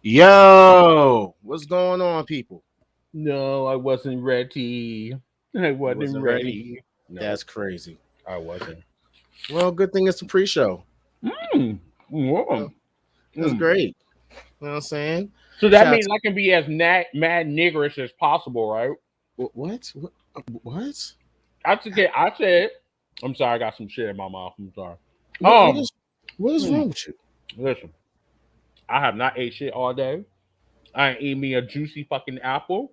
Yo, what's going on, people? No, I wasn't ready. I You wasn't wasn't ready? ready. No, That's crazy. I wasn't. Well, good thing it's a pre-show. Mm. You Mm. know, that's Mm. great. You know what I'm saying? So that Shout out means I can be as mad niggerish as possible, right? what? What? I said. I'm sorry, I got some shit in my mouth. I'm sorry. What? What Um, is? What is mm, wrong with you? listen, I have not ate shit all day. I ain't eat me a juicy fucking apple.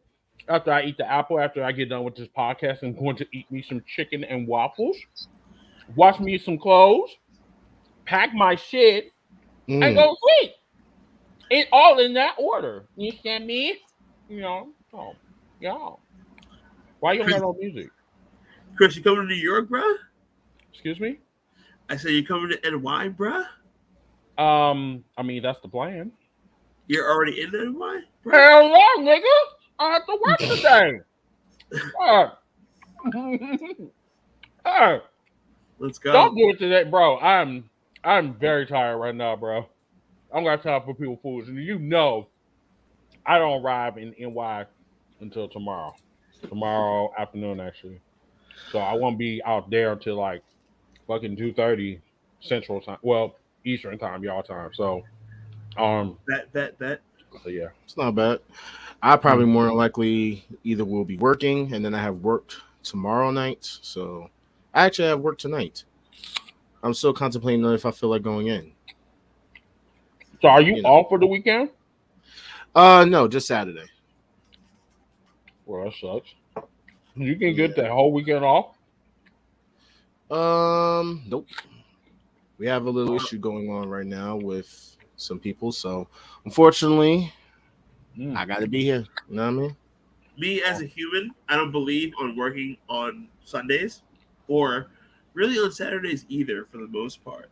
After I eat the apple, after I get done with this podcast, I'm going to eat me some chicken and waffles, wash me some clothes, pack my shit, and Mm. go to sleep. It all in that order. You understand me? You know, so yeah. Why you don't Chris, got no music? Chris, you coming to New York, bruh? Excuse me? I said you coming to NY, bruh? I mean that's the plan. You're already in NY, bruh? Hell yeah, nigga. I have to work today. Hey, Let's go. don't do it today, bro. I'm very tired right now, bro. I'm gonna time for people foods, and you know I don't arrive in NY until tomorrow. Tomorrow afternoon, actually. So I won't be out there until like fucking 2:30 Central Time. Well, Eastern Time, y'all time. So, um, Bet. so yeah. It's not bad. I probably Mm. more than likely either will be working, and then I have worked tomorrow night. So I actually have work tonight. I'm still contemplating on if I feel like going in. So are you You know. off for the weekend? No, just Saturday. Well, that sucks. You can get Yeah. that whole weekend off. Nope. We have a little issue going on right now with some people, so unfortunately, Mm. I got to be here. You know what I mean? Me as a human, I don't believe on working on Sundays or really on Saturdays either, for the most part.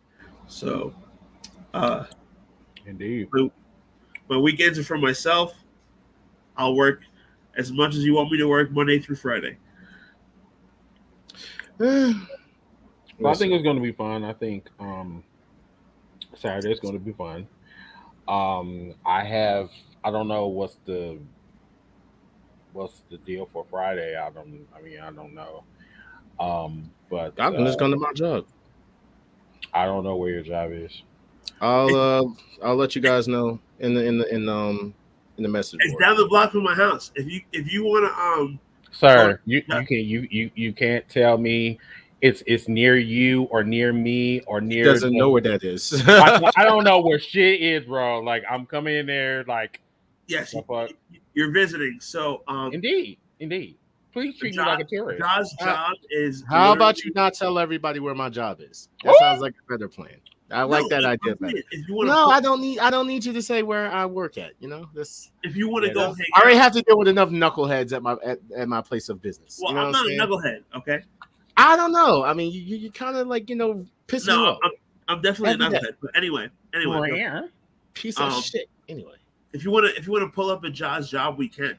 So, uh, Indeed. my weekends are for myself. I'll work as much as you want me to work Monday through Friday. So I think it's going to be fun. I think Saturday is going to be fun. I don't know what's the deal for Friday. I don't know. But I'm just going to my job. I don't know where your job is. I'll let you guys know in the message It's board. down the block from my house. If you want to Sir, go, yeah, you can't tell me it's near you or near me or He near doesn't know the where that is. I don't know where shit is, bro. Like I'm coming in there like yes, the fuck. you're visiting. So Indeed. Please treat me like a tourist. John's job is How literally about you not tell everybody where my job is? That Woo! sounds like a better plan. I like no. that I'm idea better. saying, if you want No, to, I don't need you to say where I work at. You know, this if you want to Yeah, go that's hang I already out. have to deal with enough knuckleheads at my place of business. Well, You know I'm what not I'm a saying? knucklehead, okay? I don't know. I mean, you kind of like piss me No, off. I'm definitely a Every day. knucklehead. But anyway, go. rare. Piece of Um, shit. Anyway, if you want to pull up at John's job, we can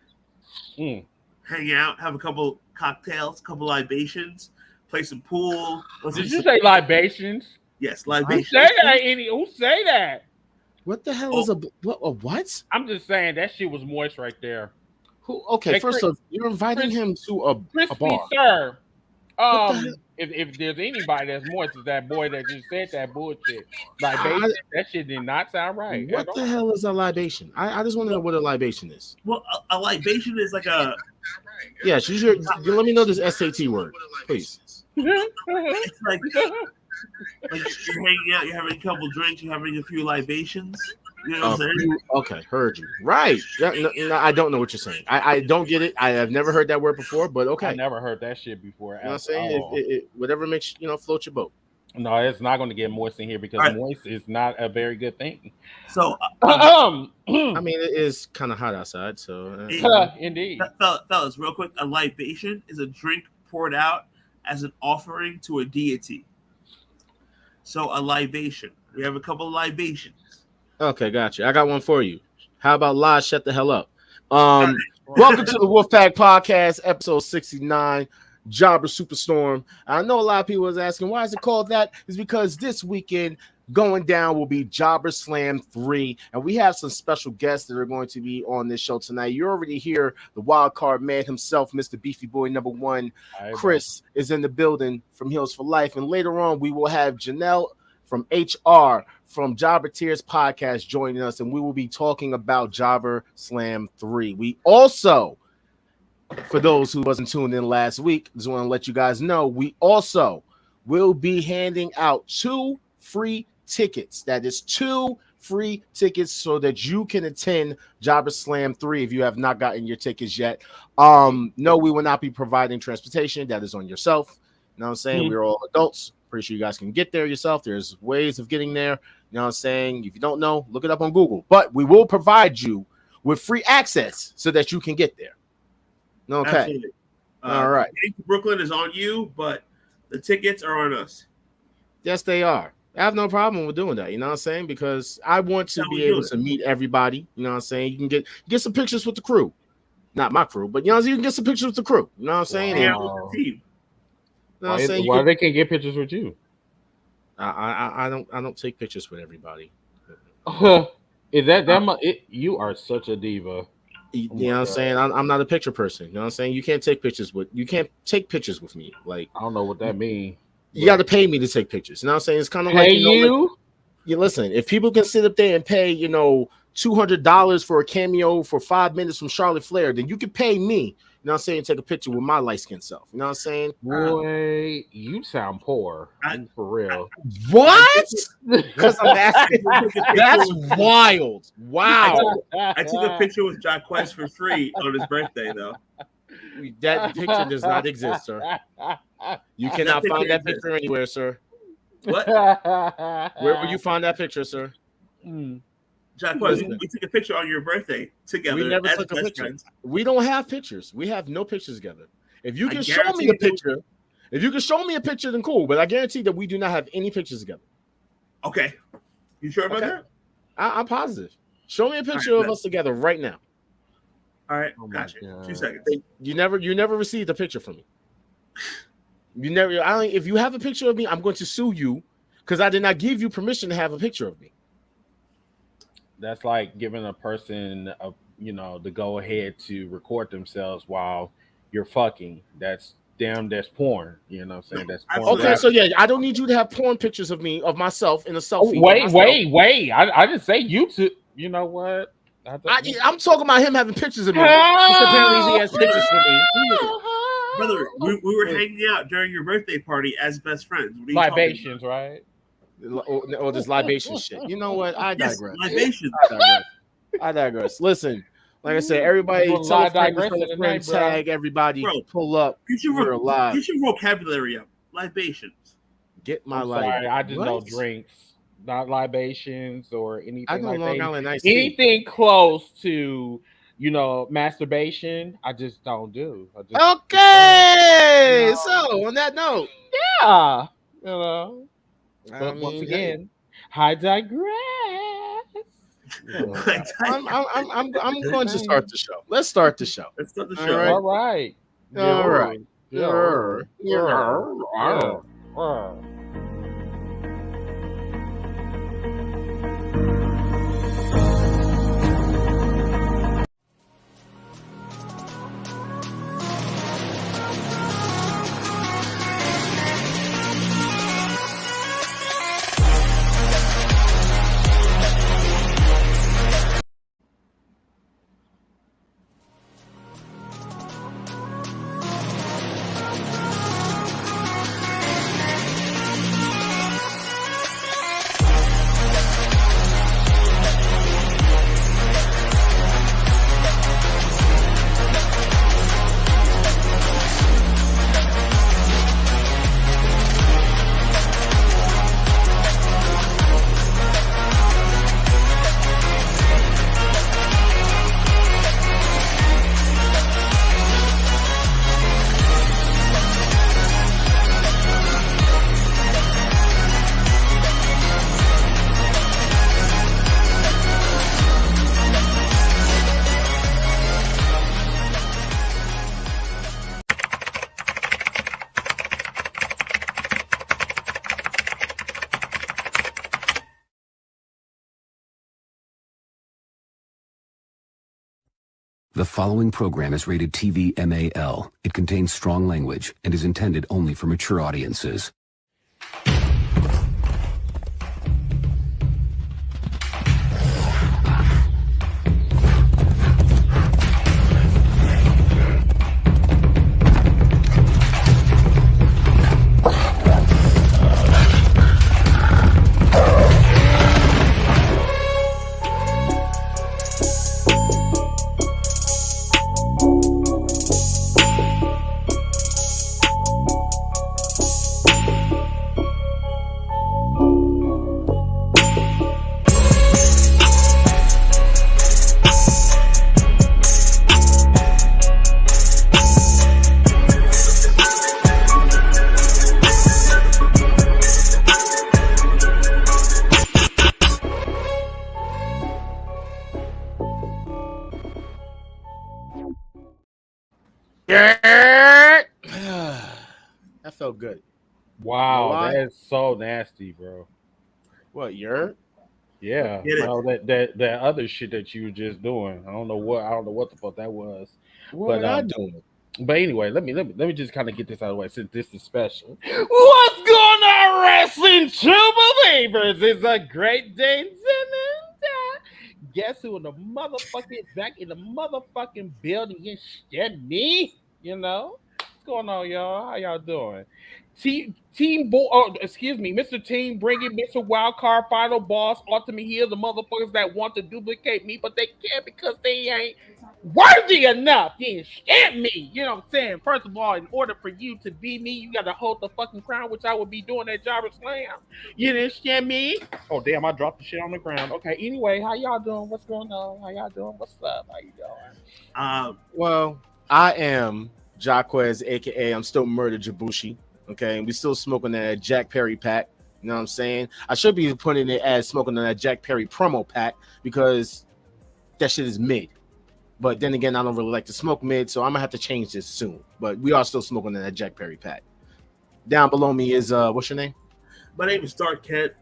Mm. hang out, have a couple cocktails, couple libations, play some pool. Did you say libations? Yes, Who libations. say that? Who say that? what the hell Oh. is a what? I'm just saying that shit was moist right there. Who? Okay, Hey, first off, you're inviting Chris, him to a crispy bar. sir. What the hell? If there's anybody that's moist, it's that boy that just said that bullshit. I, Libation, that shit did not sound right at what the all. hell is a libation? I just want to know what a libation is. Well, a libation is like a. Yes, you let me know this SAT word, please. It's like you're hanging out, you're having a couple drinks, you're having a few libations. You know what I'm saying? Okay, heard you. Right. No, I don't know what you're saying. I don't get it. I have never heard that word before, but okay. I never heard that shit before. You know what I'm At saying? all. Whatever makes float your boat. No, it's not going to get moist in here because All right. moist is not a very good thing. So, I mean, it is kind of hot outside, so Indeed. fellas, real quick, a libation is a drink poured out as an offering to a deity. So, a libation. We have a couple of libations. okay, gotcha. I got one for you. How about lies? Shut the hell up. Welcome to the Wolfpack Podcast, episode 69. Jobber Superstorm. I know a lot of people was asking why is it called that. It's because this weekend going down will be JOBBERSLAM 3. And we have some special guests that are going to be on this show tonight. You already hear the wild card man himself, Mr. Beefy Boy #1. Chris is in the building from Heels for Life. And later on, we will have Janelle from HR from JOBBERTEARS podcast joining us. And we will be talking about JOBBERSLAM 3. We also, for those who wasn't tuned in last week, just want to let you guys know, we also will be handing out 2 free tickets. That is 2 free tickets so that you can attend JOBBERSLAM 3 if you have not gotten your tickets yet. No, we will not be providing transportation. That is on yourself. You know what I'm saying? We're all adults. Pretty sure you guys can get there yourself. There's ways of getting there. You know what I'm saying? If you don't know, look it up on Google. But we will provide you with free access so that you can get there. Okay. Absolutely. All right. Getting to Brooklyn is on you, but the tickets are on us. Yes, they are. I have no problem with doing that. You know what I'm saying? Because I want to be able to meet everybody. You know what I'm saying? You can get some pictures with the crew. Not my crew, but you know, you can get some pictures with the crew. You know what I'm saying? Yeah, with the team. You know what I'm saying? Why they can't get pictures with you? I don't take pictures with everybody. Is that you are such a diva. You know what I'm saying? I'm not a picture person. You know what I'm saying? You can't take pictures with me. Like, I don't know what that means. You got to pay me to take pictures. You know what I'm saying? It's kind of like you listen, if people can sit up there and pay, you know, $200 for a cameo for 5 minutes from Charlotte Flair, then you can pay me, you know what I'm saying, take a picture with my light-skinned self. You know what I'm saying? Boy, you sound poor. For real. What? Because I'm asking. That's wild. Wow. I took a picture with Jacquez for free on his birthday, though. That picture does not exist, sir. You cannot find that picture anywhere, sir. What? Where will you find that picture, sir? Jacquez, we took a picture on your birthday together. We never took a picture. Friends. We don't have pictures. We have no pictures together. If you can show me a picture, then cool. But I guarantee that we do not have any pictures together. Okay. You sure about that? I'm positive. Show me a picture of us together right now. All right, gotcha. 2 seconds. You never received a picture from me. You never. If you have a picture of me, I'm going to sue you because I did not give you permission to have a picture of me. That's like giving a person the go ahead to record themselves while you're fucking. That's porn. You know what I'm saying? That's porn. Okay, so yeah, I don't need you to have porn pictures of me, of myself in a selfie. Wait. I didn't say you to. You know what? I'm talking about him having pictures of me. Apparently he has pictures for me. Brother, we were hanging out during your birthday party as best friends. Libations, right? Or this libation shit. You know what? I digress. Libations. I digress. Listen, like I said, everybody tell a friend, tag everybody, pull up. Get your vocabulary up. Libations. Get my life. I just know drinks, not libations or anything. I know like Long Island Iced anything close to masturbation. I just don't do. Okay. So on that note, yeah, But once again, I digress. I'm going to start the show. Let's start the show. Let's start the show. All right. The following program is rated TV MAL. It contains strong language and is intended only for mature audiences. That felt good. Wow, Why? that is so nasty, bro. What, you're? Yeah, Get it. no, that other shit that you were just doing. I don't know what the fuck that was. What But am I doing? But anyway, let me just kind of get this out of the way since this is special. What's going on, wrestling true believers? It's a great day in guess who in the motherfucking back in the motherfucking building? You shit me, you know. What's going on, y'all? How y'all doing? Excuse me, Mr. Team bringing Mr. Wildcard Final Boss Ultimate Heel, the motherfuckers that want to duplicate me, but they can't because they ain't worthy enough. You understand me? You know what I'm saying? First of all, in order for you to be me, you gotta hold the fucking crown, which I would be doing at JOBBERSLAM. You understand me? Oh damn, I dropped the shit on the ground. Okay, anyway, how y'all doing? What's going on? How y'all doing? What's up? How you doing? Well, I am Jaquez, aka I'm still Murder Jabushi. Okay, and we still smoking that Jack Perry pack. You know what I'm saying? I should be putting it as smoking on that Jack Perry promo pack because that shit is mid. But then again, I don't really like to smoke mid, so I'm gonna have to change this soon. But we are still smoking that Jack Perry pack. Down below me is what's your name? My name is Dark Kent,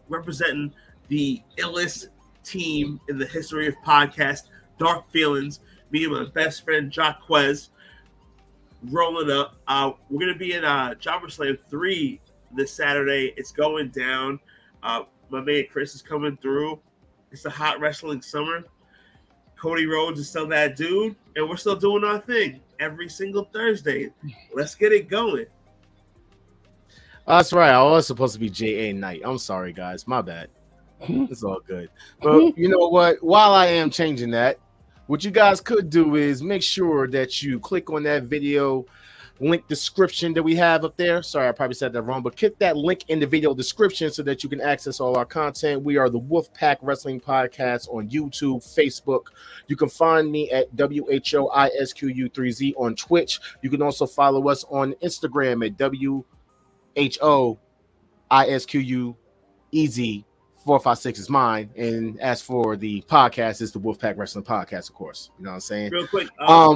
representing the illest team in the history of podcast, Dark Feelings. Me and my best friend Jaquez rolling up. We're gonna be in JOBBERSLAM 3 this Saturday. It's going down. My man Chris is coming through. It's a hot wrestling summer. Cody Rhodes is still that dude, and we're still doing our thing every single Thursday. Let's get it going. That's right. I was supposed to be J.A. Knight. I'm sorry, guys. My bad. It's all good. But you know what? While I am changing that, what you guys could do is make sure that you click on that video link description that we have up there. Sorry, I probably said that wrong, but click that link in the video description so that you can access all our content. We are the Wolfpack Wrestling Podcast on YouTube, Facebook. You can find me at WHOISQU3Z on Twitch. You can also follow us on Instagram at WHOISQUEZ. 456 is mine, and as for the podcast, it's the Wolfpack Wrestling Podcast, of course. You know what I'm saying? Real quick,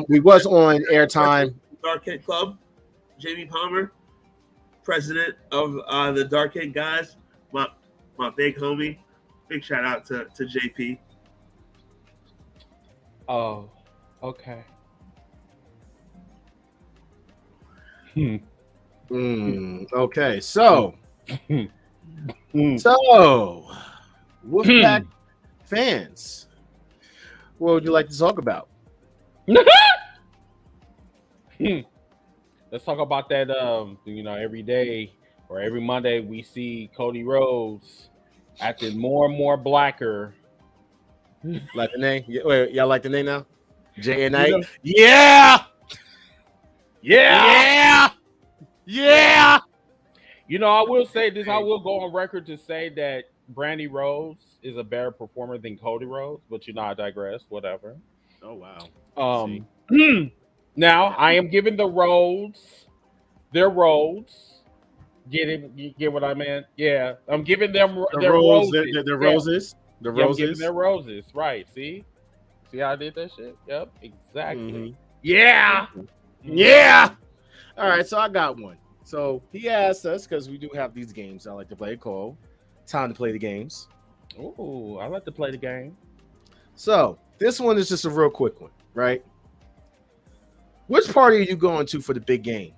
we was on airtime. Dark Kent Club, Jamie Palmer, president of the Dark Kent guys, my big homie. Big shout out to JP. Oh, okay. Okay, so Wolfpack fans, what would you like to talk about? Let's talk about that. Every day or every Monday we see Cody Rhodes acting more and more blacker. Like the name? Wait, y'all like the name now? J&A? Yeah! I will say this. I will go on record to say that Brandy Rhodes is a better performer than Cody Rhodes, but I digress. Whatever. Oh wow. Now I am giving the Rhodes their Rhodes. Get what I meant? Yeah, I'm giving them their roses. The roses. The Yeah, I'm roses. giving their roses. Right? See how I did that shit? Yep, exactly. Mhm. Yeah. Yeah. All right, so I got one. So he asked us because we do have these games I like to play called Time to Play the Games. Ooh, I like to play the game. So This one is just a real quick one, right? Which party are you going to for the big game?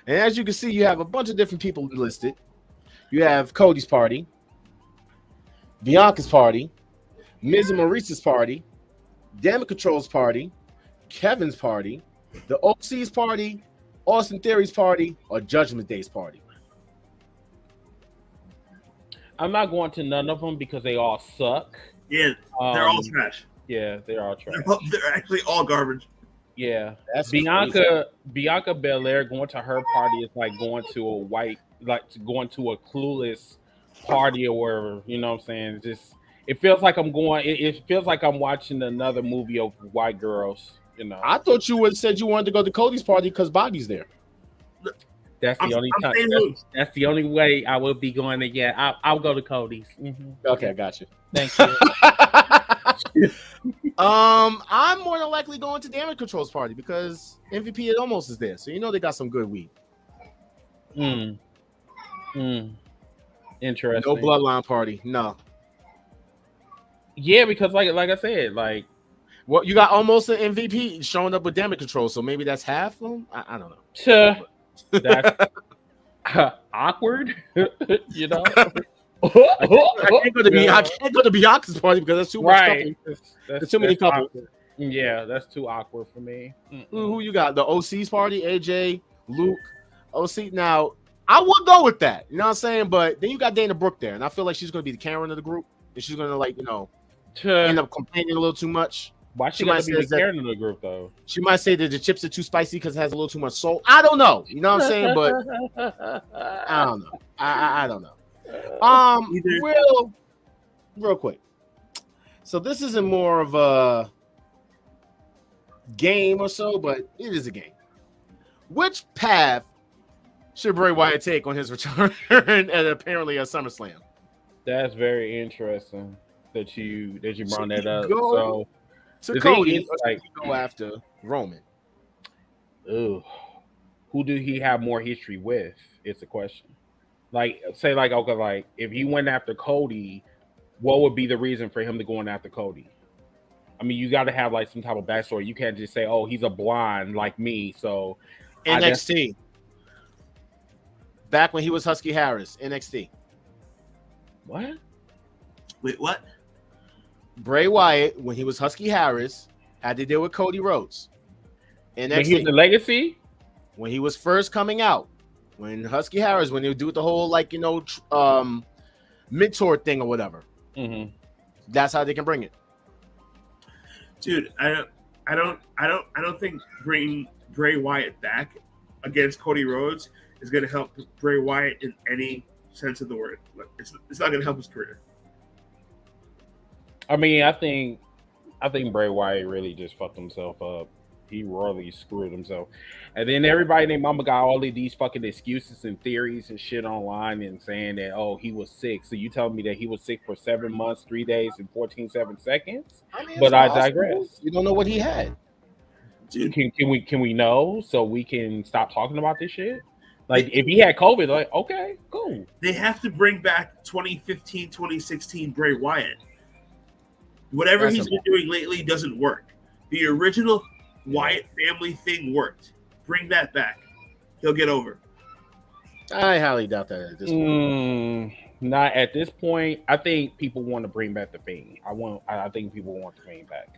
And as you can see, you have a bunch of different people listed. You have Cody's party, Bianca's party, Miz and Maurice's party, Damage Control's party, Kevin's party, the OC's party, Austin Theory's party, or Judgment Day's party. I'm not going to none of them because they all suck. Yeah, they're all trash. Yeah, they're all trash. They're actually all garbage. Yeah, That's Bianca Belair going to her party is like going to a clueless party or wherever. You know what I'm saying? It feels like it feels like I'm watching another movie of white girls. You know, I thought you would have said you wanted to go to Cody's party because Bobby's there. That's the only time. That's the only way I will be going to. Yeah, I'll go to Cody's. Mm-hmm. Okay, I got you. Thank you. I'm more than likely going to Damage Control's party because MVP it almost is there, so you know they got some good weed. Interesting. No bloodline party, no. Yeah, because like I said, well, you got almost an MVP showing up with Damage Control, so maybe that's half of them. I don't know. That's awkward, you know. I can't go to Bianca's party because that's too much right. There's too many couples. Awkward. Yeah, that's too awkward for me. Who you got? The OC's party, AJ, Luke, OC. Now, I would go with that. You know what I'm saying? But then you got Dana Brooke there, and I feel like she's going to be the Karen of the group, and she's going to end up complaining a little too much. Why she might be the Karen of the group though? She might say that the chips are too spicy because it has a little too much salt. I don't know. You know what I'm saying? But I don't know. I don't know. Real quick. So this isn't more of a game or so, but it is a game. Which path should Bray Wyatt take on his return at apparently a SummerSlam? That's very interesting that you brought that up. So Cody go after Roman. Ooh, who do he have more history with? It's a question. If he went after Cody, what would be the reason for him to going after Cody? I mean, you got to have some type of backstory. You can't just say, "Oh, he's a blonde like me." So NXT. Back when he was Husky Harris, NXT. What? Wait, what? Bray Wyatt, when he was Husky Harris, had to deal with Cody Rhodes. NXT. When he was the Legacy? When he was first coming out. When Husky Harris, when he would do the whole mentor thing or whatever. Mm-hmm. That's how they can bring it. Dude, I don't think bringing Bray Wyatt back against Cody Rhodes is going to help Bray Wyatt in any sense of the word. It's not going to help his career. I mean, I think Bray Wyatt really just fucked himself up. He royally screwed himself. And then everybody named Mama got all of these fucking excuses and theories and shit online and saying that, oh, he was sick. So you telling me that he was sick for 7 months, 3 days, and 14 seconds? But I digress. You don't know what he had. Dude. Can we know so we can stop talking about this shit? If he had COVID, okay, cool. They have to bring back 2015, 2016 Bray Wyatt. Whatever he's been doing lately doesn't work. The original Wyatt family thing worked. Bring that back. He'll get over. I highly doubt that at this point. Not at this point. I think people want to bring back the Fiend. I think people want the Fiend back.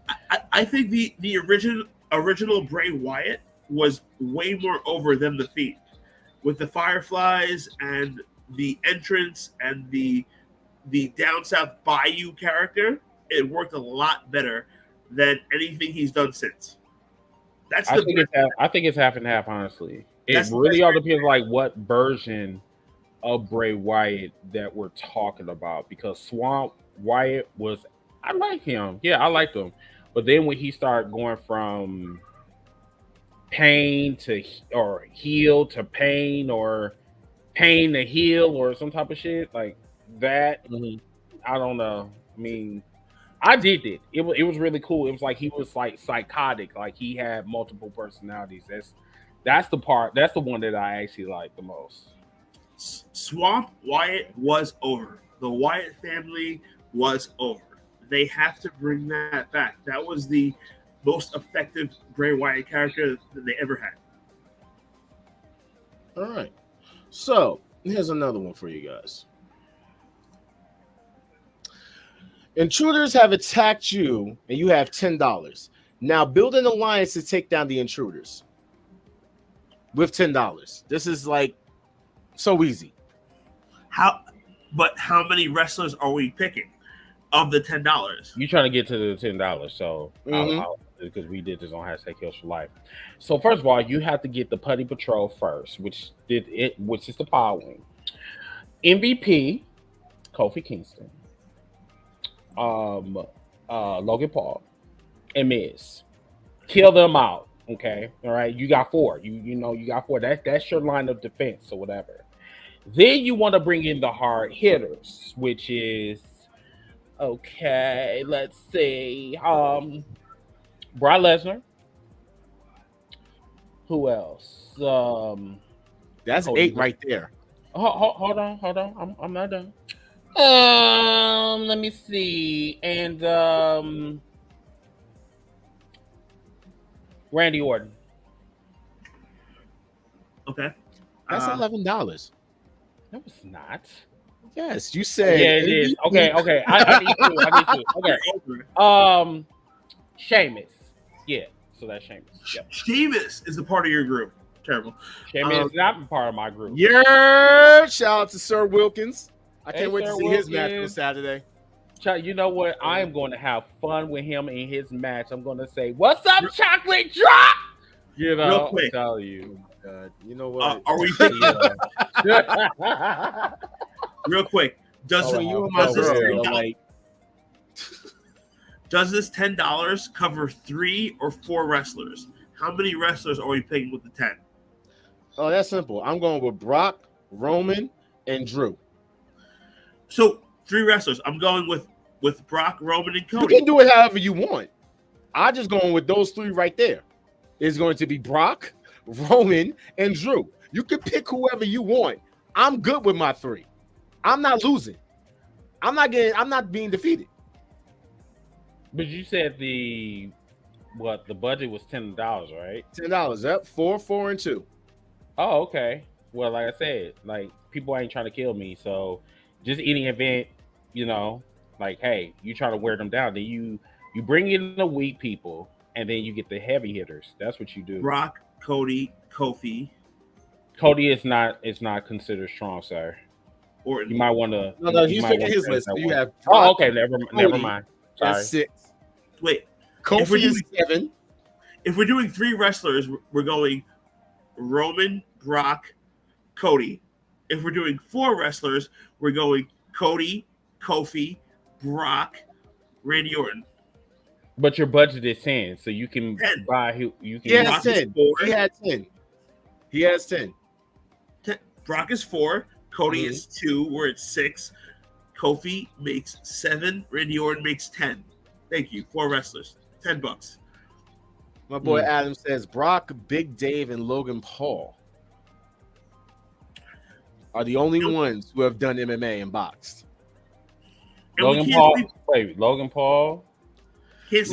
I think the original Bray Wyatt was way more over than the Fiend. With the Fireflies and the entrance and the Down South Bayou character, it worked a lot better than anything he's done since. I think it's half and half, honestly. It really all depends what version of Bray Wyatt that we're talking about. Because Swamp Wyatt I like him. Yeah, I liked him. But then when he started going from pain to heal to pain or pain to heal or some type of shit like that, I don't know. I mean, I did it. It was really cool. It was like he was psychotic, like he had multiple personalities. That's the part. That's the one that I actually like the most. Swamp Wyatt was over. The Wyatt family was over. They have to bring that back. That was the most effective Bray Wyatt character that they ever had. All right. So here's another one for you guys. Intruders have attacked you, and you have $10. Now build an alliance to take down the intruders with $10. This is like so easy. But how many wrestlers are we picking of the $10? You trying to get to the $10, so because we did this on #Kills for Life. So first of all, you have to get the Putty Patrol first, which is the following: MVP, Kofi Kingston, Logan Paul, and Miz. Kill them out. Okay, all right. You got 4. You know you got 4. That's your line of defense or whatever. Then you want to bring in the hard hitters, which is okay. Let's see. Brock Lesnar. Who else? That's 8 right there. Hold on. I'm not done. Let me see. And Randy Orton. Okay. That's $11. No, it's not. Yes, you said. Yeah, it is. Okay. I need to. Okay. Sheamus. Yeah. So that's Sheamus. Yep. Sheamus is a part of your group. Terrible. Sheamus is not part of my group. Yeah. Shout out to Sir Wilkins. I can't wait to see his Wilkins. match on Saturday. You know what? I am going to have fun with him in his match. I'm going to say, "What's up, chocolate drop?" You know, real quick. I'll tell you. Oh God. You know what? Are we real quick? Does this $10 cover 3 or 4 wrestlers? How many wrestlers are we picking with the 10? Oh, that's simple. I'm going with Brock, Roman, and Drew. So 3 wrestlers. I'm going with Brock, Roman, and Cody. You can do it however you want. I'm just going with those 3 right there. It's going to be Brock, Roman, and Drew. You can pick whoever you want. I'm good with my 3. I'm not losing. I'm not being defeated. But you said the budget was $10, right? $10. Yep. 4, 4, and 2. Oh, okay. Well, like I said, like people ain't trying to kill me, so just any event, you know, like hey, you try to wear them down. Then you bring in the weak people, and then you get the heavy hitters. That's what you do. Brock, Cody, Kofi. Cody is not considered strong, sir. Or you might want to. No, he's picking his list. You have. Oh, okay. Never mind. Sorry. That's 6. Wait, Kofi is 7. If we're doing 3 wrestlers, we're going Roman, Brock, Cody. If we're doing 4 wrestlers, we're going Cody, Kofi, Brock, Randy Orton. But your budget is 10, so you can 10. buy who you can. He has 10. He has 10. Brock is 4. Cody is 2. We're at 6. Kofi makes 7. Randy Orton makes 10. Thank you. 4 wrestlers. $10. My boy Adam says Brock, Big Dave, and Logan Paul are the only ones who have done MMA and boxed. Logan Paul. He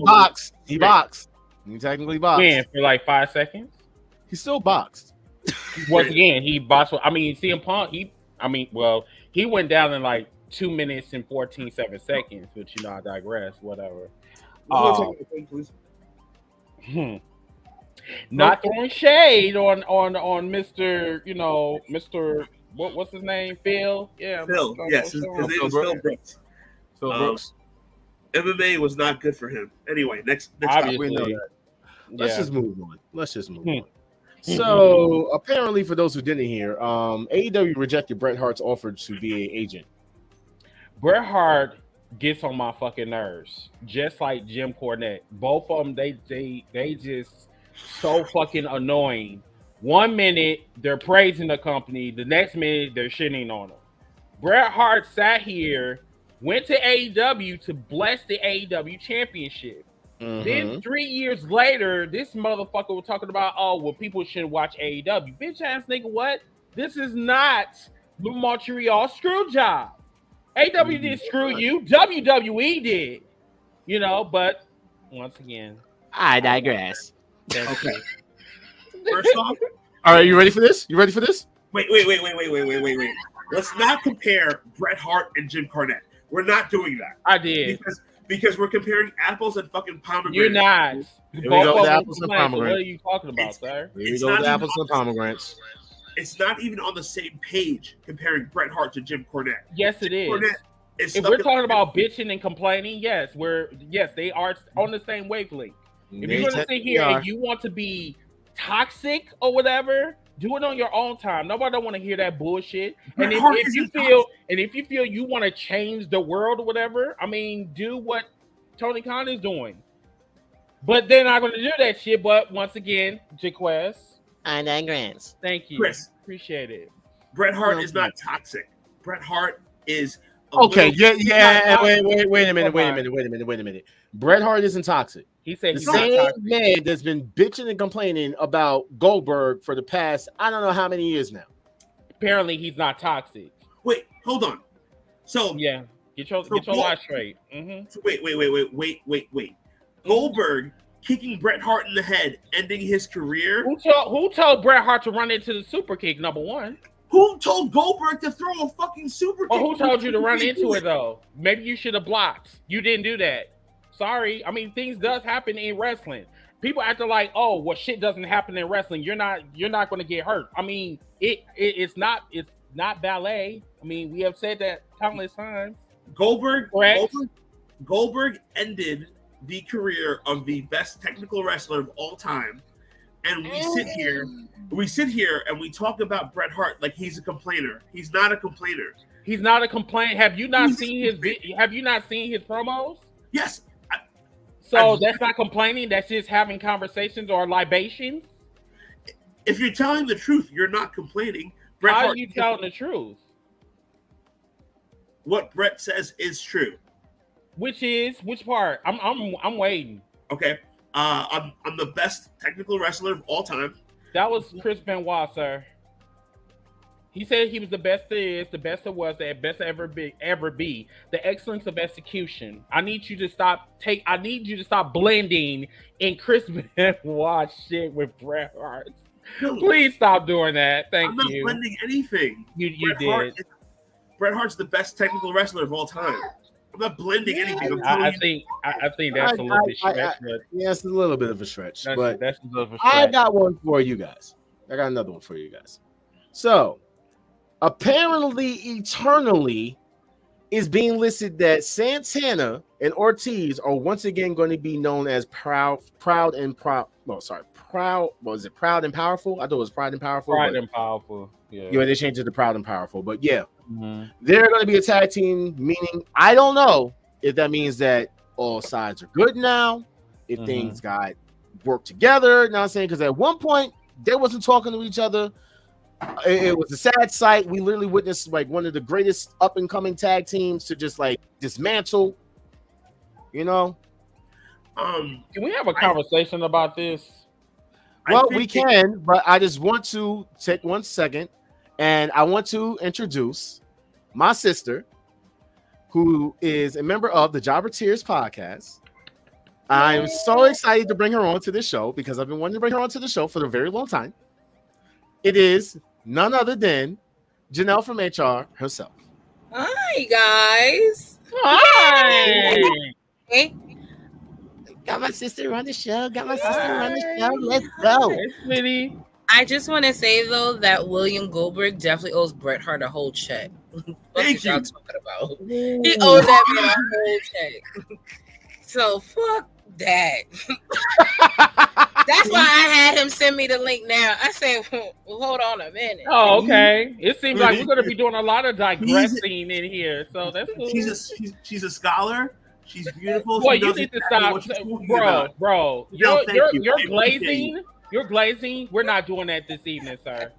boxed. He boxed. He technically boxed. Man, for like 5 seconds. He still boxed. Once again, he boxed. I mean, CM Punk. He went down in like 2 minutes and 14 seconds. But you know, I digress. Whatever. Not throwing shade on Mr. You know, Mr. What's his name? Phil. Yeah. Phil. Yes, his name is Phil Brooks. Phil Brooks. MMA was not good for him. Anyway, next topic. Let's just move on. So apparently, for those who didn't hear, AEW rejected Bret Hart's offer to be an agent. Bret Hart gets on my fucking nerves, just like Jim Cornette. Both of them, they just so fucking annoying. 1 minute they're praising the company, the next minute they're shitting on them. Bret Hart sat here, went to AEW to bless the AEW championship. Then 3 years later, this motherfucker was talking about, people shouldn't watch AEW. Bitch ass nigga, what? This is not the Montreal Screwjob. AW did screw you. WWE did. You know, but once again, I digress. Okay. First off, all right, you ready for this? You ready for this? Wait. Let's not compare Bret Hart and Jim Cornette. We're not doing that. I did. Because we're comparing apples and fucking pomegranates. You're not. Here we go with apples and What pomegranates. are you talking about, sir? Here we go with apples and pomegranates. It's not even on the same page comparing Bret Hart to Jim Cornette. Yes, it is. Cornette if we're talking about bitching and complaining, yes, they are on the same wavelength. If you're going to sit here and you want to be toxic or whatever, do it on your own time. Nobody don't want to hear that bullshit. And if you feel you want to change the world or whatever, I mean, do what Tony Khan is doing. But they're not going to do that shit. But once again, Jaquez, I digress. Thank you, Chris. Appreciate it. Bret Hart is not toxic. Bret Hart is okay. Yeah. Wait a minute. Bret Hart isn't toxic. He said the same man that's been bitching and complaining about Goldberg for the past, I don't know how many years now. Apparently, he's not toxic. Wait, hold on. So yeah, get your life straight. Mm-hmm. So wait. Goldberg kicking Bret Hart in the head, ending his career. Who told Bret Hart to run into the super kick? Number one. Who told Goldberg to throw a fucking super kick? Well, who told you to run into it though? Maybe you should have blocked. You didn't do that. Sorry. I mean, things does happen in wrestling. People acting like, oh, well, shit doesn't happen in wrestling. You're not going to get hurt. I mean, it's not ballet. I mean, we have said that countless times. Goldberg ended the career of the best technical wrestler of all time, and we sit here and we talk about Bret Hart like he's a complainer. He's not a complainer. He's not a complainer. Have you not seen his promos? Yes. So that's not complaining. That's just having conversations or libations. If you're telling the truth, you're not complaining. How are you telling the truth? What Bret says is true. Which part? I'm waiting. Okay. I'm the best technical wrestler of all time. That was Chris Benoit, sir. He said he was the best there is, the best there was, the best ever be. The excellence of execution. I need you to stop blending in Chris Benoit shit with Bret Hart. Please stop doing that. Thank you. I'm not blending anything. You did. Bret Hart's the best technical wrestler of all time. I'm not blending anything. I think that's a little bit stretch. Yeah, it's a little bit of a stretch. That's a little of a stretch. I got one for you guys. I got another one for you guys. So, apparently, eternally, is being listed that Santana and Ortiz are once again going to be known as proud and powerful. Was it Proud and Powerful? I thought it was Pride and Powerful. Pride and Powerful. Yeah, they changed it to Proud and Powerful. But yeah, they're going to be a tag team. Meaning, I don't know if that means that all sides are good now. If things got worked together, you know what I'm saying? Because at one point they wasn't talking to each other. It was a sad sight. We literally witnessed like one of the greatest up and coming tag teams to just like dismantle. You know. Can we have a conversation about this? Well, we can, but I just want to take 1 second, and I want to introduce my sister, who is a member of the JOBBERTEARS podcast. I'm so excited to bring her on to this show because I've been wanting to bring her on to the show for a very long time. It is none other than Janelle from HR herself. Hi, guys. Hi. Hey. Got my sister on the show. Let's go. Hey, sweetie. I just want to say, though, that William Goldberg definitely owes Bret Hart a whole check. What is y'all talking about? He owes that man a whole check. So, fuck that. That's why I had him send me the link now. I said, well, hold on a minute. Oh, okay. It seems like we're going to be doing a lot of digressing in here. So that's cool. She's a scholar. She's beautiful. Boy, you need to stop, bro. You're glazing. You're glazing. We're not doing that this evening, sir.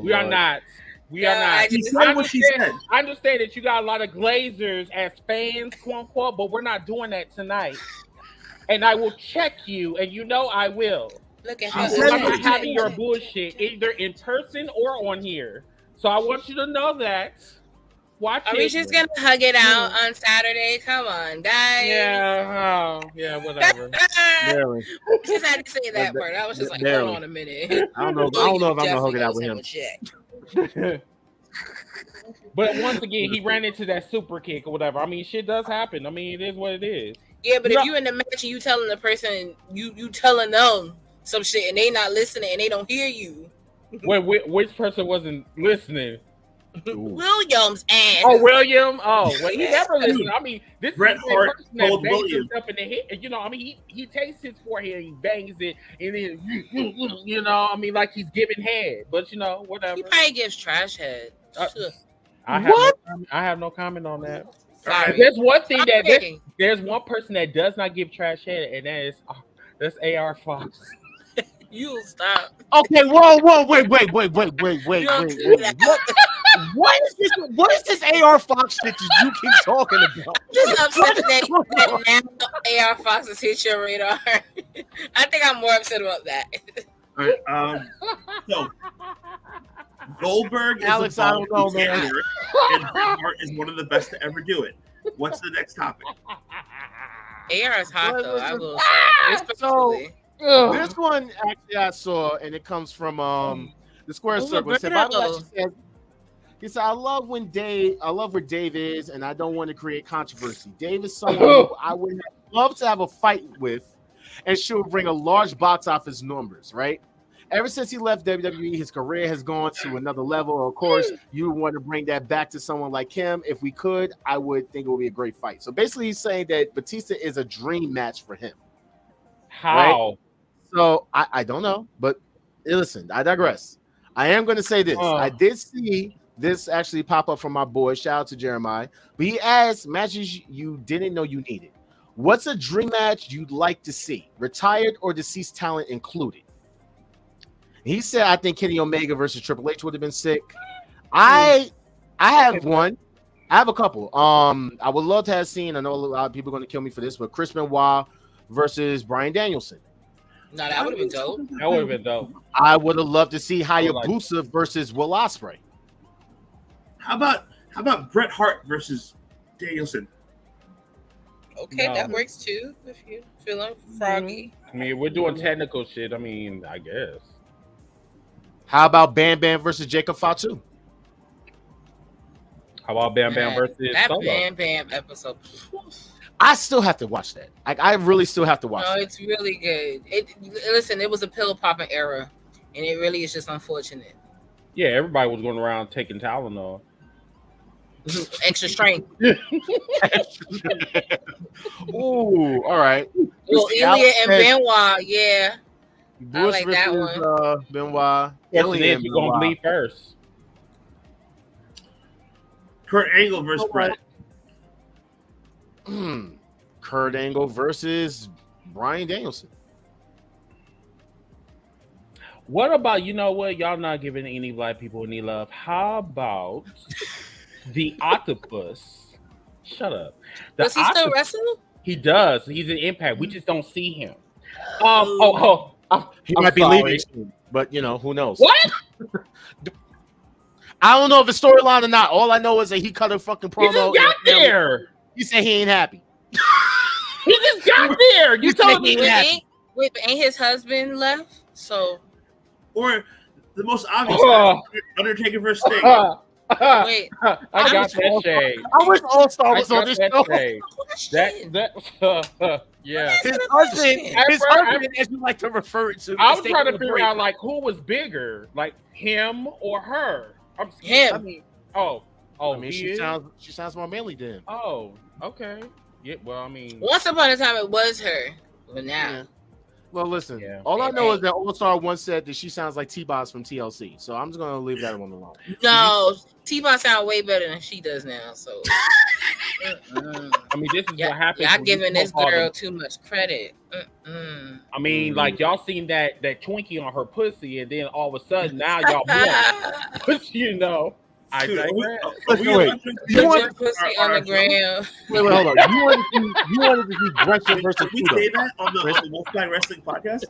We are not. We are not. I understand that you got a lot of glazers as fans, quote unquote, but we're not doing that tonight. And I will check you, and you know I will. Look at I'm not having your bullshit either in person or on here. So I want you to know that. Watch Are it. we just gonna hug it out on Saturday? Come on, guys. Yeah, yeah, whatever. Barely. Just had to say that part. I was just like, Barely. hold on a minute. I don't know if I'm gonna hug it out with him. But once again, he ran into that super kick or whatever. I mean, shit does happen. I mean, it is what it is. Yeah, but if you in the match and you telling the person, you telling them some shit and they not listening and they don't hear you. Wait, which person wasn't listening? William's ass. Oh, William. Oh, well, he never listened. I mean, this Bret is Hart the person that told bangs William. himself in the head. You know, I mean, he takes his forehead, he bangs it, and then you know, I mean, like he's giving head. But you know, whatever. He probably gives trash head. I have no comment on that. Sorry. There's one thing that there's one person that does not give trash head, and that's AR Fox. You stop. Okay, whoa, wait. What is this? What is this AR Fox shit that you keep talking about? Just upset that now AR Fox has hit your radar. I think I'm more upset about that. All right, so Goldberg is Alex, I don't know, man. and Bret Hart is one of the best to ever do it. What's the next topic? AR is hot though. I will. So this one actually I saw, and it comes from the Square Circle. It said, by the way, he said, I love where Dave is, and I don't want to create controversy. Dave is someone who I would love to have a fight with, and she would bring a large box office numbers, right? Ever since he left WWE, his career has gone to another level. Of course, you want to bring that back to someone like him. If we could, I would think it would be a great fight. So basically, he's saying that Batista is a dream match for him. How? Right? So I don't know, but listen, I digress. I am going to say this. I did see this actually pop up from my boy. Shout out to Jeremiah. But he asked matches you didn't know you needed. What's a dream match you'd like to see? Retired or deceased talent included? He said, I think Kenny Omega versus Triple H would have been sick. I have one. I have a couple. I would love to have seen, I know a lot of people are going to kill me for this, but Chris Benoit versus Bryan Danielson. No, that would have been dope. That would have been dope. I would have loved to see Hayabusa versus Will Ospreay. How about Bret Hart versus Danielson? Okay, that works too. If you're feeling froggy. I mean, we're doing technical shit. I mean, I guess. How about Bam Bam versus Jacob Fatu? How about Bam Bam versus that Solo? Bam Bam episode? I still have to watch that. I really still have to watch it. No, it's really good. Listen, it was a pill popping era, and it really is just unfortunate. Yeah, everybody was going around taking Tylenol. Extra strength. Ooh, all right. Well, Ilya and Benoit, yeah. Bush I like that one. Benoit. Ilya, you're going to bleed first. Kurt Angle versus Bret. Kurt Angle versus Bryan Danielson. What about, you know what? Y'all not giving any black people any love. How about the Octopus? Shut up. Does he still wrestle? He does. He's an Impact. We just don't see him. He might be leaving soon, but you know, who knows? What? I don't know if it's storyline or not. All I know is that he cut a fucking promo. He just got there. He said he ain't happy. He just got there. You told me Wait, but ain't his husband left? So, or the most obvious, Undertaker versus Sting. Wait, I got that shade. I wish All Star was on this show. Yeah. His husband, as you like to refer it to. I was trying to figure out like who was bigger, like him or her. Him. I mean, she sounds more manly than him. Oh, okay. Yeah. Well, I mean, once upon a time it was her, but now. Yeah. Well, listen. All I know is that All Star once said that she sounds like T-Boss from TLC, so I'm just gonna leave that one alone. No, T-Boss sounds way better than she does now. So, I mean, this is what happens. Y'all giving this girl too much credit. I mean, like y'all seen that Twinkie on her pussy, and then all of a sudden now y'all want, you know. I digress. You want your pussy on the ground? Wait, hold on. You wanted to see Gresham versus Can we say that on the Wolfpack Wrestling podcast?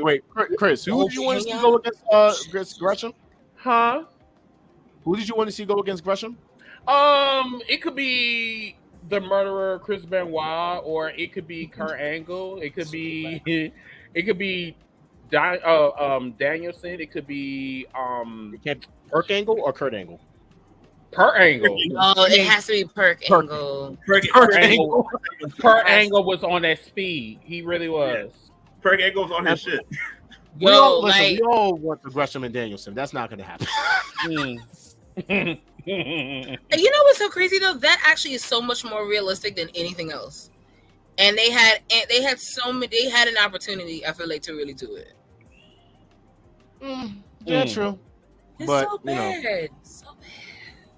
Wait. Chris, who did you want to see go against Gresham? Huh? Who did you want to see go against Gresham? It could be the murderer Chris Benoit, or it could be Kurt Angle. It could be Danielson. It could be Perk Angle or Kurt Angle? Kurt Angle. Oh, it has to be Perk Angle. Kurt Angle. Kurt Angle was on that speed. He really was. Perk Angle's on his shit. We all want the Gresham and Danielson. That's not going to happen. And you know what's so crazy though? That actually is so much more realistic than anything else. And they had an opportunity, I feel like, to really do it. Yeah, true. It's but so bad. So bad.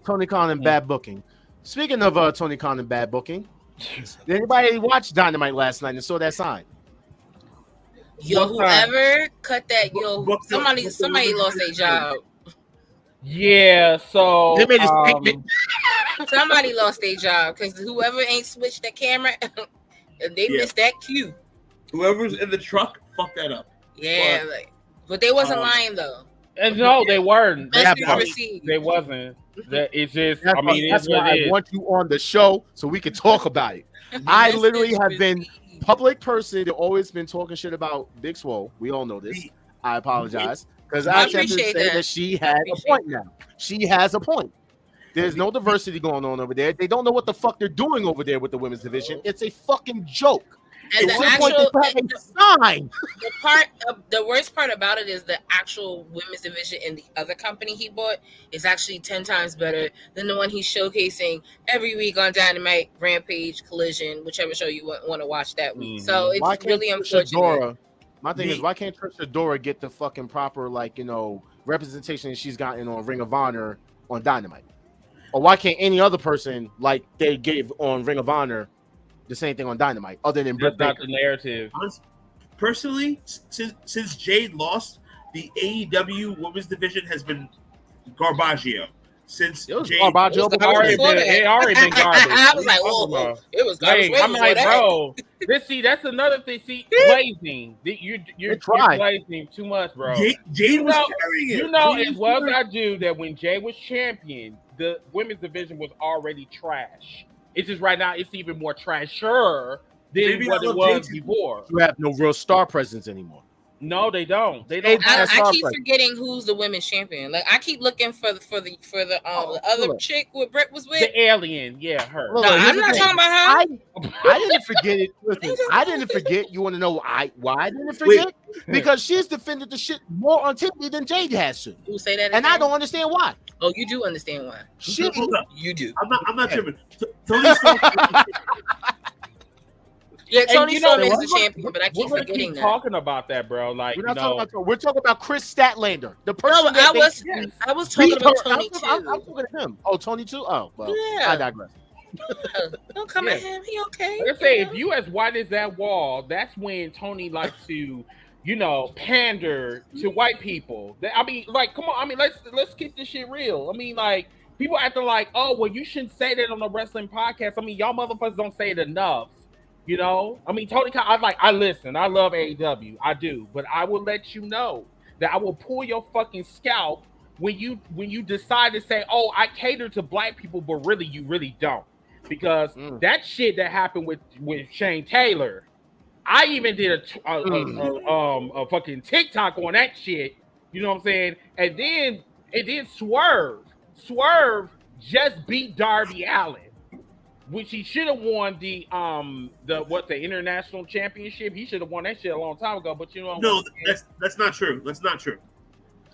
Tony Khan and bad booking. Speaking of Tony Khan and bad booking, did anybody watch Dynamite last night and saw that sign? Yo, whoever cut that, somebody lost their job. Yeah, so they made a statement. Somebody lost their job because whoever ain't switched the camera, they missed that cue. Whoever's in the truck fucked that up. Yeah, but they wasn't lying though. And no, they weren't. They wasn't. It's just. That's why I want you on the show so we can talk about it. I literally have been public person that always been talking shit about Big Swole. We all know this. I apologize because I have to say that she had a point now. She has a point. There's no diversity going on over there. They don't know what the fuck they're doing over there with the women's division. It's a fucking joke. And the worst part about it is the actual women's division in the other company he bought is actually 10 times better than the one he's showcasing every week on Dynamite, Rampage, Collision, whichever show you want to watch that week. So it's really unfortunate. My thing is, why can't Trish Adora get the fucking proper representation that she's gotten on Ring of Honor on Dynamite? Or why can't any other person like they gave on Ring of Honor the same thing on Dynamite, other than Britt Baker? The narrative. Personally, since Jade lost, the AEW women's division has been garbaggio. Since Jade Garbaggio, it already been garbage. I was like, whoa, it was garbage. I'm like, bro, that's another thing. See, blazing. You're blazing too much, bro. Jade was carrying it. You know as well as I do that when Jade was champion, the women's division was already trash. It's just right now it's even more trasher than what it was before. You have no real star presence anymore. No, they don't. They don't. I keep forgetting who's the women's champion. Like I keep looking for the other chick what Britt was with. The alien, yeah, her. No, I'm not talking about her. I didn't forget it. Listen, I didn't forget. You want to know why I didn't forget? Because she's defended the shit more on TV than Jade has to. Who say that? And I don't understand why. Oh, you do understand why? Shit, you do. I'm not tripping. Yeah, Tony Storm is the champion, but I keep forgetting that. Talking about that, bro. Like we're talking about Chris Statlander, the person. No, I was talking about Tony too. I'm talking to him. Oh, Tony too. Oh, well, yeah. I digress. Don't come at him. He okay. Let's say if you as white as that wall, that's when Tony likes to, pander to white people. I mean, like, come on. I mean, let's keep this shit real. I mean, like, people acting like, oh, well, you shouldn't say that on a wrestling podcast. I mean, y'all motherfuckers don't say it enough. I mean, Tony Khan, I listen. I love AEW. I do. But I will let you know that I will pull your fucking scalp when you decide to say, oh, I cater to black people, but really, you really don't. Because that shit that happened with Shane Taylor, I even did a fucking TikTok on that shit. You know what I'm saying? And then Swerve just beat Darby Allin, which he should have won the international championship. He should have won that shit a long time ago. But that's not true. That's not true.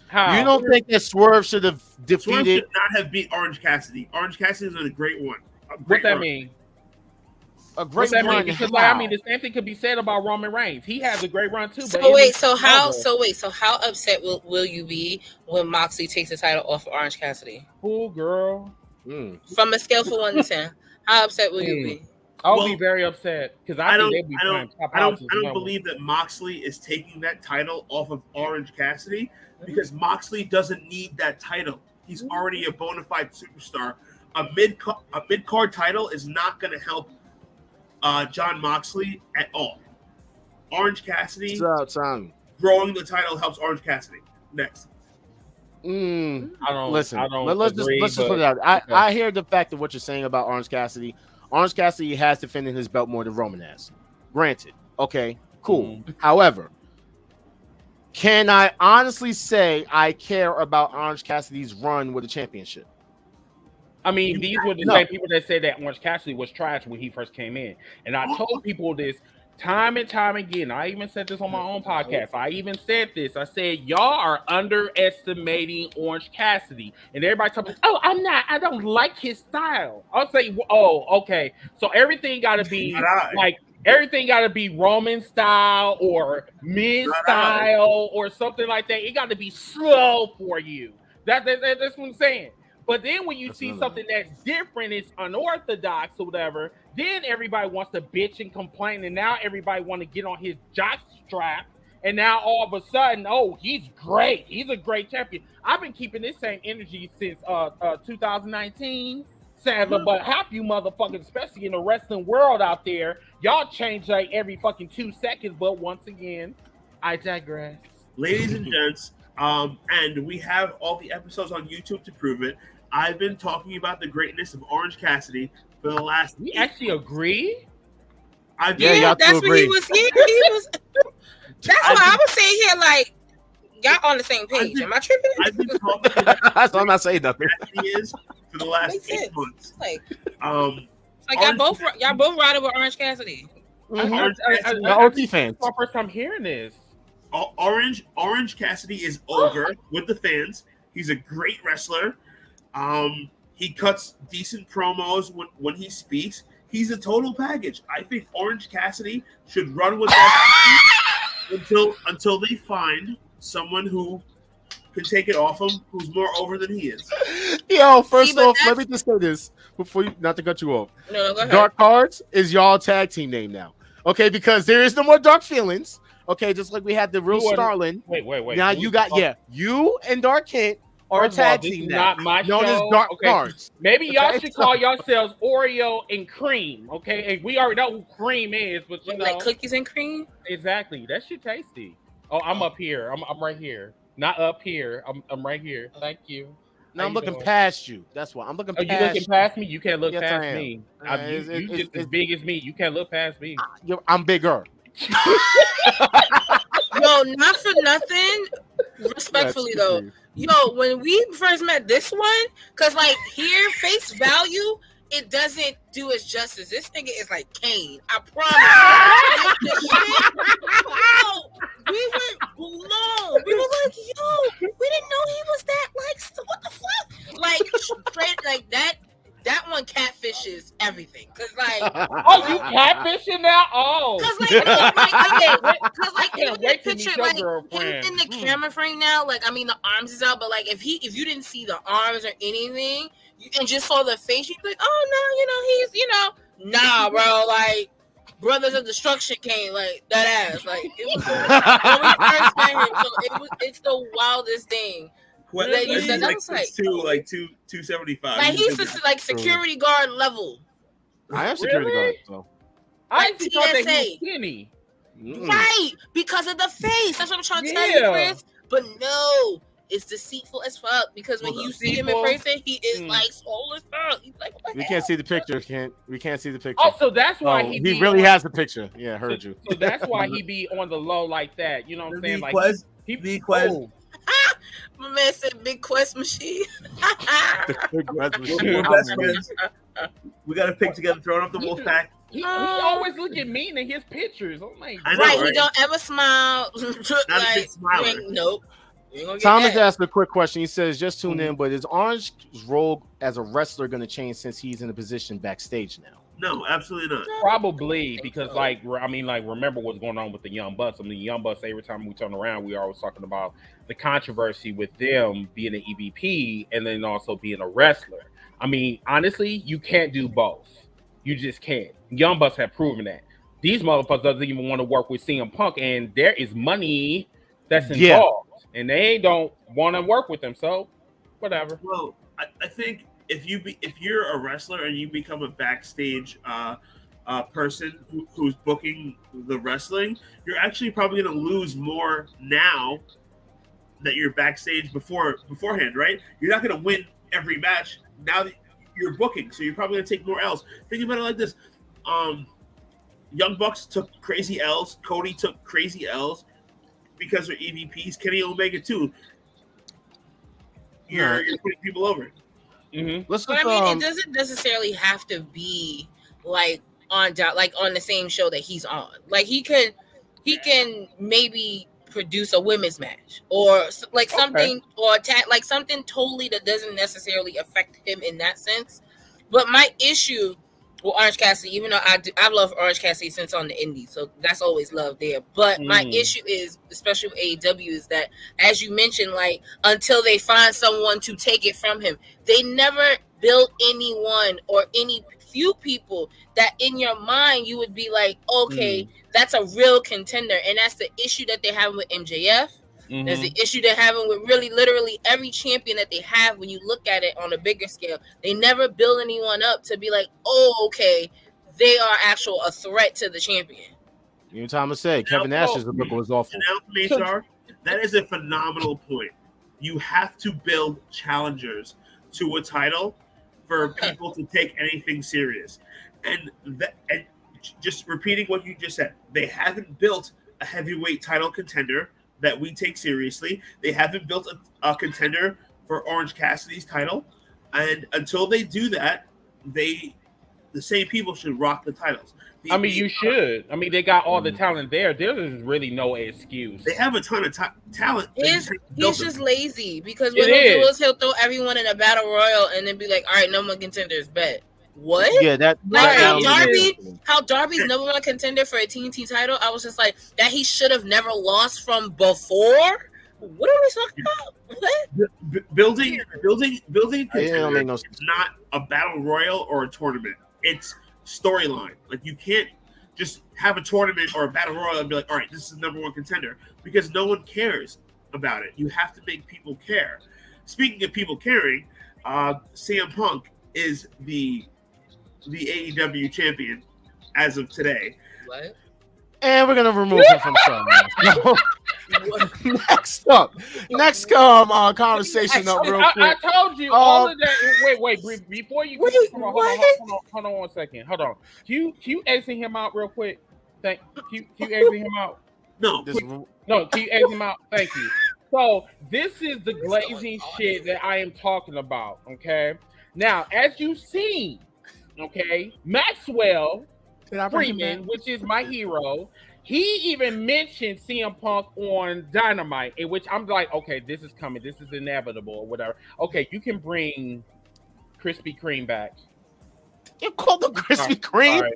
How? You don't think that Swerve should have defeated? Swerve should not have beat Orange Cassidy. Orange Cassidy is a great one. What's that mean? A great run. Because the same thing could be said about Roman Reigns. He has a great run too. So how upset will you be when Moxley takes the title off of Orange Cassidy? Cool girl. From a scale from 1 to 10, how upset will you be? I'll be very upset because I don't believe that Moxley is taking that title off of Orange Cassidy because Moxley doesn't need that title. He's already a bona fide superstar. A mid card title is not going to help John Moxley at all. Orange Cassidy growing the title helps Orange Cassidy. Next. Listen, I don't let's agree, just put it out. I hear the fact of what you're saying about Orange Cassidy. Orange Cassidy has defended his belt more than Roman has. Granted. Okay, cool. However, can I honestly say I care about Orange Cassidy's run with the championship? I mean, these were the same people that said that Orange Cassidy was trash when he first came in. And I told people this time and time again. I even said this on my own podcast. I even said this. I said, y'all are underestimating Orange Cassidy. And everybody told me, oh, I'm not. I don't like his style. I'll say, oh, okay. So everything got to be like, everything got to be Roman style or Miz style or something like that. It got to be slow for you. That's what I'm saying. But then when you see something that's different, it's unorthodox or whatever, then everybody wants to bitch and complain, and now everybody want to get on his jock strap, and now all of a sudden, oh, he's great. He's a great champion. I've been keeping this same energy since 2019. Sadly, but half you motherfuckers, especially in the wrestling world out there, y'all change like every fucking 2 seconds. But once again, I digress. Ladies and gents, and we have all the episodes on YouTube to prove it. I've been talking about the greatness of Orange Cassidy for the last. We actually agree. Yeah, that's what he was. He was. That's why I was saying here, like, y'all on the same page. Am I tripping? I've been talking. That's why I'm not saying nothing. He is for the last 8 months. Like y'all both riding with Orange Cassidy. OT fans. It's my first time hearing this. Orange Cassidy is over with the fans. He's a great wrestler. He cuts decent promos when he speaks. He's a total package. I think Orange Cassidy should run with that until they find someone who can take it off him, who's more over than he is. Yo, first off, let me just say this before you, not to cut you off. No, go ahead. Dark Cards is y'all tag team name now. Okay, because there is no more Dark Feelings. Okay, just like we had the real Starlin. Wait. Now you got you and Dark Kent are a tag team now. Not my known show. as Dark Cards. Maybe y'all should call yourselves Oreo and Cream. Okay, and we already know who Cream is, but you know, like cookies and cream. Exactly, that shit tasty. Oh, I'm up here. I'm right here. Not up here. I'm right here. Thank you. No, I'm looking past you. That's why I'm looking past you. You looking past me? You can't look Yes, past me. You just as big as me. You can't look past me. I'm bigger. Yo, not for nothing. Respectfully though, yo, when we first met this one, cause like here, face value, it doesn't do its justice. This nigga is like Kane. I promise. We went blown. We were like, yo, we didn't know he was that. Like, what the fuck? Like, straight like that. That one catfishes everything. Cause like, oh, you catfishing now? Oh, cause like, in the picture, like in the camera frame now, like I mean, the arms is out, but like if you didn't see the arms or anything, and just saw the face, you'd be like, oh no, he's nah, bro, like Brothers of Destruction came like that ass, like it was when we first met him, so it's the wildest thing. What you said, like 275. Like he's just like security guard level. I am security guard, so I actually thought that he was skinny. Right, because of the face. That's what I'm trying to tell you, Chris. But no, it's deceitful as fuck. Because when you see him in person, he is like swole as fuck. He's like, what the we can't see the picture. We can't see the picture. Oh, so that's why he really has the picture. Yeah, heard you. So that's why he be on the low like that. You know what I'm saying? Like he Quest. My man said big Quest machine. We're best friends. We got a pic together, throwing up the Wolfpack. He always looking mean in his pictures. Oh my God. Right, he don't ever smile. Not a big smiler. Nope. Thomas asked a quick question. He says, just tune in, but is Orange's role as a wrestler going to change since he's in a position backstage now? No, absolutely not. Probably because, remember what's going on with the Young Bucks. I mean, the Young Bucks, every time we turn around, we are always talking about the controversy with them being an EVP and then also being a wrestler. I mean, honestly, you can't do both. You just can't. Young Bucks have proven that. These motherfuckers doesn't even want to work with CM Punk, and there is money that's involved, and they don't want to work with them. So, whatever. Well, I think if you're a wrestler and you become a backstage person who's booking the wrestling, you're actually probably going to lose more now that you're backstage beforehand, right? You're not going to win every match now that you're booking, so you're probably going to take more L's. Think about it like this: Young Bucks took crazy L's. Cody took crazy L's because they're EVPs. Kenny Omega too. You're putting people over. Mm-hmm. But I mean, it doesn't necessarily have to be like on the same show that he's on. Like he can maybe produce a women's match or like something or like something totally that doesn't necessarily affect him in that sense. But my issue with Orange Cassidy, even though I've loved Orange Cassidy since on the Indies, so that's always love there. But my issue is, especially with AEW, is that, as you mentioned, like until they find someone to take it from him, they never built anyone or any few people that in your mind you would be like, okay, that's a real contender. And that's the issue that they have with MJF. There's the issue they're having with really literally every champion that they have. When you look at it on a bigger scale, they never build anyone up to be like, oh, okay, they are a threat to the champion. You know, Thomas said Kevin Nash's book was awful. That is a phenomenal point. You have to build challengers to a title for people to take anything serious. And just repeating what you just said, they haven't built a heavyweight title contender that we take seriously. They haven't built a contender for Orange Cassidy's title. And until they do that, the same people should rock the titles. I mean, you should. I mean, they got all the talent there. There is really no excuse. They have a ton of talent. He's just lazy because what he'll do is he'll throw everyone in a battle royal and then be like, all right, no more contenders, bet. What? Yeah, how Darby's number one contender for a TNT title. I was just like, that he should have never lost from before. What are we talking about? What? Building contender is not a battle royal or a tournament. It's storyline. Like you can't just have a tournament or a battle royal and be like, all right, this is number one contender, because no one cares about it. You have to make people care. Speaking of people caring, CM Punk is the AEW champion as of today. What? And we're gonna remove him from show. Next conversation up real quick. I told you all of that. Wait, before you hold on 1 second. Hold on. Can you exit him out real quick? Can you exit him out? No, can you exit him out? Thank you. So this is the glazing shit that I am talking about. Okay. Now, as you've seen, okay, Maxwell Freeman, which is my hero, he even mentioned CM Punk on Dynamite, in which I'm like, okay, this is coming, this is inevitable, or whatever. Okay, you can bring Krispy Kreme back. You called him Krispy Kreme?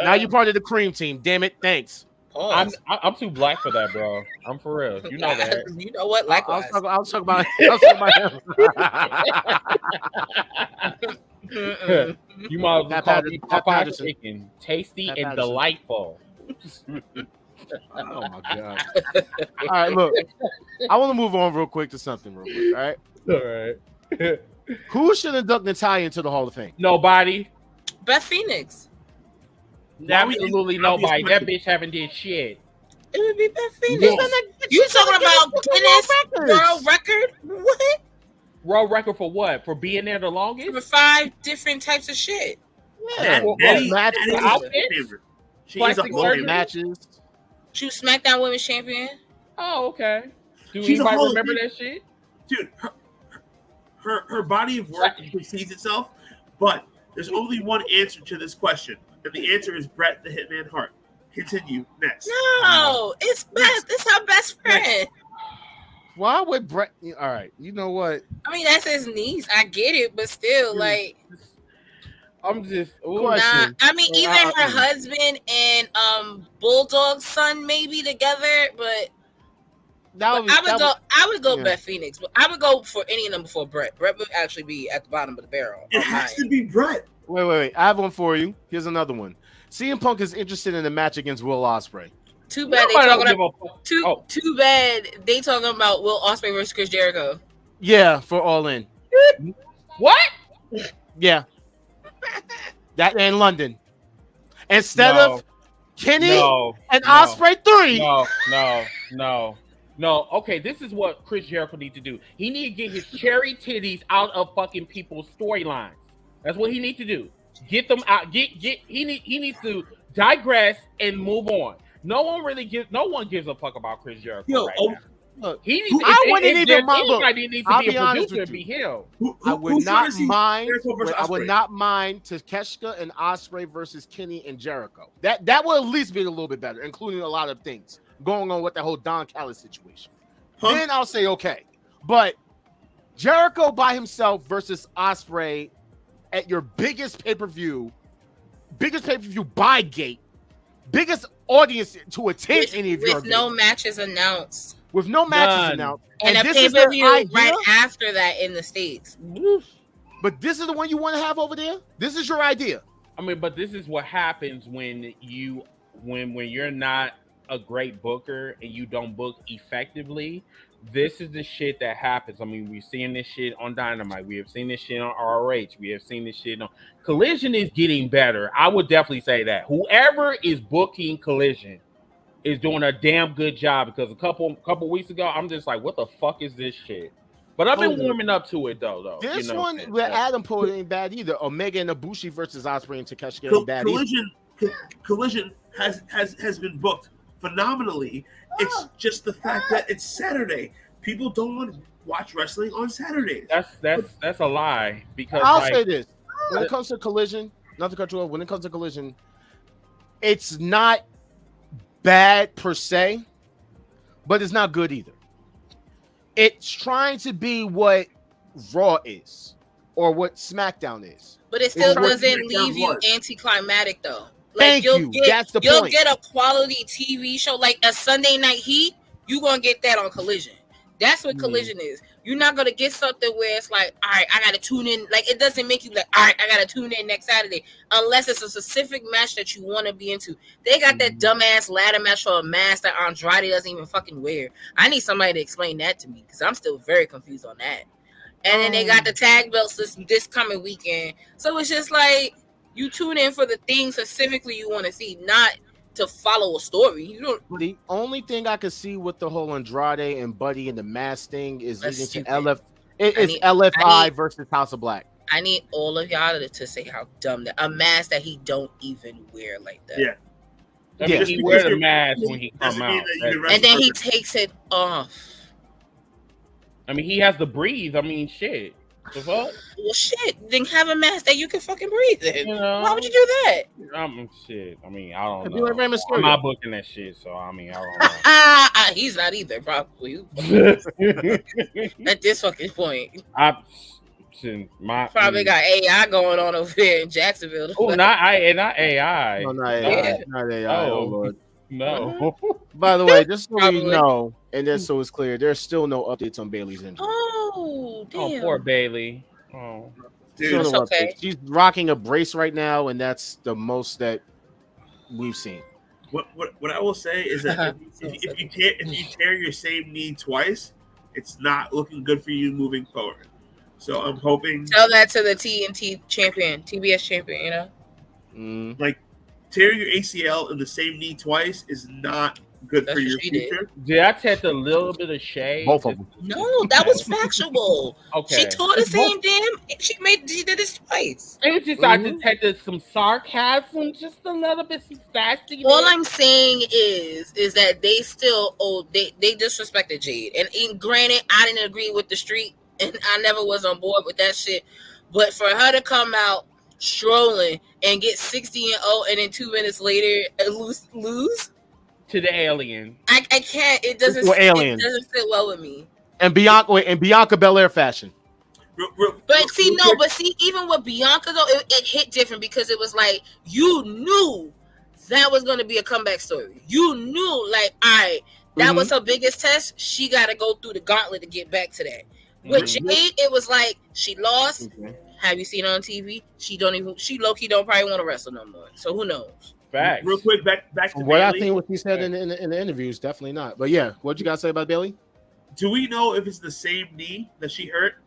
Now you're part of the cream team. Damn it! Thanks. I'm too black for that, bro. I'm for real. You know that. You know what? Likewise. I'll talk about him. You might as well call me Popeye chicken. Tasty and delightful. Oh my god! All right, look. I want to move on real quick to something real quick. All right. Who should induct Natalya into the Hall of Fame? Nobody. Beth Phoenix. Absolutely nobody. That bitch haven't did shit. It would be Beth Phoenix. You talking about Guinness World Record? What? World record for what? For being there the longest? For 5 different types of shit. Yeah. She's a matches. She was SmackDown Women's Champion. Oh, okay. Do anybody remember that shit? Dude, her body of work precedes itself, but there's only one answer to this question. And the answer is Bret the Hitman Hart. Continue next. No, it's Beth. It's her best friend. Why would Bret? All right, you know what? I mean, that's his niece. I get it, but still, like, I'm just. Nah, I mean, either her husband and Bulldog's son maybe together, but I would go Beth Phoenix, but I would go for any of them before Bret. Bret would actually be at the bottom of the barrel. It has to be Bret. Wait. I have one for you. Here's another one. CM Punk is interested in a match against Will Ospreay. Too bad they talking about. Too bad they talking about Will Ospreay versus Chris Jericho. Yeah, for All In. What? Yeah. That in London. instead of Kenny and Ospreay 3. No. Okay, this is what Chris Jericho needs to do. He needs to get his cherry titties out of fucking people's storylines. That's what he needs to do. Get them out. He needs to digress and move on. No one gives a fuck about Chris Jericho right now. Look, I wouldn't even mind. Anybody needs to be a producer and be him. I would not mind Takeshita and Ospreay versus Kenny and Jericho. That would at least be a little bit better, including a lot of things going on with that whole Don Callis situation. Then I'll say okay. But Jericho by himself versus Ospreay at your biggest pay-per-view by gate, biggest audience to attend any of your with no matches announced. With no matches announced. And a pay-per-view right after that in the States. But this is the one you want to have over there? This is your idea. I mean, but this is what happens when you're not a great booker and you don't book effectively. This is the shit that happens. I mean, we've seen this shit on Dynamite. We have seen this shit on ROH. We have seen this shit on Collision is getting better. I would definitely say that. Whoever is booking Collision is doing a damn good job, because a couple weeks ago, I'm just like, what the fuck is this shit? But I've been warming up to it though. This one with Adam Cole ain't bad either. Omega and Ibushi versus Ospreay and Takeshita ain't bad either. Collision has been booked phenomenally. It's just the fact that it's Saturday. People don't want to watch wrestling on Saturdays. That's a lie. Because I'll say this: when it comes to Collision, not to cut you off. When it comes to Collision, it's not bad per se, but it's not good either. It's trying to be what Raw is or what SmackDown is, but it still doesn't leave you anticlimactic though. Like, Thank you. That's the point. You'll get a quality TV show like a Sunday Night Heat. You're gonna get that on Collision. That's what Collision is. You're not gonna get something where it's like, all right, I gotta tune in. Like, it doesn't make you like, all right, I gotta tune in next Saturday, unless it's a specific match that you want to be into. They got that dumbass ladder match for a mask that Andrade doesn't even fucking wear. I need somebody to explain that to me, because I'm still very confused on that. And then they got the tag belts this coming weekend. So it's just like, you tune in for the thing specifically you want to see, not to follow a story. You don't. The only thing I could see with the whole Andrade and Buddy and the mask thing is leading to LFI versus House of Black. I need all of y'all to say how dumb that a mask that he don't even wear like that. Yeah. I mean, he wears the mask when he comes out, and then he takes it off. I mean, he has to breathe. I mean, shit. The fuck? Well, shit. Then have a mask that you can fucking breathe in. You know, why would you do that? Shit. I mean, I don't know. I'm not booking that shit, so I mean, I don't know. He's not either, probably. At this fucking point. Probably got AI going on over there in Jacksonville. Oh, not AI. No, not AI. Not AI. Oh, Lord. No. By the way, just so we know, and just so it's clear, there's still no updates on Bailey's injury. Oh, damn. Oh, poor Bailey. Oh, dude, it's okay. She's rocking a brace right now, and that's the most that we've seen. What I will say is that if you tear your same knee twice, it's not looking good for you moving forward. So I'm hoping. Tell that to the TNT champion, TBS champion. You know, like. Tearing your ACL in the same knee twice is not good for your future. Did I take a little bit of shade? Both of them. No, that was factual. Okay. She tore the same damn. She did this twice. It just I detected some sarcasm, just a little bit, some sassy. All I'm saying is that they still they disrespected Jade. And granted, I didn't agree with the street, and I never was on board with that shit. But for her to come out strolling and get 60-0 and then 2 minutes later lose to the alien. I can't. It doesn't. It doesn't fit well with me. And Bianca Belair fashion. But see, even with Bianca though, it hit different, because it was like you knew that was going to be a comeback story. You knew, like, all right, that was her biggest test. She got to go through the gauntlet to get back to that. With Jade, it was like she lost. Have you seen her on TV? She low-key don't probably want to wrestle no more. So who knows? Facts. Real quick, back to what Bayley. I think what he said in the interviews, definitely not. But yeah, what you guys say about Bayley? Do we know if it's the same knee that she hurt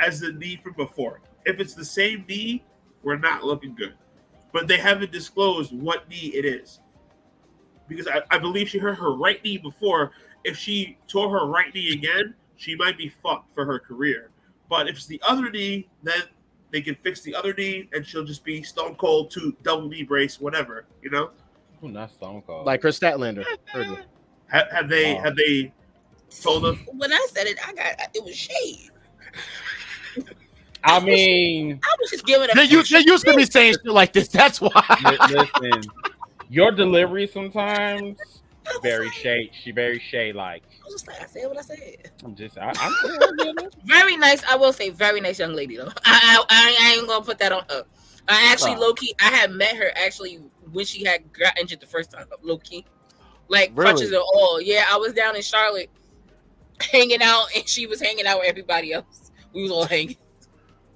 as the knee from before? If it's the same knee, we're not looking good. but they haven't disclosed what knee it is. Because I believe she hurt her right knee before. If she tore her right knee again, she might be fucked for her career. But if it's the other knee, then they can fix the other knee, and she'll just be Stone Cold to double knee brace, whatever, you know. Who not Stone Cold? Like Chris Statlander. Have they told us? When I said it, it was shade. I mean, I was just giving it. They used to be saying shit like this. That's why. Listen, your delivery sometimes very shade. She very shade like. I was just like, I said what I said. I'm Very nice. I will say, very nice young lady though. I ain't gonna put that on her. I actually low key. I had met her actually when she had got injured the first time. Low key, like crutches and all. Yeah, I was down in Charlotte hanging out, and she was hanging out with everybody else. We was all hanging.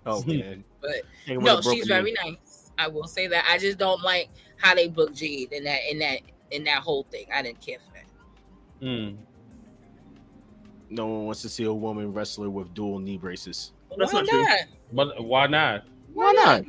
Oh man, but no, she's very nice. I will say that. I just don't like how they book Jade in that whole thing. I didn't care for that. No one wants to see a woman wrestler with dual knee braces. Why not? But why not? Why not?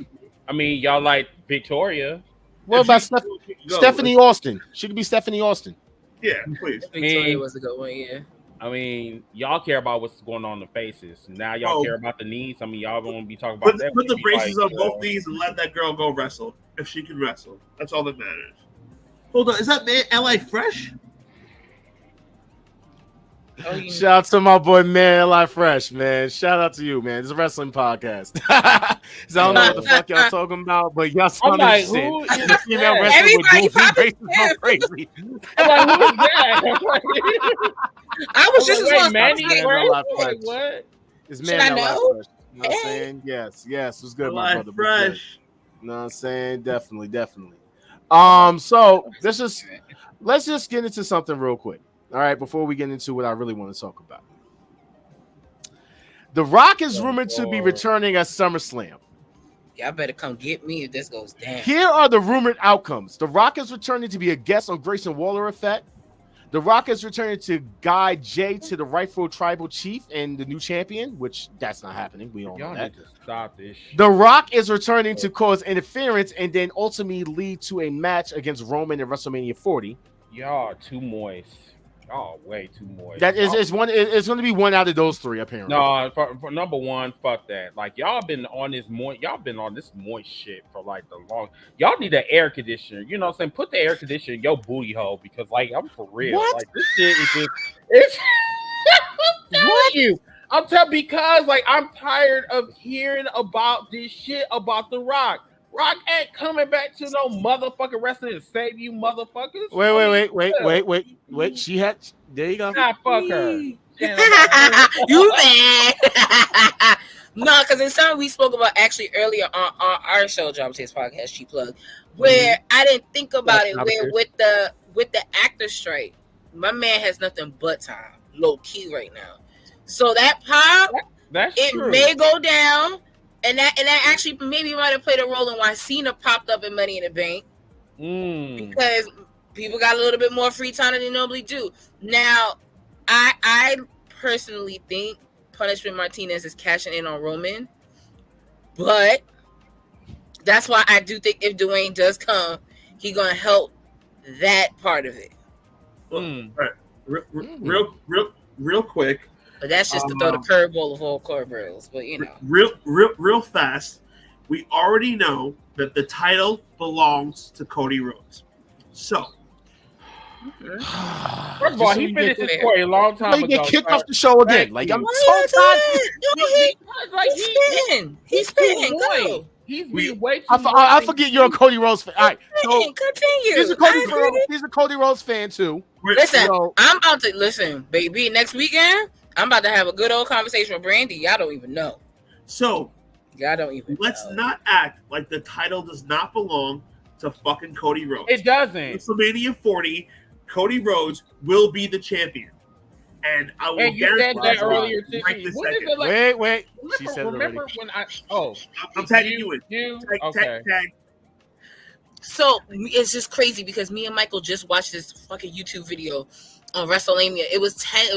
I mean, y'all like Victoria. What about Stephanie Austin? She could be Stephanie Austin. Yeah, please. Victoria was a good one. Yeah. I mean, y'all care about what's going on in the faces. Now y'all care about the knees. I mean, y'all won't be talking about that. Put the braces on both knees and let that girl go wrestle if she can wrestle. That's all that matters. Hold on, is that man LA Fresh? Shout out to my boy Man Life Fresh, man. Shout out to you, man. It's a wrestling podcast. So I don't know what the fuck y'all talking about, but y'all saw this shit. The female wrestler with dual knee braces go crazy. I'm like, who is that? I was just like, Manny Fresh? Like, what? It's Man Life Fresh. You know what I'm saying? Yes. What's good, my brother? Fresh. You know what I'm saying? Definitely. So let's just get into something real quick. All right, before we get into what I really want to talk about. The Rock is rumored to be returning at SummerSlam. Y'all better come get me if this goes down. Here are the rumored outcomes. The Rock is returning to be a guest on Grayson Waller Effect. The Rock is returning to guide Jay to the rightful tribal chief and the new champion, which that's not happening. We all know that. Need to stop this shit. The Rock is returning to cause interference and then ultimately lead to a match against Roman at WrestleMania 40. Y'all too moist. Oh, way too moist. That is one. It's going to be one out of those three, apparently. No, for number one, fuck that. Like y'all been on this moist. Y'all been on this moist shit for like the long. Y'all need an air conditioner. You know what I'm saying? Put the air conditioner in your booty hole because like I'm for real. What? Like this shit is just. It's. I'm telling you. I'm telling because like I'm tired of hearing about this shit about The Rock. Rock ain't coming back to no motherfucking wrestling to save you motherfuckers. Wait. She had. There you go. Nah, fuck her. You mad? No, because it's something we spoke about actually earlier on our show, JOBBERTEARS podcast, she plugged, where I didn't think about it. Where with the actor strike, my man has nothing but time, low key right now. So that pop, it true. may go down. And that actually maybe might have played a role in why Cena popped up in Money in the Bank. Because people got a little bit more free time than they normally do. Now, I personally think Punishment Martinez is cashing in on Roman. But that's why I do think if Dwayne does come, he's going to help that part of it. Real quick. But that's just to throw the curveball of all curveballs. But you know, real fast. We already know that the title belongs to Cody Rhodes. So, first of all, he finished his story a long time ago. Get kicked off the show again. Like I'm so tired. He's spinning. Go. He's being way too. I forget you're a Cody Rhodes fan. All right, so continue. He's a Cody Rhodes fan too. Listen, I'm about to listen, baby. Next weekend, I'm about to have a good old conversation with Brandy. Y'all don't even know. So, y'all don't even. Let's not act like the title does not belong to fucking Cody Rhodes. It doesn't. WrestleMania 40, Cody Rhodes will be the champion. And I will guarantee that earlier. Wait. She said remember when I'm tagging you in. Tag. So it's just crazy because me and Michael just watched this fucking YouTube video on WrestleMania. It was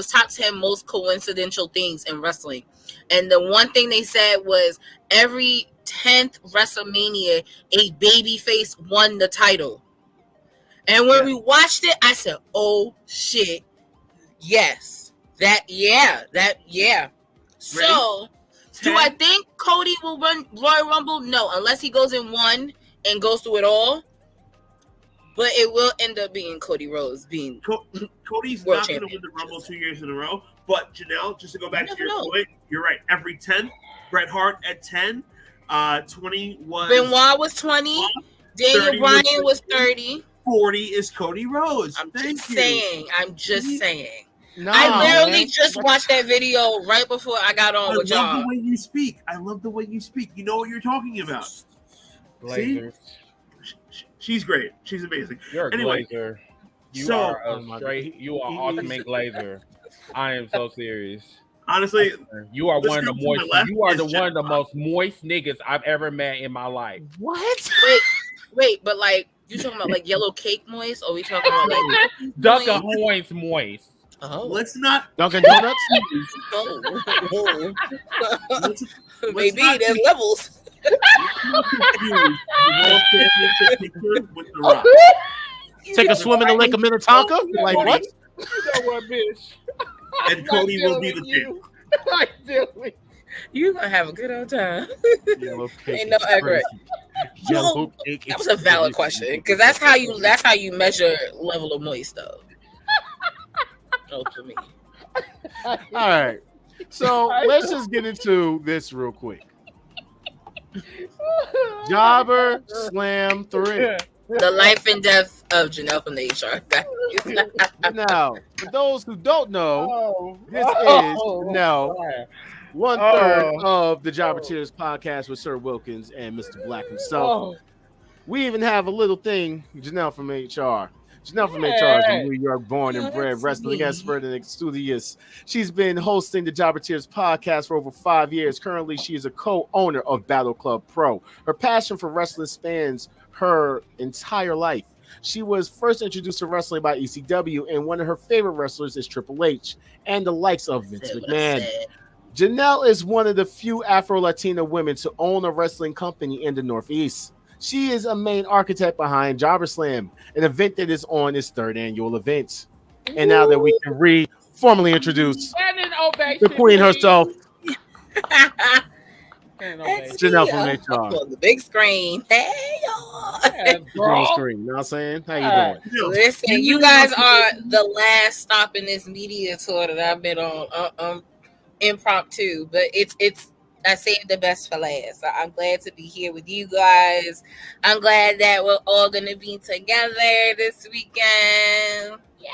top 10 most coincidental things in wrestling. And the one thing they said was every 10th WrestleMania, a babyface won the title. And when we watched it, I said, "Oh shit, yes, that. So, do I think Cody will run Royal Rumble? No, unless he goes in one and goes through it all. But it will end up being Cody Rhodes being Cody's not going to win the Rumble 2 years in a row. But Janelle, just to go back to your point, you're right. Every 10, Bret Hart at 10, 20 was Benoit was 20, Daniel Bryan was 30. 40 is Cody Rhodes. I'm just saying. No, I literally just watched that video right before I got on with y'all. I love the way you speak. You know what you're talking about. Blazers. See? She's great. She's amazing. You're a glazer. You are ultimate glazer. I am so serious. Honestly, you are one of the moist. You are one of the most moist niggas I've ever met in my life. What? Wait, but like you talking about like yellow cake moist, or we talking about like Dunkin' Hoynes moist? Oh, let's not Dunkin' Donuts. Maybe there's levels. Take a swim in the Lake of Minnetonka. Like what? You know what, bitch? And Cody will be the champ. You gonna have a good old time. Yellow cake. Ain't no accurate. Yellow cake. That was a valid question because that's how you measure level of moist though. Oh, for me. All right. So let's just get into this real quick. Jobber Slam 3. The life and death of Janelle from the HR. Now, for those who don't know, this is Janelle, 1/3 of the JOBBERTEARS podcast with Sir Wilkins and Mr. Black himself. We even have a little thing, Janelle from HR. Janelle from HR is a New York born and bred wrestling expert and enthusiast. She's been hosting the JOBBERTEARS podcast for over 5 years. Currently, she is a co-owner of Battle Club Pro. Her passion for wrestling spans her entire life. She was first introduced to wrestling by ECW, and one of her favorite wrestlers is Triple H and the likes of Vince McMahon. Janelle is one of the few Afro-Latina women to own a wrestling company in the Northeast. She is a main architect behind JOBBERSLAM, an event that is on its 3rd annual event. And now that we can formally introduce the queen herself, Janelle from HR. On the big screen. Hey, y'all. Green screen. You know what I'm saying? How you doing? Listen, you guys are the last stop in this media tour that I've been on impromptu, but it's I saved the best for last. So I'm glad to be here with you guys. I'm glad that we're all going to be together this weekend. Yeah.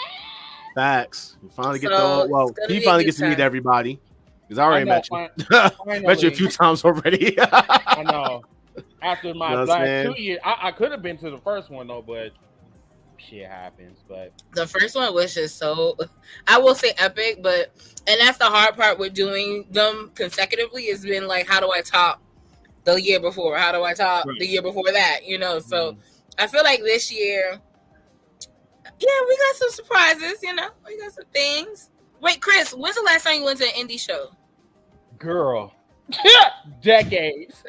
Facts. You finally get he finally gets to meet everybody. Because I already met you. Met you a few times already. I know. After my last 2 years, I could have been to the first one though, but shit happens. But the first one was just so, I will say epic, and that's the hard part with doing them consecutively. Has been like, how do I top the year before? How do I top the year before that? You know, so I feel like this year, we got some surprises. You know, we got some things. Wait, Chris, when's the last time you went to an indie show? Girl, decades.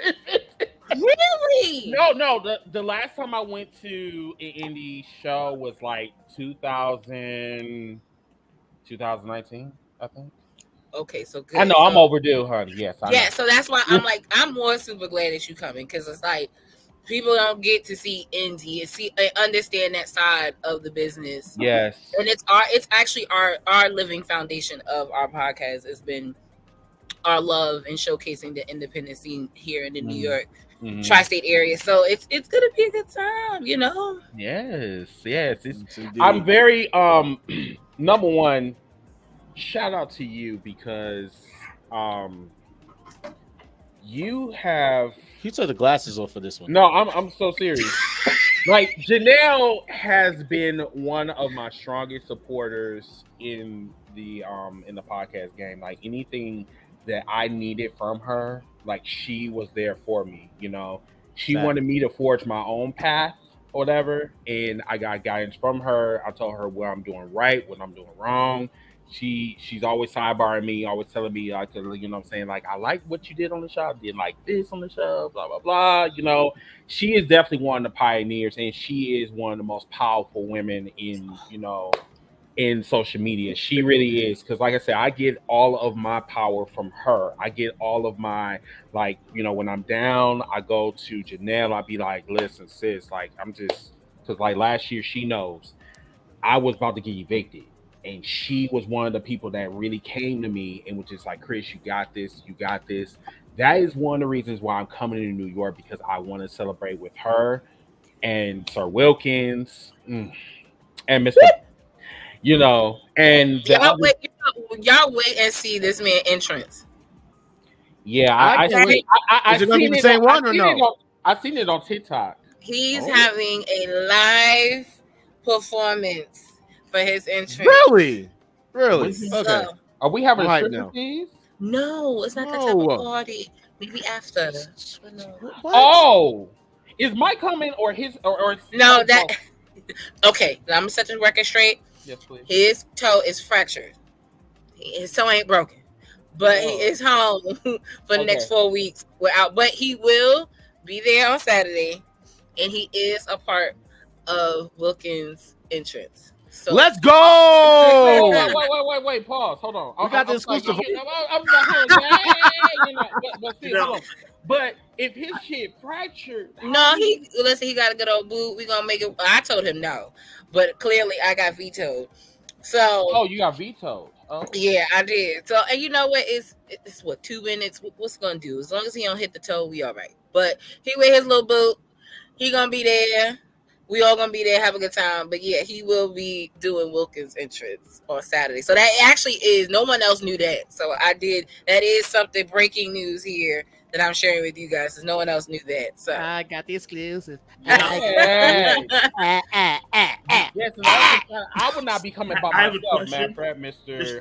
Really? No. The last time I went to an indie show was like 2019, I think. Okay, so good. I know I'm overdue, honey. Yes. So that's why I'm more super glad that you coming, because it's like people don't get to see indie and understand that side of the business. Yes. And it's actually our living foundation of our podcast has been our love and showcasing the independent scene here in the New York tri-state area. So it's gonna be a good time, you know. Yes. I'm very number one, shout out to you because you have. He took the glasses off for this one. No, I'm so serious. Like, Janelle has been one of my strongest supporters in the podcast game. Like, anything that I needed from her, like, she was there for me. You know, she wanted me to forge my own path or whatever, and I got guidance from her. I told her what I'm doing right, what I'm doing wrong, she's always sidebarring me, always telling me like, you know what I'm saying, like I like what you did on the show, I did like this on the show, blah blah blah. You know, she is definitely one of the pioneers, and she is one of the most powerful women in in social media. She really is, because like I said, I get all of my power from her. I get all of my, like, when I'm down, I go to Janelle. I'll be like, listen, sis, like I'm just, because like last year, she knows I was about to get evicted, and she was one of the people that really came to me and was just like, Chris, you got this, you got this. That is one of the reasons why I'm coming to New York, because I want to celebrate with her and Sir Wilkins and Mr. And y'all wait and see this man entrance. Yeah, I is it gonna be the same one or no? I've seen it on TikTok. He's having a live performance for his entrance. Really? Okay. So, are we having right now? No, it's not that type of party. Maybe after. What? Oh, is Mike coming or his or no? That okay. I'm gonna set the record straight. Yes, please. His toe is fractured. His toe ain't broken, but he is home for the next 4 weeks without. But he will be there on Saturday, and he is a part of Wilkins' entrance. So let's go! Wait, pause. Hold on. We got the exclusive. But if his shit fractured, no, he got a good old boot. We gonna make it. I told him no, but clearly I got vetoed. So you got vetoed. Oh. Yeah, I did. So, and you know what? It's what, 2 minutes. What's it gonna do? As long as he don't hit the toe, we all right. But he wear his little boot. He gonna be there. We all gonna be there, have a good time. But yeah, he will be doing Wilkins' entrance on Saturday. So that actually is, no one else knew that. So I did. That is something, breaking news here, that I'm sharing with you guys, because no one else knew that. So I got the exclusive. Yes, I would not be coming by myself, man, Mr.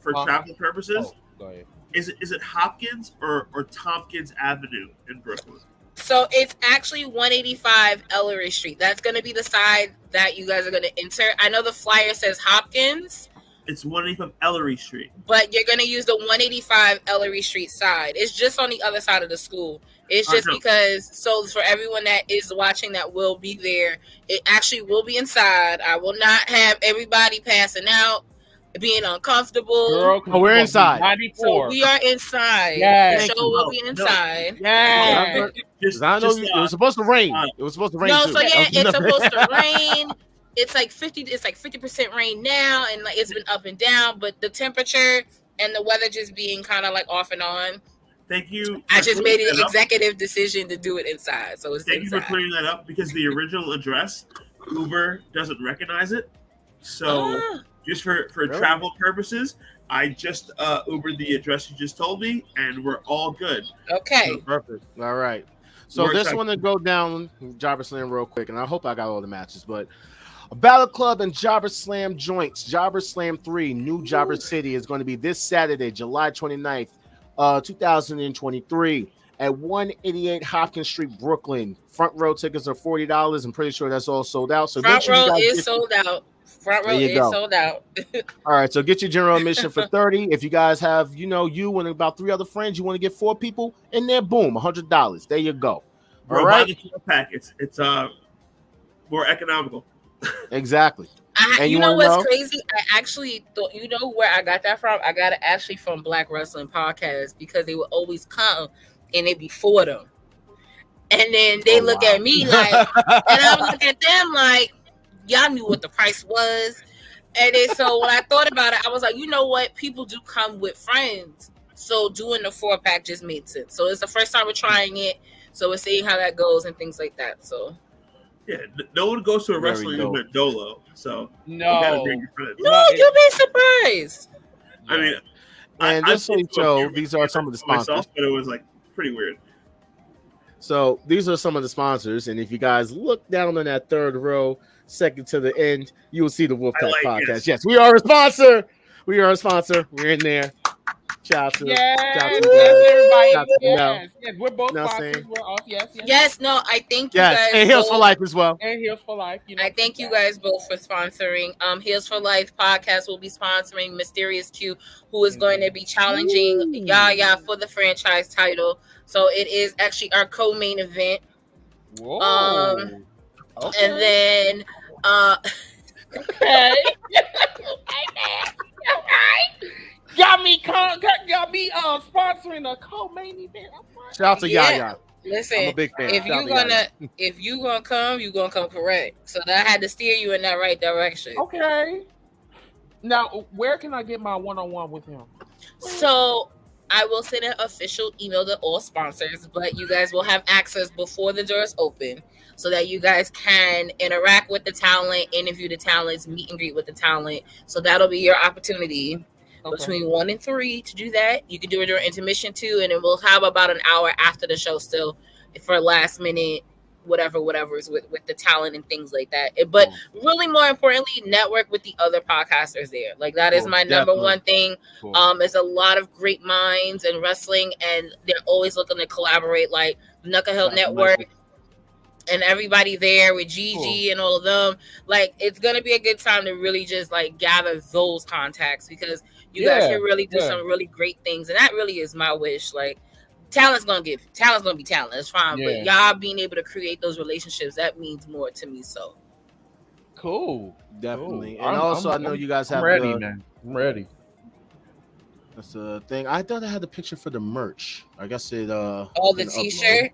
For travel purposes. Go ahead. Is it Hopkins or Tompkins Avenue in Brooklyn? So it's actually 185 Ellery Street. That's going to be the side that you guys are going to insert. I know the flyer says Hopkins. It's 185 Ellery Street. But you're going to use the 185 Ellery Street side. It's just on the other side of the school. It's just because, so for everyone that is watching that will be there, it actually will be inside. I will not have everybody passing out, being uncomfortable. Girl, we're inside. 94. So we are inside. Yes. The show will be inside. Yeah. I know it was supposed to rain. It was supposed to rain. No, too. so yeah, it's supposed to rain. It's like 50% rain now, and like it's been up and down, but the temperature and the weather just being kind of like off and on. Thank you. I just made an executive decision to do it inside, so it's Thank inside. you for clearing that up, because the original address, Uber doesn't recognize it. So just for travel purposes, I just Ubered the address you just told me, and we're all good. Okay. So, perfect. All right. So this one to go down JobberSlam real quick, and I hope I got all the matches, but a Battle Club and JobberSlam joints. JobberSlam 3, New Jobber City, is going to be this Saturday, July 29th, 2023 at 188 Hopkins Street, Brooklyn. Front row tickets are $40. I'm pretty sure that's all sold out. So front row is sold out. Front row is sold out. All right, so get your general admission for $30. If you guys have, you and about 3 other friends, you want to get 4 people in there, boom, $100. There you go. All right, buy the pack. It's more economical. Exactly. And you know what's crazy? I actually thought, where I got that from? I got it actually from Black Wrestling Podcast, because they would always come and they be for them, and then they look at me like, and I would look at them like, y'all knew what the price was. And then so when I thought about it, I was like, you know what? People do come with friends. So doing the 4-pack just made sense. So it's the first time we're trying it. So we're seeing how that goes and things like that. So yeah, no one goes to a wrestling event Dolo. So no, you'll be surprised. I mean, and just so you know, these are some of the sponsors. Myself, but it was like pretty weird. So these are some of the sponsors, and if you guys look down on that third row, second to the end, you will see the Wolfpack Podcast. Yes, we are a sponsor. We're in there. Shout out to everybody. Shout out to Yes, we're both You know what I'm sponsors. saying? We're off. Yes. Yes, no, I thank you Yes, guys. and Heels for both. Life as well. And Heels for Life. I thank you guys both for sponsoring. Heels for Life podcast will be sponsoring Mysterious Q, who is going to be challenging Yaya for the franchise title. So it is actually our co-main event. Whoa. Okay. And then okay. All right. Got me sponsoring a co-main event. Shout out to Yaya. Listen, I'm a big fan. if you gonna come, you gonna come correct. So that I had to steer you in that right direction. Okay. Now, where can I get my one-on-one with him? So I will send an official email to all sponsors, but you guys will have access before the doors open so that you guys can interact with the talent, interview the talents, meet and greet with the talent. So that'll be your opportunity. Between 1 and 3 to do that. You can do it during intermission too, and then we'll have about an hour after the show still for last minute whatever is with the talent and things like that. But really more importantly, network with the other podcasters there. Like that is my number one thing. There's a lot of great minds in wrestling, and they're always looking to collaborate, like Knucklehead Network and everybody there with Gigi and all of them. Like it's gonna be a good time to really just like gather those contacts, because you guys can really do some really great things, and that really is my wish. Like talent's gonna be talent. It's fine, but y'all being able to create those relationships, that means more to me. So cool, definitely. And also, I know you guys have ready, man. I'm ready. That's the thing. I thought I had the picture for the merch. I guess it. The T-shirt.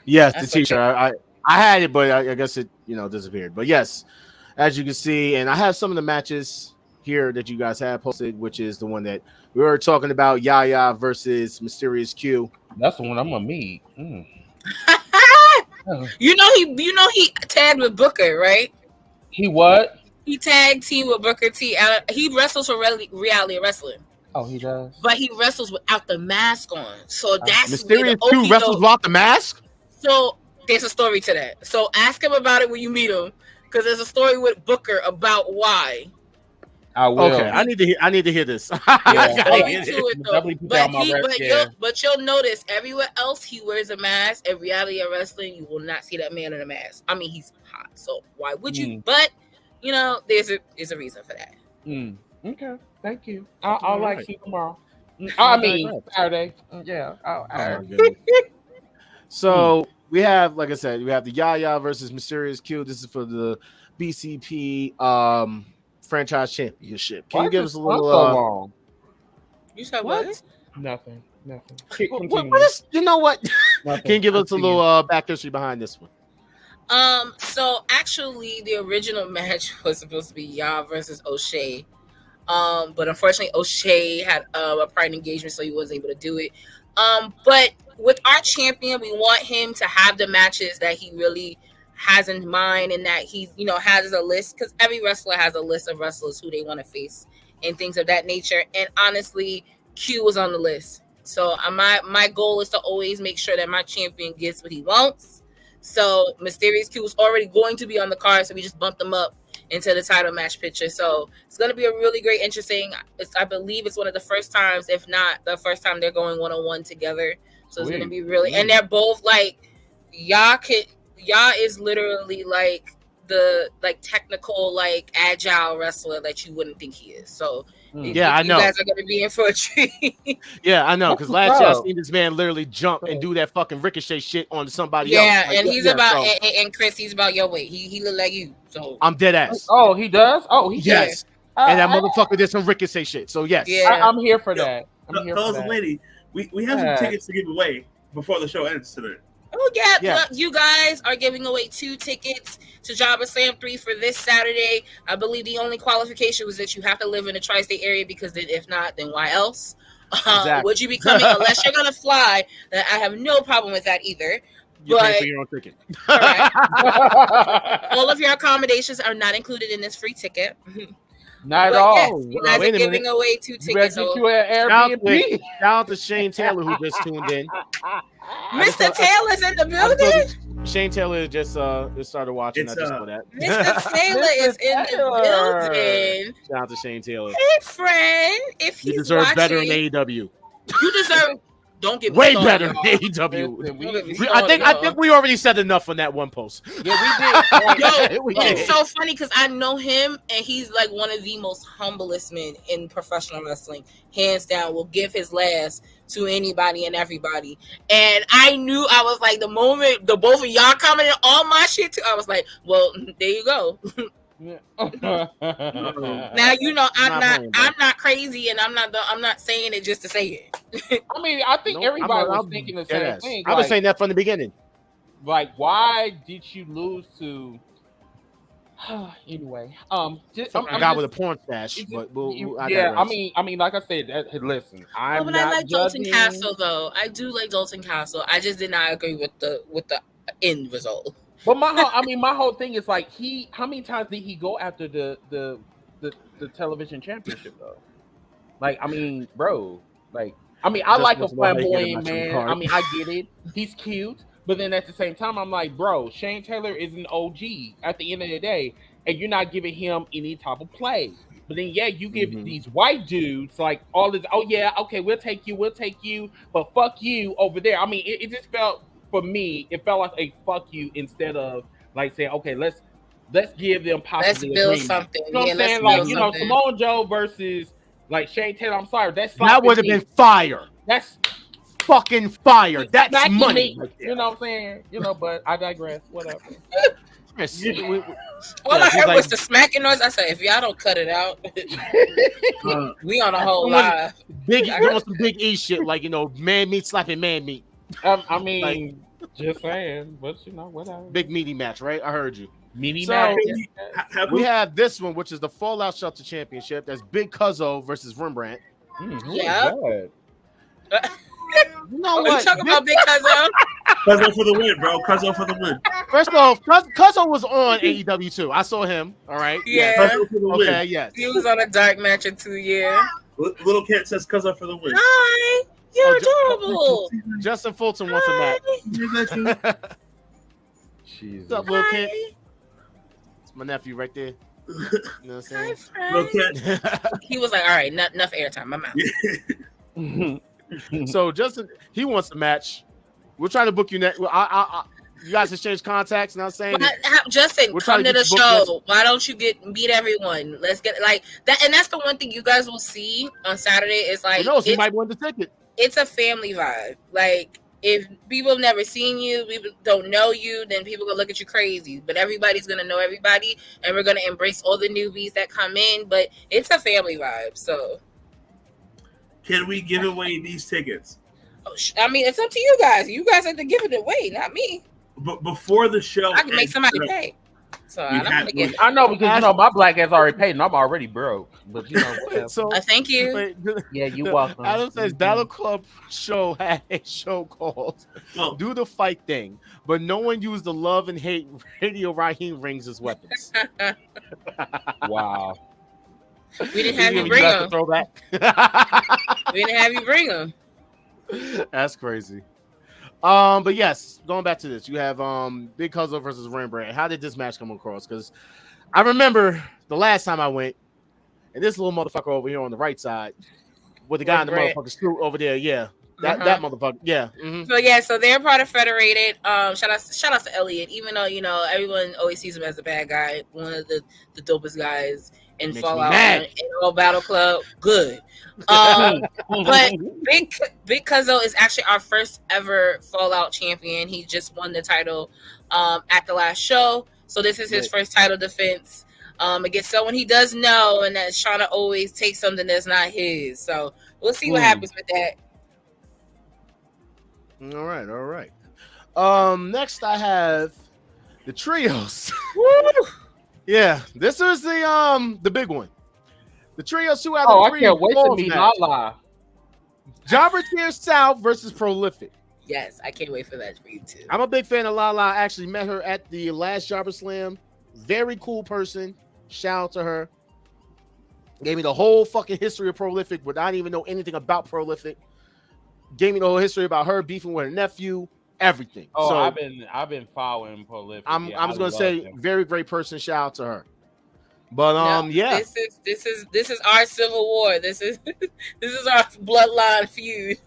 Yes, the T-shirt. Okay. I had it, but I guess it disappeared. But yes, as you can see, and I have some of the matches here that you guys have posted, which is the one that we were talking about, Yaya versus Mysterious Q. That's the one I'm gonna meet. You know he tagged with Booker, right? He what? He tagged team with Booker T. He wrestles for reality wrestling. Oh, he does. But he wrestles without the mask on. So that's Mysterious Q wrestles without the mask. So there's a story to that. So ask him about it when you meet him, because there's a story with Booker about why. I will. Okay, I need to hear this. But you'll notice everywhere else he wears a mask. In reality of wrestling, you will not see that man in a mask. I mean, he's hot, so why would you? But there's a reason for that. Okay, thank you. I'll like you tomorrow. I mean Saturday. Yeah. So we have, like I said, we have the Yaya versus Mysterious Q. This is for the BCP franchise championship. Can you give us a little? You said what? Nothing. What is, you know what? Can you give us a little back history behind this one? So actually, the original match was supposed to be Ya versus O'Shea. But unfortunately, O'Shea had a private engagement, so he wasn't able to do it. But with our champion, we want him to have the matches that he really has in mind, and that he, has a list, because every wrestler has a list of wrestlers who they want to face and things of that nature. And honestly, Q was on the list. So my goal is to always make sure that my champion gets what he wants. So Mysterious Q was already going to be on the card, so we just bumped him up into the title match picture. So it's going to be a really great, interesting. I believe it's one of the first times, if not the first time, they're going one-on-one together. So it's going to be really, and they're both like, Ya is literally like the technical, agile wrestler that you wouldn't think he is. So I know you guys are going to be in for a treat. Yeah, I know, because last year I seen this man literally jump and do that fucking ricochet shit on somebody else. Yeah, and he's about and Chris, he's about your weight. He look like you. So I'm dead ass. Oh, he does. Oh, he yes. And that motherfucker did some ricochet shit. So yes, I'm here for that. Fellas and ladies, we have some tickets to give away before the show ends today. Oh yeah. Look, you guys are giving away 2 tickets to JOBBERSLAM 3 for this Saturday. I believe the only qualification was that you have to live in the tri-state area, because if not, then why else? Exactly. Would you be coming unless you're gonna fly? Then I have no problem with that either. You pay for your own ticket. All of your accommodations are not included in this free ticket. Not at all. Yes, you guys are giving away 2 tickets. Shout out to Shane Taylor, who just tuned in. Mr. Taylor's in the building. Shane Taylor just started watching. I just saw that. Mr. Taylor is in the building. Shout out to Shane Taylor. Hey, friend. If he's You deserve watching, better than AEW. You deserve. Don't get me Way started, better than y'all. AEW. I think we already said enough on that one post. Yeah, we did. Yo, it's so funny because I know him and he's like one of the most humblest men in professional wrestling, hands down. Will give his last to anybody and everybody. And I knew, I was like, the moment the both of y'all commented on my shit too, I was like, well, there you go. Now you know I'm not crazy, and I'm not saying it just to say it. I mean, I think everybody was thinking the same thing. I was saying that from the beginning. Like, why did you lose to? Anyway, a guy with a porn stash. But I mean, like I said, listen, I'm but not I like judging. Dalton Castle though. I do like Dalton Castle. I just did not agree with the end result. But my whole thing is like, how many times did he go after the television championship though? Like, I mean, bro, like, I mean, I like a flamboyant man. I mean, I get it. He's cute. But then at the same time, I'm like, bro, Shane Taylor is an OG at the end of the day, and you're not giving him any type of play. But then, yeah, you give these white dudes like all this, oh, yeah, okay, we'll take you, but fuck you over there. I mean, it just felt, for me, it felt like a fuck you instead of like saying, okay, let's give them possibly let's build agreement. something. You know what I'm saying? Like, you know, Samoa Joe versus like Shane Taylor. I'm sorry, that would have been fire. That's fucking fire. That's money. You know what I'm saying? You know, but I digress. Whatever. All I heard was the smacking noise. I said, if y'all don't cut it out, we on a whole live. Doing some big E shit, like, you know, man meat slapping man meat. I mean, like, just saying, but you know, whatever. Big meaty match, right? I heard you. Meaty match. We have this one, which is the Fallout Shelter Championship. That's Big Cuzzo versus Rembrandt. Yeah. You know what? You talking about Big Cuzzo? Cuzzo for the win, bro. Cuzzo for the win. First off, Cuzzo was on AEW too. I saw him. All right. Yeah. Cuzzo for the win. Okay. Yes. He was on a dark match in 2 years. Little Cat says Cuzzo for the win. Hi. You're adorable. Justin Fulton wants a match. What's up, Little Cat? It's my nephew right there. You know what I'm saying? Little Cat. He was like, all right, enough airtime. I'm out. So Justin, he wants a match. We're trying to book you next. You guys exchange contacts. And I'm saying, Justin, come to the show. Why don't you meet everyone? Let's get like that. And that's the one thing you guys will see on Saturday. Is like, who knows? He might win the ticket. It's a family vibe. Like, if people have never seen you, people don't know you, then people gonna look at you crazy. But everybody's gonna know everybody, and we're gonna embrace all the newbies that come in. But it's a family vibe. So, can we give away these tickets? I mean, it's up to you guys. You guys have to give it away, not me. But before the show, I can make somebody pay. So I don't want to get. I know, because you know my black ass already paid, and I'm already broke. But you know, so thank you. Yeah, you're welcome. Adam says Battle Club show had a show called "Do the Fight Thing," but no one used the love and hate Radio Raheem rings as weapons. Wow. We didn't have you bring them. We didn't have you bring them. That's crazy. But yes, going back to this, you have Big Cuzzo versus Rembrandt. How did this match come across? Because I remember the last time I went, and this little motherfucker over here on the right side with the guy in the motherfucking suit over there. Yeah, that motherfucker. Yeah. Mm-hmm. So they're part of Federated. Shout out to Elliot. Even though you know everyone always sees him as a bad guy, one of the dopest guys in Fallout and all Battle Club. Good. But Big Cuzzo is actually our first ever Fallout champion. He just won the title at the last show. So this is his first title defense against someone he does know, and that's trying to always take something that's not his. So we'll see what happens with that. All right. Next I have the trios. Woo! Yeah, this is the big one. The trios 2 out of 3. I can't wait to meet Lala. JOBBERTEARS South versus Prolific. Yes, I can't wait for that for you too. I'm a big fan of Lala. I actually met her at the last JOBBERSLAM. Very cool person. Shout out to her. Gave me the whole fucking history of Prolific without even know anything about Prolific. Gave me the whole history about her beefing with her nephew. everything. Oh, so I've been following Prolific. I'm Yeah, just gonna love say him. very great person. Shout out to her. But No, yeah, this is our civil war. This is our bloodline feud,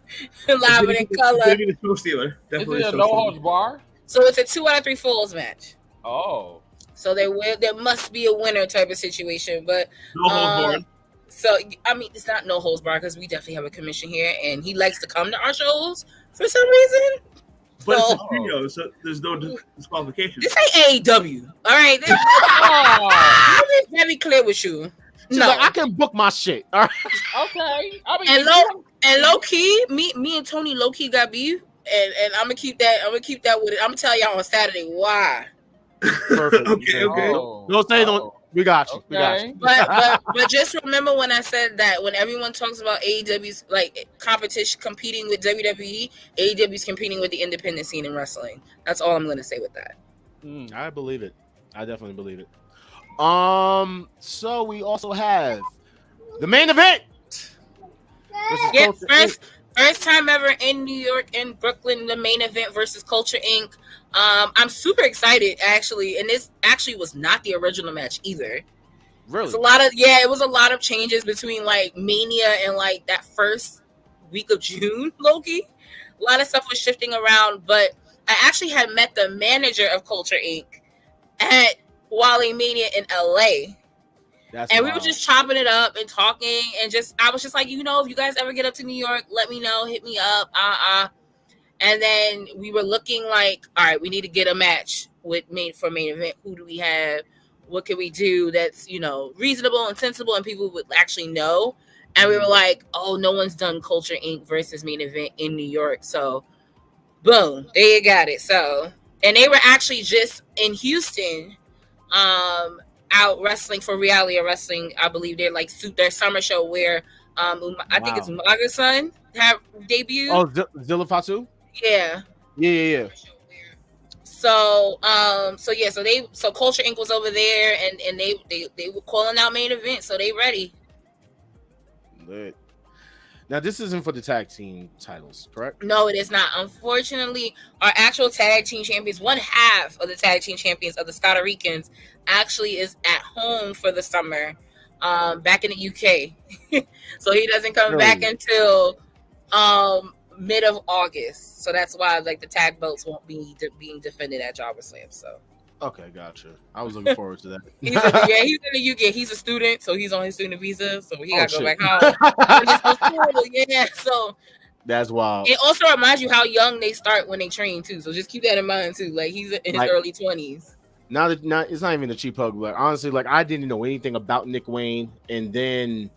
live and in color. Definitely the show stealer. Is Definitely it a show no stealer. holds bar? So it's a 2 out of 3 falls match. Oh, So there must be a winner type of situation. But No holds barred. so I mean, it's not no holds bar because we definitely have a commission here, and he likes to come to our shows for some reason. But So- it's a trio, so there's no disqualification. This ain't AEW, all right? oh. Let me very clear with you. she's No, like, I can book my shit. All right. Okay. I mean, and low key, me and Tony low key got beef, and I'm gonna keep that. with it. I'm gonna tell y'all on Saturday why. Perfect. Okay. Oh. Don't say don't. We got you. We got Okay. you. But just remember when I said that when everyone talks about AEW's like competition competing with WWE, AEW's competing with the independent scene in wrestling. That's all I'm gonna say with that. I believe it. I definitely believe it. So we also have the main event. Yeah, first time ever in New York and Brooklyn, the main event versus Culture Inc. I'm super excited actually, and this actually was not the original match either. Really? It's it was a lot of changes between like Mania and like that first week of June, Loki. A lot of stuff was shifting around, but I actually had met the manager of Culture Inc. at Wally Mania in LA. We were just chopping it up and talking, and I was just like, if you guys ever get up to New York, let me know, hit me up. And then we were looking like, all right, we need to get a match for main event. Who do we have? What can we do that's reasonable and sensible and people would actually know? And we were like, oh, no one's done Culture Inc. versus main event in New York. So boom, there you got it. So, and they were actually just in Houston, out wrestling for Reality Wrestling. I believe they're like their summer show where I think it's Umaga's son have debuted. Oh, Zilla Fatu? Yeah. Yeah. So Culture Inc. was over there, and they were calling out main event, so they ready. Lit. Now this isn't for the tag team titles, correct? No, it is not. Unfortunately, our actual tag team champions, one half of the tag team champions of the Costa Ricans, actually is at home for the summer, back in the UK. So he doesn't come back until mid of August. So that's why like the tag belts won't be being defended at JOBBERSLAM. So okay, gotcha. I was looking forward to that. he's in the UK. He's a student, so he's on his student visa, so he gotta go back home. Yeah, so that's wild. It also reminds you how young they start when they train too. So just keep that in mind too. Like he's in his early 20s. Now it's not even a cheap hug. Like honestly, like I didn't know anything about Nick Wayne, and then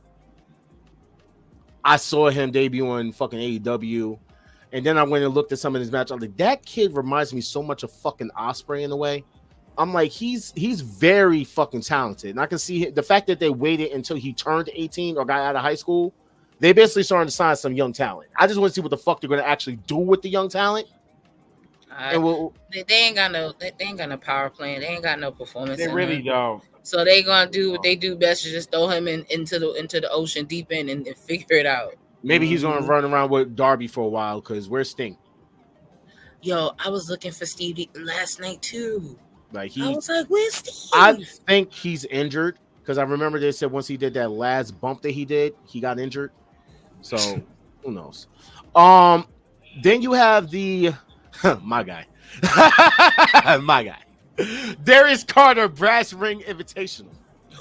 I saw him debut on fucking AEW, and then I went and looked at some of his matches. I'm like, that kid reminds me so much of fucking Ospreay in a way. I'm like, he's very fucking talented, and I can see the fact that they waited until he turned 18 or got out of high school. They basically started to sign some young talent. I just want to see what the fuck they're going to actually do with the young talent. They ain't got no power plan. They ain't got no performance. They really don't. So they gonna do what they do best to just throw him into the ocean deep end and figure it out. Maybe he's gonna run around with Darby for a while because where's Sting? Yo, I was looking for Steve last night too. Like I was like, where's Steve? I think he's injured because I remember they said once he did that last bump that he did, he got injured. So who knows? Then you have the my guy. My guy. Darius Carter Brass Ring Invitational.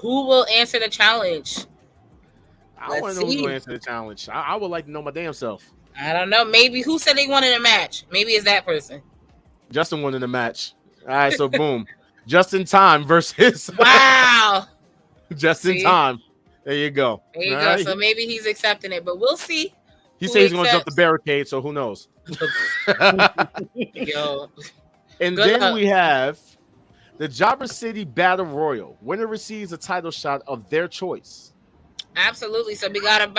Who will answer the challenge? I want to know who's going to answer the challenge. I would like to know my damn self. I don't know. Maybe who said they wanted a match? Maybe it's that person. Justin wanted a match. All right, so boom. Justin Time versus wow. Justin Time. There you go. There you go. Right. So maybe he's accepting it, but we'll see. He said he's going to jump the barricade, so who knows? Yo. And then we have the Jobber City Battle Royal. Winner receives a title shot of their choice. Absolutely. So we got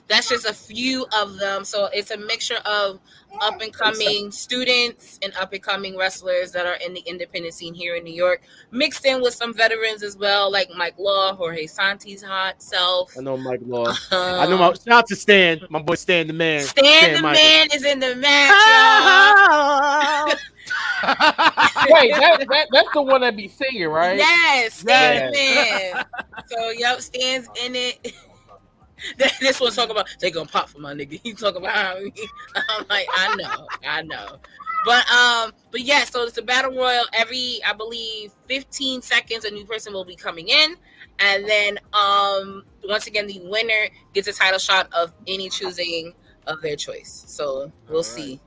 that's just a few of them. So it's a mixture of up and coming students and up and coming wrestlers that are in the independent scene here in New York, mixed in with some veterans as well, like Mike Law, Jorge Santi's hot self. I know Mike Law. I know shout out to Stan, my boy Stan the Man. Stan the Man is in the match. Wait, that's the one that be singing, right? Yes, Yes. amen. So yup, Stan's in it. This one's talking about they gonna pop for my nigga. He talking about me. I'm like, I know. But yeah, so it's a battle royal. Every, I believe, 15 seconds a new person will be coming in. And then once again the winner gets a title shot of any choosing of their choice. So we'll see.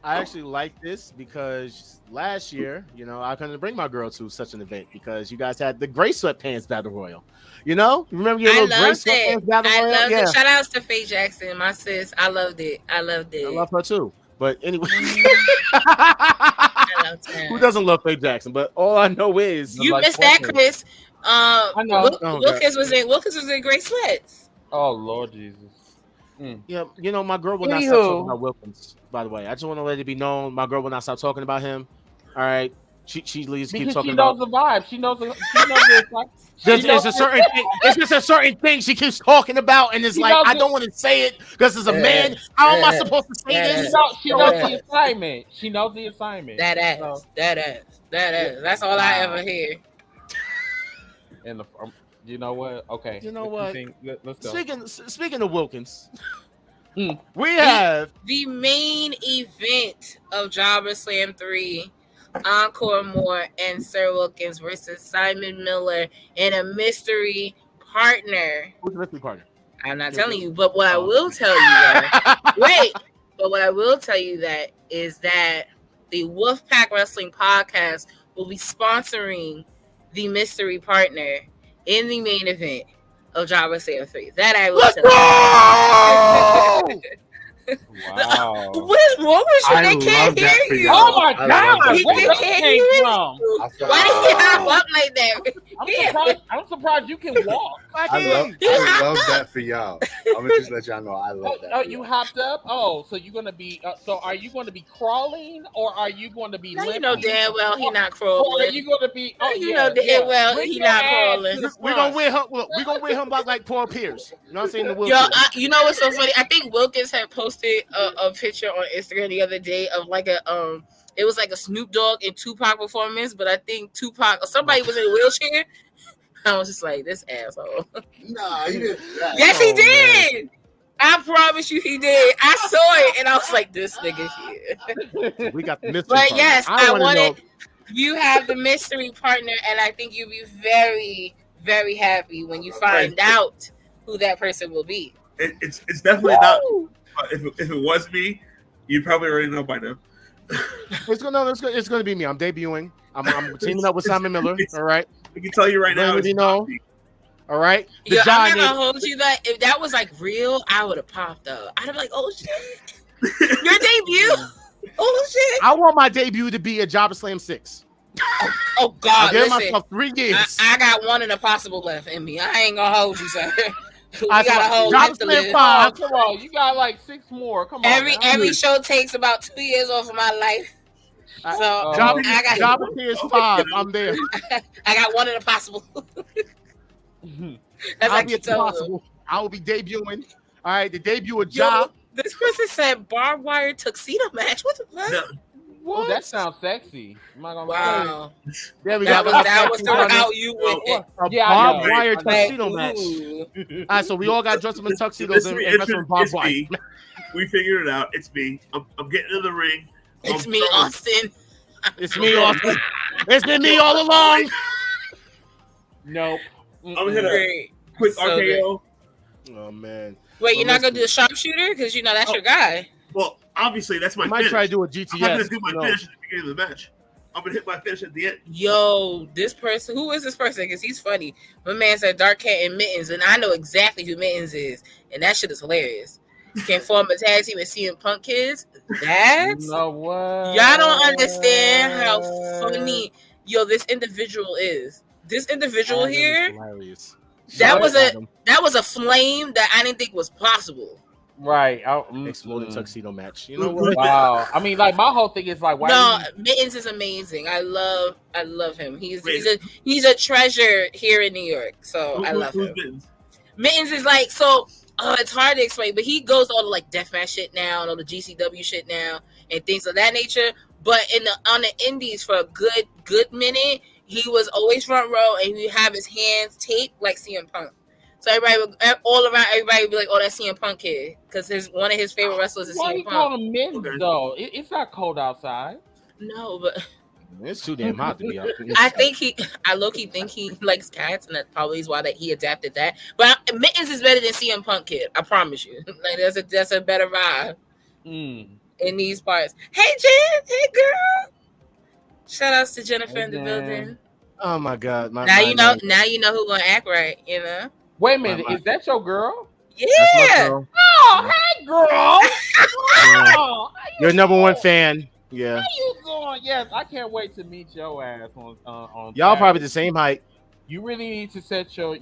I actually like this because last year, I couldn't bring my girl to such an event because you guys had the gray sweatpants battle royal. Remember your little gray sweatpants battle royal? I loved it. Shout outs to Faye Jackson, my sis. I loved it. I love her too. But anyway, I loved her. Who doesn't love Faye Jackson? But all I know is you missed that, Chris. I know. Wilkins was in gray sweats. Oh Lord Jesus. Yeah, my girl will not stop talking about Wilkins. By the way, I just want to let it be known, my girl will not stop talking about him. All right, she leaves keep talking about. She knows the vibe. She knows the. There's a certain thing. It's just a certain thing she keeps talking about, and it's like I don't want to say it because as a man, how am I supposed to say this? She knows the assignment. She knows the assignment. That ass. That's all I ever hear. And you know what? Okay. You know what? Let's go. Speaking of Wilkins, we have the main event of JOBBERSLAM 3. Encore Moore and Sir Wilkins versus Simon Miller in a mystery partner. Who's the mystery partner? I'm not telling you, but what I will tell you what I will tell you that is that the Wolfpack Wrestling Podcast will be sponsoring the mystery partner in the main event of JOBBERSLAM 3. That I will tell you. Wow. What is wrong with you? They can't hear you. Oh my God. They can't hear you. Why did you hop up like that? I'm surprised you can walk. I love that for y'all. I'm gonna just let y'all know I love that. Oh, you hopped up? Oh, so you're gonna be are you going to be crawling or are you going to be limping? You know damn well he not crawling. Or are you going to be you know damn well he not crawling. We're gonna wear him. Look, we're gonna wear him like Paul Pierce. You know what I'm saying? You know what's so funny? I think Wilkins had posted a picture on Instagram the other day of like it was like a Snoop Dogg and Tupac performance, but I think Tupac or somebody was in a wheelchair. I was just like, this asshole. Nah, he didn't. Yes, he did. Man. I promise you, he did. I saw it, and I was like, this nigga here. We got the mystery. But yes, I wanted. You have the mystery partner, and I think you'll be very, very happy when you find out who that person will be. It's definitely not. If it was me, you'd probably already know by now. It's gonna be me. I'm debuting. I'm teaming up with Simon Miller. All right. I can tell you right now. All right. I'm not gonna hold you that. If that was like real, I would have popped up. I'd have been like, oh shit, your debut. Oh shit. I want my debut to be a JOBBERSLAM 6. Oh God, I gave myself 3 years. I got one in a possible left in me. I ain't gonna hold you, sir. I got a whole JOBBERSLAM 5. Come on, you got like 6 more. Come on. Every show takes about 2 years off of my life. So I got JOBBERTEARS 5. I'm there. I got one in a possible. That's like possible. I will be debuting. All right, the debut of Job. This person said barbed wire tuxedo match. What the fuck? No. What? Oh, that sounds sexy. Wow. There we go. That was how you went. Barbed wire tuxedo match. All right, so we all got dressed up in tuxedos and barbed wire. We figured it out. It's me. I'm getting in the ring. It's me, Austin. It's me, Austin. It's been me all along. Nope. I'm gonna hit a quick RKO. Oh man. Wait, you're not gonna do a sharpshooter because you know that's your guy. Well, obviously that's my. I might try to do a GTS. I'm not gonna do my finish at the beginning of the match. I'm gonna hit my finish at the end. Yo, this person. Who is this person? Because he's funny. My man said Dark Cat and Mittens, and I know exactly who Mittens is, and that shit is hilarious. Can form a tag team with CM Punk kids. That's no way. Y'all don't understand how funny this individual is. This individual here, that was a flame that I didn't think was possible. Right, exploding tuxedo match. You know what? Wow. I mean, like my whole thing is like, why? Mittens is amazing. I love him. He's a treasure here in New York. So I love him. Mittens is like so. It's hard to explain, but he goes all the like deathmatch shit now and all the GCW shit now and things of that nature. But on the indies for a good minute, he was always front row, and he would have his hands taped like CM Punk. So everybody would be like, "Oh, that's CM Punk kid," because one of his favorite wrestlers is Why CM you Punk. call him men's though? It's not cold outside. No, but it's too damn hot to be out. I low-key think he likes cats, and that probably is why that he adapted that. But Mittens is better than CM Punk kid. I promise you. Like that's a better vibe in these parts. Hey Jen, hey girl. Shout outs to Jennifer in the building. Oh my God! Now you know who gonna act right. You know. Wait a minute, is that your girl? Yeah. Girl. Oh, hey girl. Oh, Your number one fan. Yeah. How you doing? Yes, I can't wait to meet your ass on Y'all Saturday. probably the same height. You really need to set your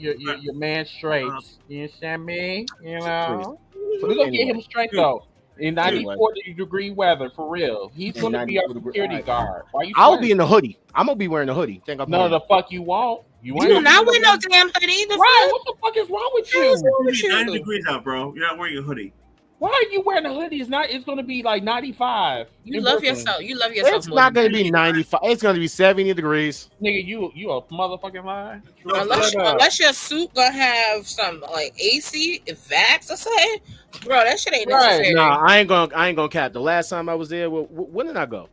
man straight. You know what I mean? You know, we're gonna get him straight though. In 94-degree weather, for real. He's gonna be our security guard. Why you? I'll be in the hoodie. I'm gonna be wearing the hoodie. No, the fuck you won't. You do not wear no damn hoodie. Right? What the fuck is wrong with you? It's 90 degrees out, bro. You're not wearing a hoodie. Why are you wearing a hoodie? It's gonna be like 95. You love yourself. You love yourself. It's not gonna be 95. It's gonna be 70 degrees. Nigga, you a motherfucking lie. Unless your suit gonna have some like AC, vax or something, bro. That shit ain't necessary. Nah, I ain't gonna cap. The last time I was there, when did I go?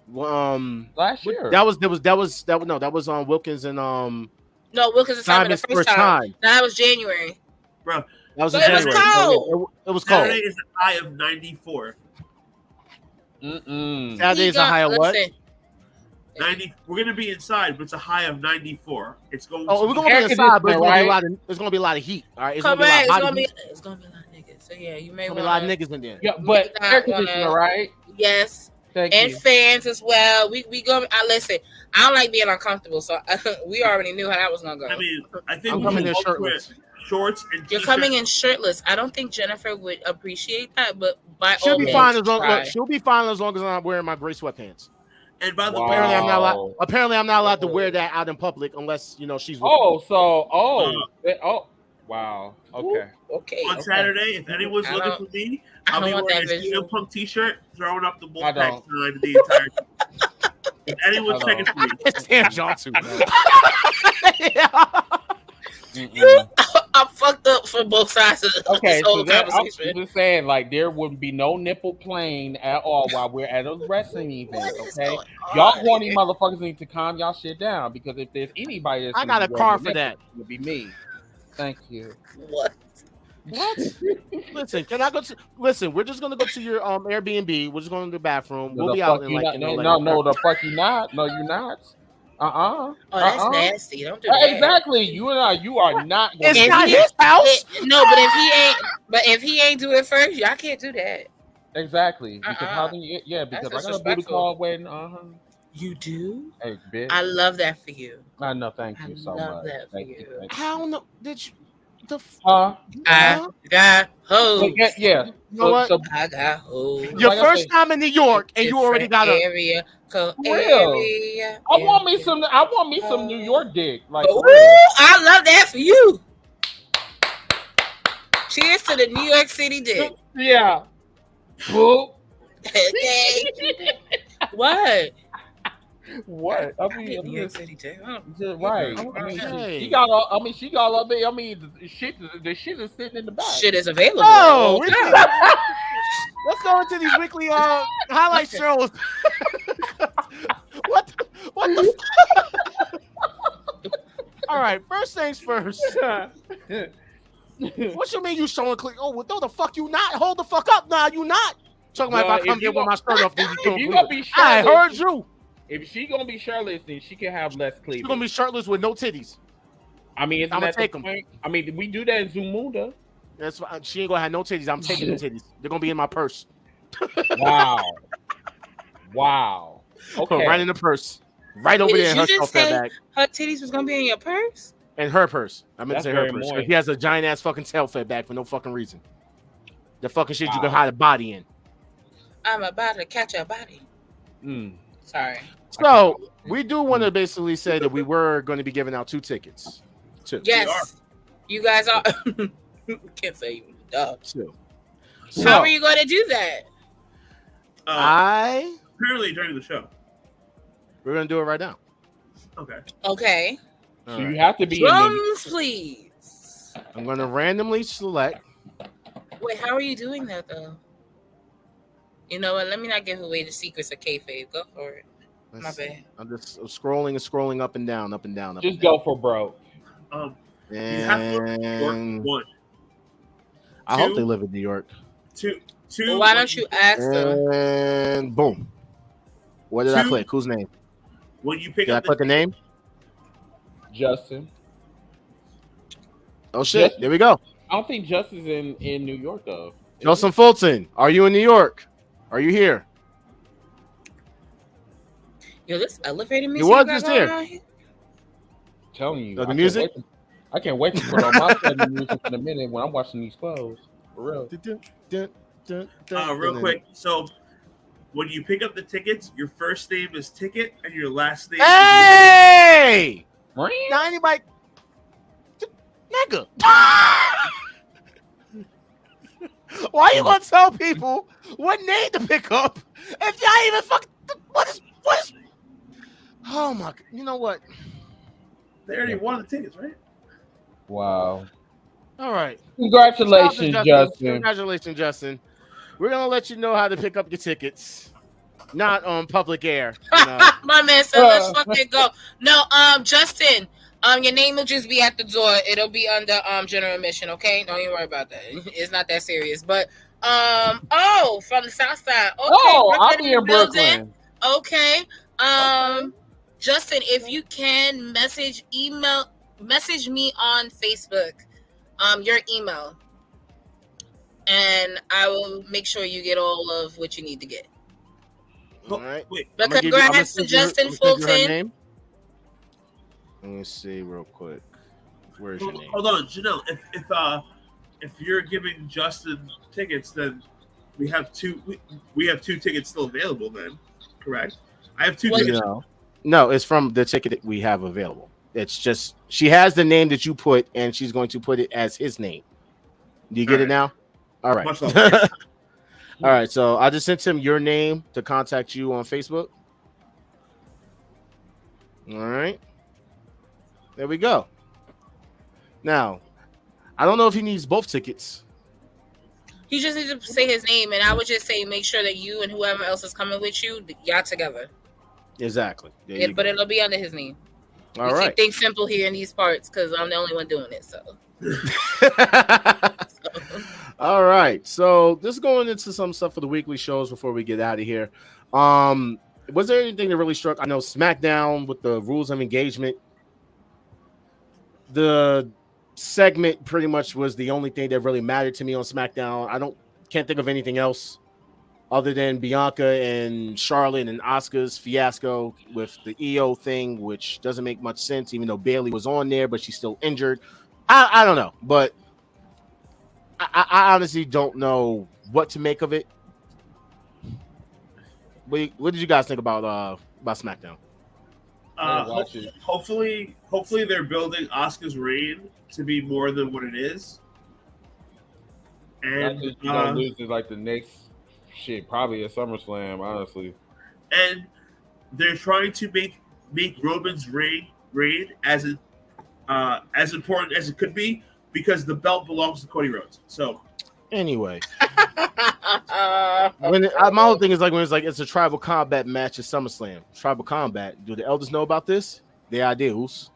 Last year. That was on Wilkins and No, Wilkins is the first time. That was January, bro. That was January. It was cold. It was cold. Saturday is a high of 94. Saturday is a high of what? 90. We're gonna be inside, but it's a high of 94. It's going. Oh, we're gonna be inside, but there's gonna be a lot of heat. All right, it's gonna be a lot of niggas. So yeah, you may want a lot of niggas in there. Yeah, but air conditioner, right? Yes. Thank and you. fans as well. We go. Listen, I don't like being uncomfortable, so we already knew how that was gonna go. I mean, I think I'm coming in shirtless. Shorts and you're coming in shirtless. I don't think Jennifer would appreciate that, but by she'll all be means, fine she'll be fine as long as I'm not wearing my gray sweatpants. And by the way, apparently I'm not allowed to wear that out in public unless she's with me. Wow. Okay. On Saturday, if anyone's looking for me, I'll be wearing a CM Punk t-shirt, throwing up the Wolfpack sign the entire time. If anyone's checking for me, it's Sam Johnson. I'm fucked up for both sides of this whole conversation. I'm just saying, like, there wouldn't be no nipple playing at all while we're at a wrestling event, okay? Y'all horny motherfuckers need to calm y'all shit down, because if there's anybody that's I got a car for that. It would be me. Thank you. What? Listen, can I go to? Listen, we're just gonna go to your Airbnb. We're just going to the bathroom. We'll be out in like no, the fuck you not. No, you're not. Oh, that's nasty. Don't do that. Exactly. You are not. It's not his house. But if he ain't do it first, y'all can't do that. Because how do you? Yeah, because I got a booty call waiting. You do? Hey, bitch. I love that for you. I know. Thank you so much. That for you. How no? Did you? I got hoes. Yeah. You know what? I got hoes. Your first time in New York, and you already got area. I want me some New York dick. Like, I love that for you. Cheers to the New York City dick. Yeah. Okay. What? What? I mean, New York City dick. Right. She got all of it. I mean, the shit is sitting in the back. Shit is available. Oh, let's go into these weekly highlight shows. What the all right, first things first. What you mean you showing click? Oh, well, no, the fuck you not? Hold the fuck up. Nah, you not. Talking about if I come here with my shirt off, you gonna be shirtless, I heard you. If she gonna be shirtless, then she can have less cleavage. She's gonna be shirtless with no titties. I mean, I'm gonna take them. I mean, we do that in Zumunda. That's fine. She ain't gonna have no titties. I'm taking the titties. They're gonna be in my purse. Wow. Okay. Right in the purse. Right over there in her stuff bag. Her titties was gonna be in your purse? In her purse. I meant to say her purse. Moist. He has a giant ass fucking tail fed bag for no fucking reason. The fucking shit you can hide a body in. I'm about to catch a body. Sorry. So we do want to basically say that we were going to be giving out 2 tickets. 2. Yes. You guys are. Can't say you. 2. So, how are you going to do that? I Apparently during the show. We're gonna do it right now. Okay. Okay. So you have to be drums, please. I'm gonna randomly select. Wait, how are you doing that though? You know what? Let me not give away the secrets of kayfabe. Go for it. My bad. I'm just scrolling and scrolling up and down, up and down. Just go for broke. You have to live in New York. One. I hope they live in New York. Two. Well, why don't you ask them? And boom. What did I click? Whose name? When you pick did up I click a name? Justin. Oh shit! Justin. There we go. I don't think Justin's in New York though. Justin Fulton, are you in New York? Are you here? Yo, this elevator music. You was just here. Telling you, the music. I can't wait to put on my favorite music in a minute when I'm watching these clothes. For real. Real quick. So, when you pick up the tickets, your first name is Ticket and your last name. Hey! Now anybody, nigga. Why you gonna tell people what name to pick up if y'all even fucking what is? Oh my! You know what? They already won the tickets, right? Wow. All right. Congratulations, Justin. Congratulations, Justin. We're gonna let you know how to pick up your tickets, not on public air. You know. My man said, "Let's fucking go." No, Justin. Your name will just be at the door. It'll be under general admission. Okay, don't even worry about that. It's not that serious. But from the south side. Okay, I'll be in Brooklyn. Okay. Justin, if you can message me on Facebook, your email, and I will make sure you get all of what you need to get. All right. But congrats to Justin Fulton. Let me see real quick. Where's your name? Hold on, Janelle. If you're giving Justin tickets, then we have two. We have 2 tickets still available. Then, correct? I have 2 tickets. No, it's from the ticket that we have available. It's just she has the name that you put, and she's going to put it as his name. Do you get it now? All right. All right. So I just sent him your name to contact you on Facebook. All right. There we go. Now, I don't know if he needs both tickets. He just needs to say his name, and I would just say make sure that you and whoever else is coming with you, y'all together. Exactly. But it'll be under his name. All right. Keep things simple here in these parts because I'm the only one doing it. So. All right. So just going into some stuff for the weekly shows before we get out of here. Was there anything that really struck? I know SmackDown with the rules of engagement. The segment pretty much was the only thing that really mattered to me on SmackDown. Can't think of anything else other than Bianca and Charlotte and Asuka's fiasco with the EO thing, which doesn't make much sense, even though Bayley was on there, but she's still injured. I don't know, but I honestly don't know what to make of it. What did you guys think about SmackDown? Hopefully they're building Asuka's reign to be more than what it is. And you don't lose to like the next shit, probably at SummerSlam, honestly. And they're trying to make Roman's reign as important as it could be because the belt belongs to Cody Rhodes. So anyway, my whole thing is like when it's a tribal combat match at SummerSlam. Tribal combat. Do the elders know about this? The ideals.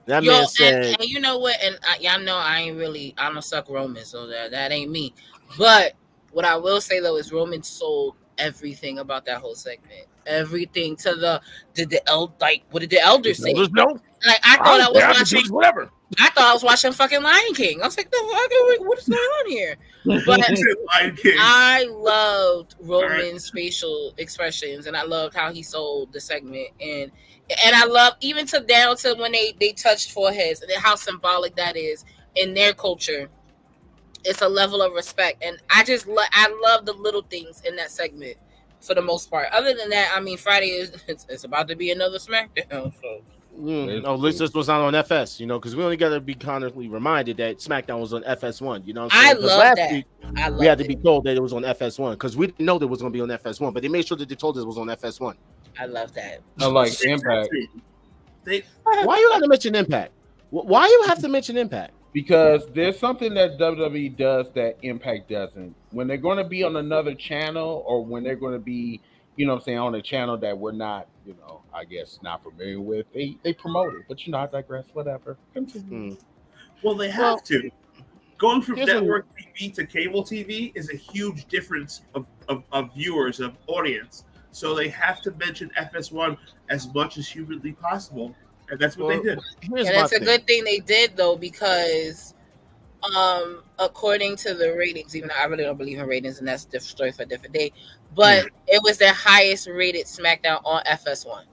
That man said, and you know what? And y'all know I don't suck Roman, so that ain't me. But what I will say though is Roman sold everything about that whole segment. Everything to what did the elders say? No. Like I thought I was watching whatever. I thought I was watching fucking Lion King. I was like, what is going on here? But I loved Roman's facial expressions, and I loved how he sold the segment, and I love even down to when they touched foreheads and how symbolic that is in their culture. It's a level of respect, and I love the little things in that segment for the most part. Other than that, I mean, Friday it's about to be another SmackDown, so at least this was not on FS, because we only got to be constantly reminded that SmackDown was on FS1. You know what I'm saying? I love that. Week, we had to be told that it was on FS1 because we didn't know that it was going to be on FS1, but they made sure that they told us it was on FS1. I love that. I like Impact. Why you got to mention Impact? Why you have to mention Impact? Because there's something that WWE does that Impact doesn't. When they're going to be on another channel, or when they're going to be, on a channel that we're not, I guess not familiar with, they promote it. But I digress. Whatever. Well, they have to. Going from network TV to cable TV is a huge difference of viewers, of audience. So they have to mention FS1 as much as humanly possible. And that's what they did. And it's a good thing they did, though, because according to the ratings, even though I really don't believe in ratings, and that's a different story for a different day, but it was their highest rated SmackDown on FS1.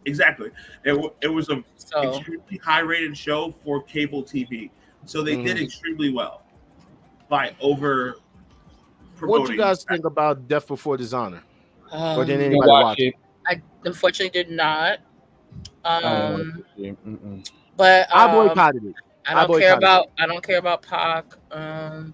Exactly. It was a extremely high rated show for cable TV. So they did extremely well by over promoting. What do you guys think about Death Before Dishonor? Or did anybody watch it? I unfortunately did not. But I boycotted it. I don't care about Pac. I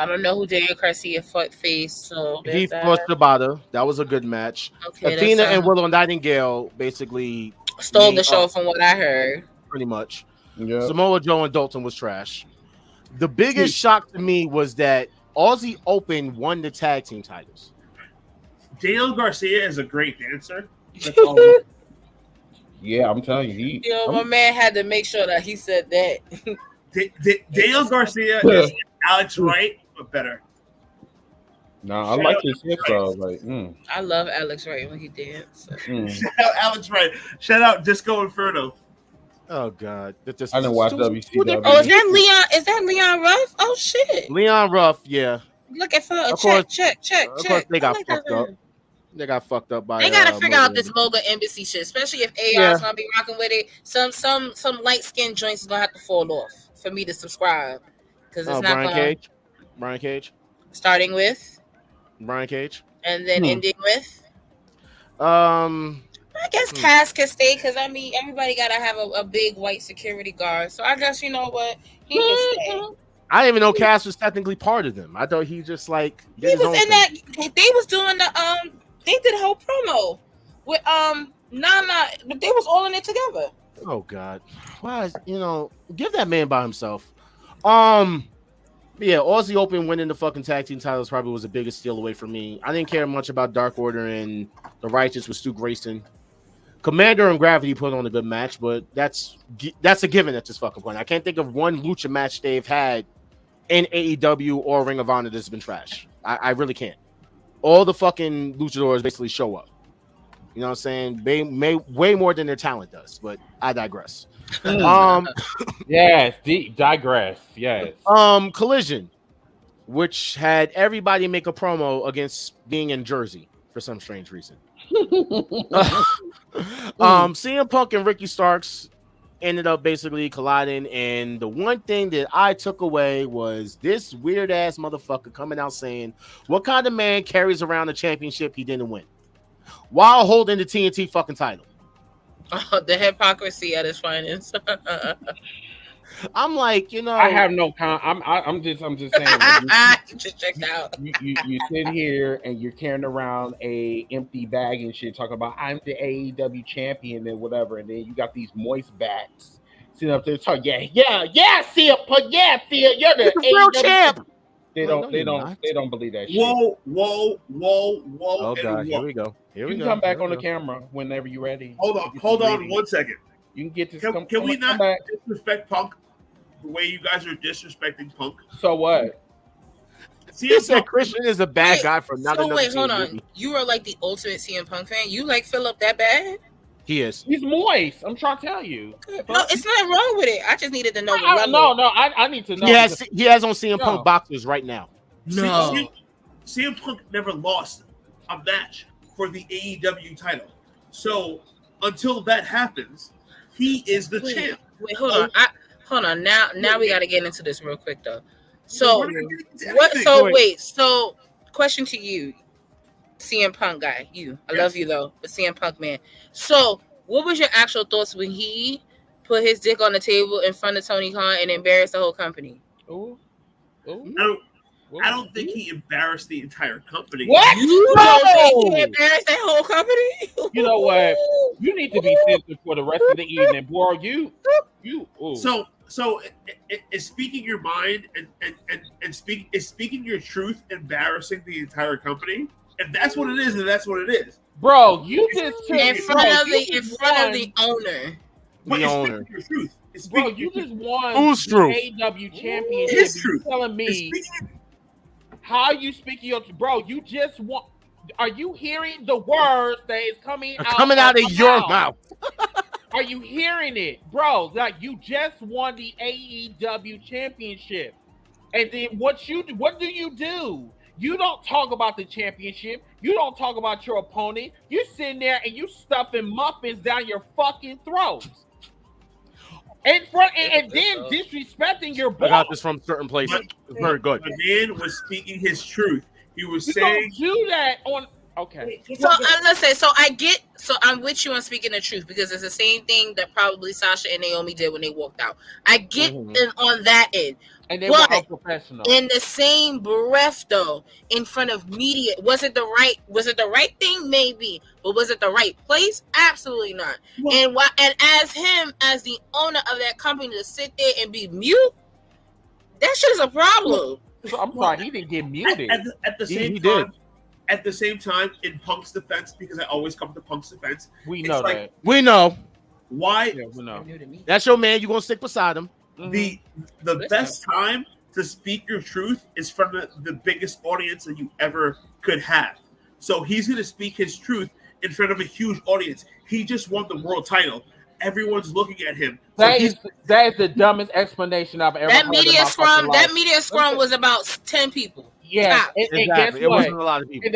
don't know who Daniel Garcia faced. So he fought Shibata. That was a good match. Okay, Athena and Willow Nightingale basically stole the show from what I heard. Pretty much. Yeah. Samoa Joe and Dalton was trash. The biggest shock to me was that Aussie Open won the tag team titles. Daniel Garcia is a great dancer. Yeah, I'm telling you. My man had to make sure that he said that. Daniel Garcia is Alex Wright, but better. No, I like his intro. I love Alex Wright when he dances. Shout out Alex Wright. Shout out Disco Inferno. Oh God, I didn't watch WCW. Oh, is that Leon Ruff? Oh shit, Leon Ruff. Yeah. Looking for a check. Of course, they got fucked up. They got fucked up by. They gotta figure out this Moga Embassy shit, especially if AR's gonna be rocking with it. Some light skinned joints is gonna have to fall off for me to subscribe because it's not gonna. Brian Cage. Starting with Brian Cage, and then ending with. I guess Cass can stay because everybody gotta have a big white security guard. So I guess you know what, he can stay. I didn't even know Cass was technically part of them. I thought he just like he was in that. They was doing the They did a whole promo with Nana, but they was all in it together. Oh God, why is give that man by himself? Yeah, Aussie Open winning the fucking tag team titles probably was the biggest steal away from me. I didn't care much about Dark Order and the Righteous with Stu Grayson. Commander and Gravity put on a good match, but that's a given at this fucking point. I can't think of one lucha match they've had in AEW or Ring of Honor that's been trash. I really can't. All the fucking luchadors basically show up. You know what I'm saying? They may way more than their talent does, but I digress. Yes, digress. Yes. Collision, which had everybody make a promo against being in Jersey for some strange reason. CM Punk and Ricky Starks ended up basically colliding, and the one thing that I took away was this weird ass motherfucker coming out saying, what kind of man carries around a championship he didn't win while holding the TNT fucking title? Oh, the hypocrisy at his finest. I'm like, I have no I'm just saying. Just checked out. You sit here and you're carrying around a empty bag and shit, talking about I'm the AEW champion and whatever, and then you got these moist bats sitting up there talking, yeah, see it, but yeah, Phil, you're the real champ. They don't believe that shit. Whoa. Oh God, here we go. You can come back on the camera whenever you're ready. Hold on 1 second. You can get to Can we not disrespect Punk the way you guys are disrespecting Punk? So what? He said Christian is a bad guy for not another team. Hold on. You are like the ultimate CM Punk fan. You like Philip that bad? He is. He's moist. I'm trying to tell you. No, it's nothing wrong with it. I just needed to know. I need to know. He has on CM Punk boxers right now. No. CM Punk never lost a match for the AEW title. So until that happens, he is the champ. Wait, hold on. Now we got to get into this real quick though. So what? So question to you, CM Punk guy. I love you though, but CM Punk man. So what was your actual thoughts when he put his dick on the table in front of Tony Khan and embarrassed the whole company? Ooh. I don't think he embarrassed the entire company. What? You don't think he embarrassed that whole company? You know what? You need to be censored for the rest of the evening, boy. You. Ooh. So is speaking your mind and speaking your truth embarrassing the entire company? If that's what it is, then that's what it is. Bro, you just in front of the owner. The owner. Your truth. Bro, you just won Who's the truth? AEW championship. You're telling me how you speaking your bro? You just want. Are you hearing the words that is coming out of your mouth? Are you hearing it, bro? Like you just won the AEW championship, and then what do you do? You don't talk about the championship. You don't talk about your opponent. You're sitting there and you stuffing muffins down your fucking throats. And then disrespecting your boss. I got this from certain places. It's very good. The man was speaking his truth. He was you saying, don't do that on. Okay. So listen. So I'm with you on speaking the truth because it's the same thing that probably Sasha and Naomi did when they walked out. I get on that end. And they were unprofessional. In the same breath, though, in front of media, was it the right thing? Maybe, but was it the right place? Absolutely not. And as the owner of that company, to sit there and be mute, that's just a problem. I'm sorry, he didn't get muted. At the same he time, did. At the same time, in Punk's defense, because I always come to Punk's defense, we know that. We know. Why? Yeah, we know. That's your man. You're gonna stick beside him. The best time to speak your truth is from the biggest audience that you ever could have. So he's going to speak his truth in front of a huge audience. He just won the world title. Everyone's looking at him. That is the dumbest explanation I've ever heard. That media scrum was about 10 people. Yeah, and guess what? It wasn't a lot of people.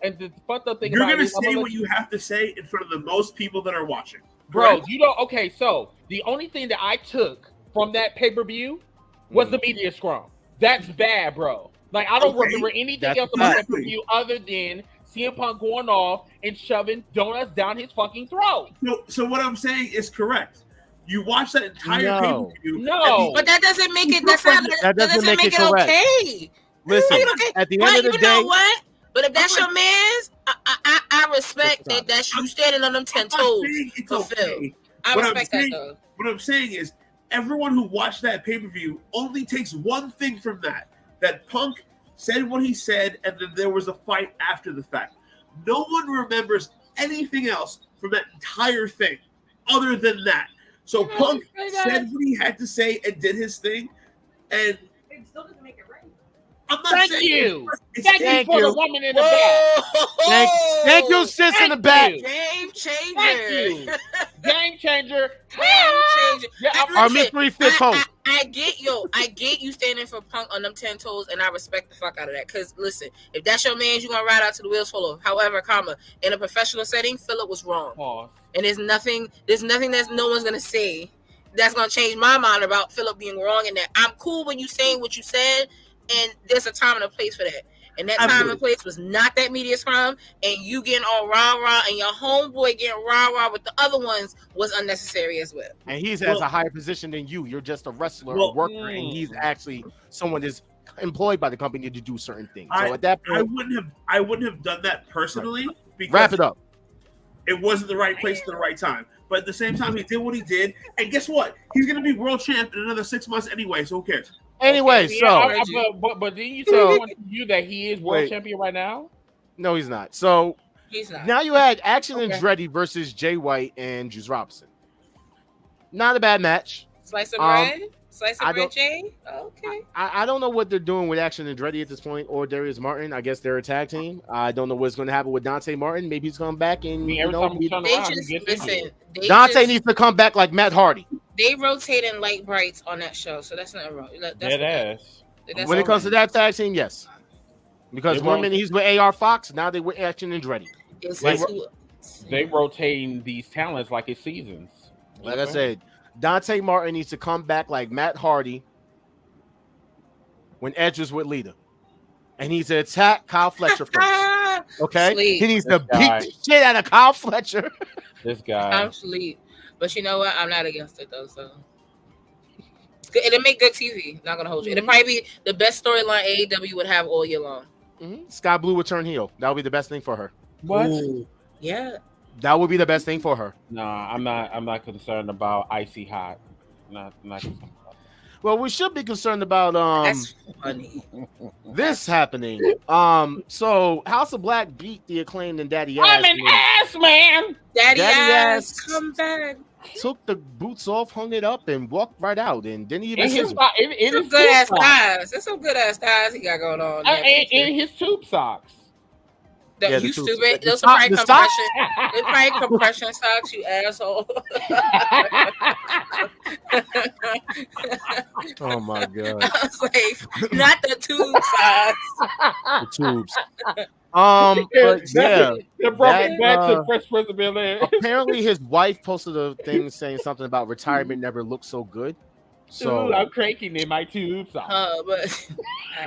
And the fucked up thing you're about going to say what you have to say in front of the most people that are watching. Bro, you don't. Okay, so the only thing that I took from that pay-per-view was the media scrum. That's bad, bro. Like, I don't remember anything else about that pay-per-view other than CM Punk going off and shoving donuts down his fucking throat. So what I'm saying is correct. You watch that entire pay-per-view. No. But that doesn't make it. That doesn't make it okay. Listen, at the end of the day, know what? But if that's your man's, I respect that. That's you standing on them 10 toes for Phil. I respect that though. What I'm saying is, everyone who watched that pay-per-view only takes one thing from that Punk said what he said, and then there was a fight after the fact. No one remembers anything else from that entire thing other than that. So Punk said what he had to say and did his thing, and it still doesn't make it right. I'm not Thank saying you. Thank you for the woman in the back. Thank you, sis in the back. Game changer. Thank you. Game changer. Game changer. Our mystery fifth host. I get you standing for Punk on them 10 toes, and I respect the fuck out of that. Because listen, if that's your man, you're gonna ride out to the wheels fall off. However, in a professional setting, Philip was wrong. And there's nothing that no one's gonna say that's gonna change my mind about Philip being wrong. And that I'm cool when you saying what you said. And there's a time and a place for that. And that time and place was not that media scrum. And you getting all rah-rah and your homeboy getting rah-rah with the other ones was unnecessary as well. And he's has a higher position than you. You're just a wrestler, a worker, and he's actually someone that's employed by the company to do certain things. So at that point, I wouldn't have done that personally. Because wrap it up. It wasn't the right place at the right time. But at the same time, he did what he did. And guess what? He's going to be world champ in another 6 months anyway, so who cares? Anyway, but did you say you that he is world champion right now? No, he's not. So he's not. Now you had Action Andretti versus Jay White and Juice Robinson. Not a bad match. Slice of bread? Slice of bread, Jay? Okay. I don't know what they're doing with Action Andretti at this point, or Darius Martin. I guess they're a tag team. I don't know what's going to happen with Dante Martin. Maybe he's coming back and Dante needs to come back like Matt Hardy. They rotating light brights on that show, so that's not wrong. When it comes to that tag team, yes. Because one minute he's with AR Fox, now they with Action Andretti. They rotating these talents like it's seasons. Like I said, Dante Martin needs to come back like Matt Hardy when Edge was with Lita. And he's to attack Kyle Fletcher first. Okay? He needs to beat the shit out of Kyle Fletcher. This guy. I'm sleep. But you know what? I'm not against it though. So it's good. It'll make good TV. Not gonna hold you. It'll probably be the best storyline AEW would have all year long. Sky Blue would turn heel. That would be the best thing for her. What? Ooh. Yeah. That would be the best thing for her. Nah, I'm not concerned about Icy Hot. Not concerned about that. Well, we should be concerned about That's funny. this happening. So House of Black beat the Acclaimed and Daddy Ass. I'm an ass man. Daddy Ass ass, come back. took the boots off, hung it up, and walked right out, and didn't even. Some good ass thighs. There's some good ass thighs he got going on. In his tube socks. Yeah, you the stupid. the Those are probably the compression. They're probably compression socks, you asshole. Oh my god! I was like, not the tube socks. The tubes. But yeah, That brought me back to Fresh Prince of Bel-Air. apparently his wife posted a thing saying something about retirement never looked so good. So I'm cranking in my tube socks. But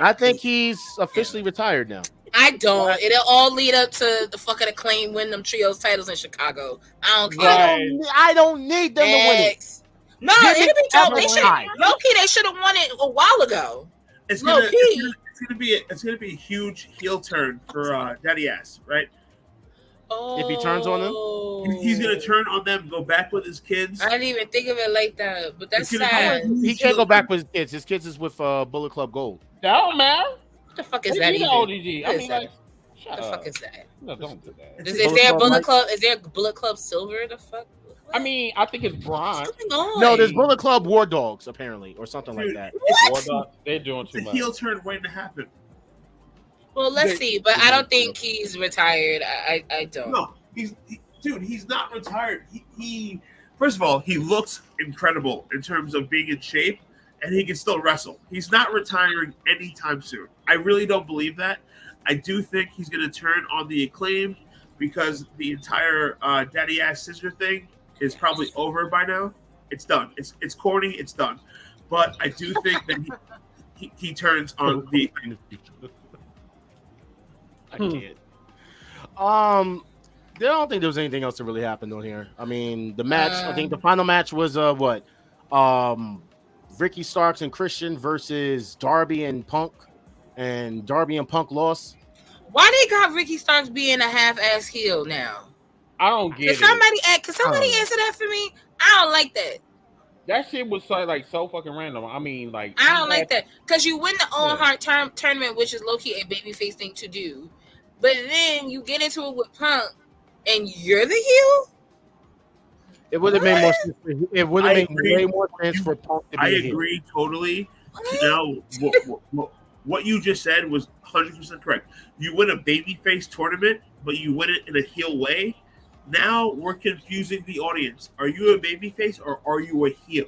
I think he's officially retired now. I don't. It'll all lead up to the fucking Acclaim win them trios titles in Chicago. I don't care. I don't need them to win it. No, Give it'll it be tough. every They should. time. Low-key, they should have won it a while ago. It's Low-key. gonna be a huge heel turn for Daddy Ass, right? Oh, If he turns on them? He's gonna turn on them, go back with his kids. I didn't even think of it like that, but that's It's gonna sad. be- What He can't go back with his kids. His kids is with Bullet Club Gold. No, man. the fuck is What that do you even? mean ODG? What I is mean, that? like, shut The up. fuck is that? No, don't do that. Is Bullet there a Club Bullet Light? Club? Is there a Bullet Club Silver? The fuck? What? I mean, I think it's bronze. What's going on? No, there's Bullet Club War Dogs apparently, or something like Dude, that. What? They're doing It's too a much. heel turn waiting to happen. Well, let's see, but I don't think he's retired. I don't. No, he's not retired. He first of all, he looks incredible in terms of being in shape, and he can still wrestle. He's not retiring anytime soon. I really don't believe that. I do think he's going to turn on the Acclaimed because the entire Daddy Ass Sister thing is probably over by now. It's done. It's corny. It's done. But I do think that he turns on the. I can't. I don't think there was anything else that really happened on here. I mean, the match. I think the final match was what? Ricky Starks and Christian versus Darby and Punk, and Darby and Punk lost. Why they got Ricky Starks being a half-ass heel now? I don't get Can it. somebody answer that for me? I don't like that. That shit was so fucking random. I mean, like, I don't like that because you win the Owen Hart tournament, which is low-key a babyface thing to do, but then you get into it with Punk, and you're the heel. It would have made more sense. It would have made way more sense for Punk to be. I agree totally. Now, what you just said was 100% correct. You win a babyface tournament, but you win it in a heel way. Now we're confusing the audience. Are you a babyface or are you a heel?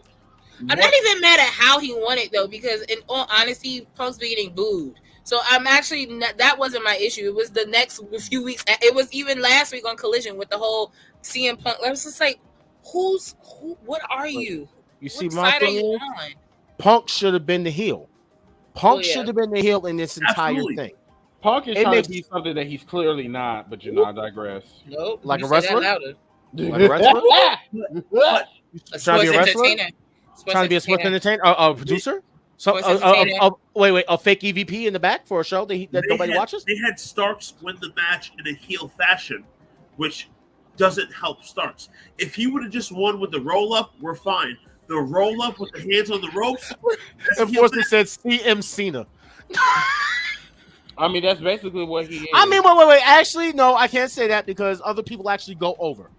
I'm not even mad at how he won it though, because in all honesty, Punk's getting booed. So I'm actually not, that wasn't my issue. It was the next few weeks. It was even last week on Collision with the whole CM Punk. I was just like, who? What are you? You see, what my side are thing you is, on? Punk should have been the heel. Punk Oh, yeah. should have been the heel in this entire Absolutely. thing. Punk is It trying makes- to be something that he's clearly not, but I digress. Nope. Like you a say that wrestler? louder. Like a wrestler? A Trying to be a wrestler? entertainer. Trying to be a sports entertainer? A producer? So, Sports entertainer. wait, a fake EVP in the back for a show that nobody watches? They had Starks win the match in a heel fashion, which doesn't help Starks. If he would have just won with the roll up, we're fine. The roll up with the hands on the ropes. Enforcer said CM Cena. I mean, that's basically what he is. I mean, wait. Actually, no, I can't say that because other people actually go over.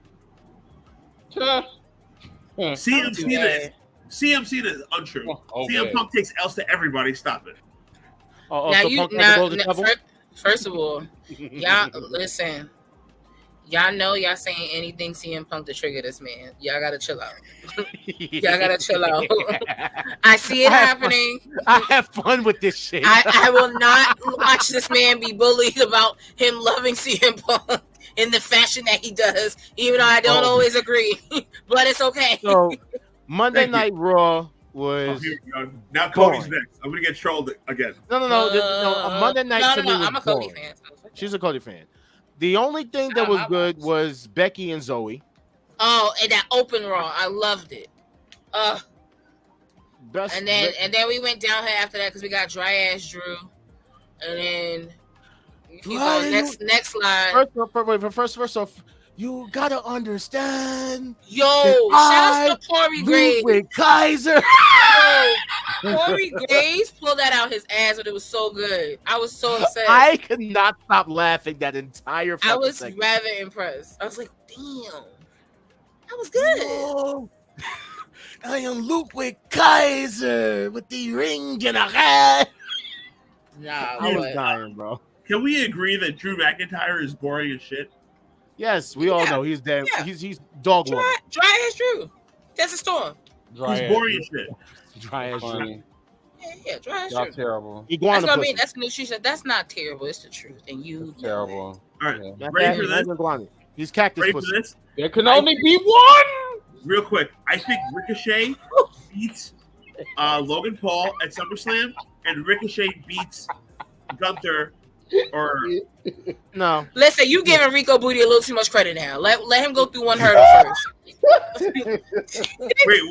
CM Cena is untrue. Okay. CM Punk takes L's to everybody. Stop it. Now first of all, y'all listen. Y'all know y'all saying anything CM Punk to trigger this man. Y'all gotta chill out. Y'all gotta chill out. I see it happening. I have fun with this shit. I will not watch this man be bullied about him loving CM Punk in the fashion that he does, even though I don't always agree. But it's okay. So Monday Night Raw was. Here we go. Now Cody's next. I'm gonna get trolled again. No. Monday night to me was I'm a Cody boring. fan. She's a Cody fan. The only thing that was good was Becky and Zoe. Oh, and that open Raw, I loved it. And then we went down here after that because we got Dry Ass Drew, and then next slide. First off, you gotta understand. Yo, shout out to Corey Graves with Kaiser. Yo, Corey Graves pulled that out his ass, but it was so good. I was so upset. I could not stop laughing that entire. I was segment. rather impressed. I was like, damn, that was good. Yo, I am Ludwig Kaiser with the ring general. Nah, I was dying, bro. Can we agree that Drew McIntyre is boring as shit? Yes, we all know he's dead. Yeah. He's dog water. Dry as Drew. That's a storm. He's boring as shit. Dry as Drew. Yeah, dry as Drew. Terrible. That's what I mean. That's the new she said. That's not terrible. It's the truth, and you. Terrible. All right, yeah. Ready for this? He's cactus. Ready pussy. for this? There can only be one. Real quick, I think Ricochet beats Logan Paul at SummerSlam, and Ricochet beats Gunther. Or no. Listen, you giving Rico Booty a little too much credit now. Let him go through one hurdle first. wait,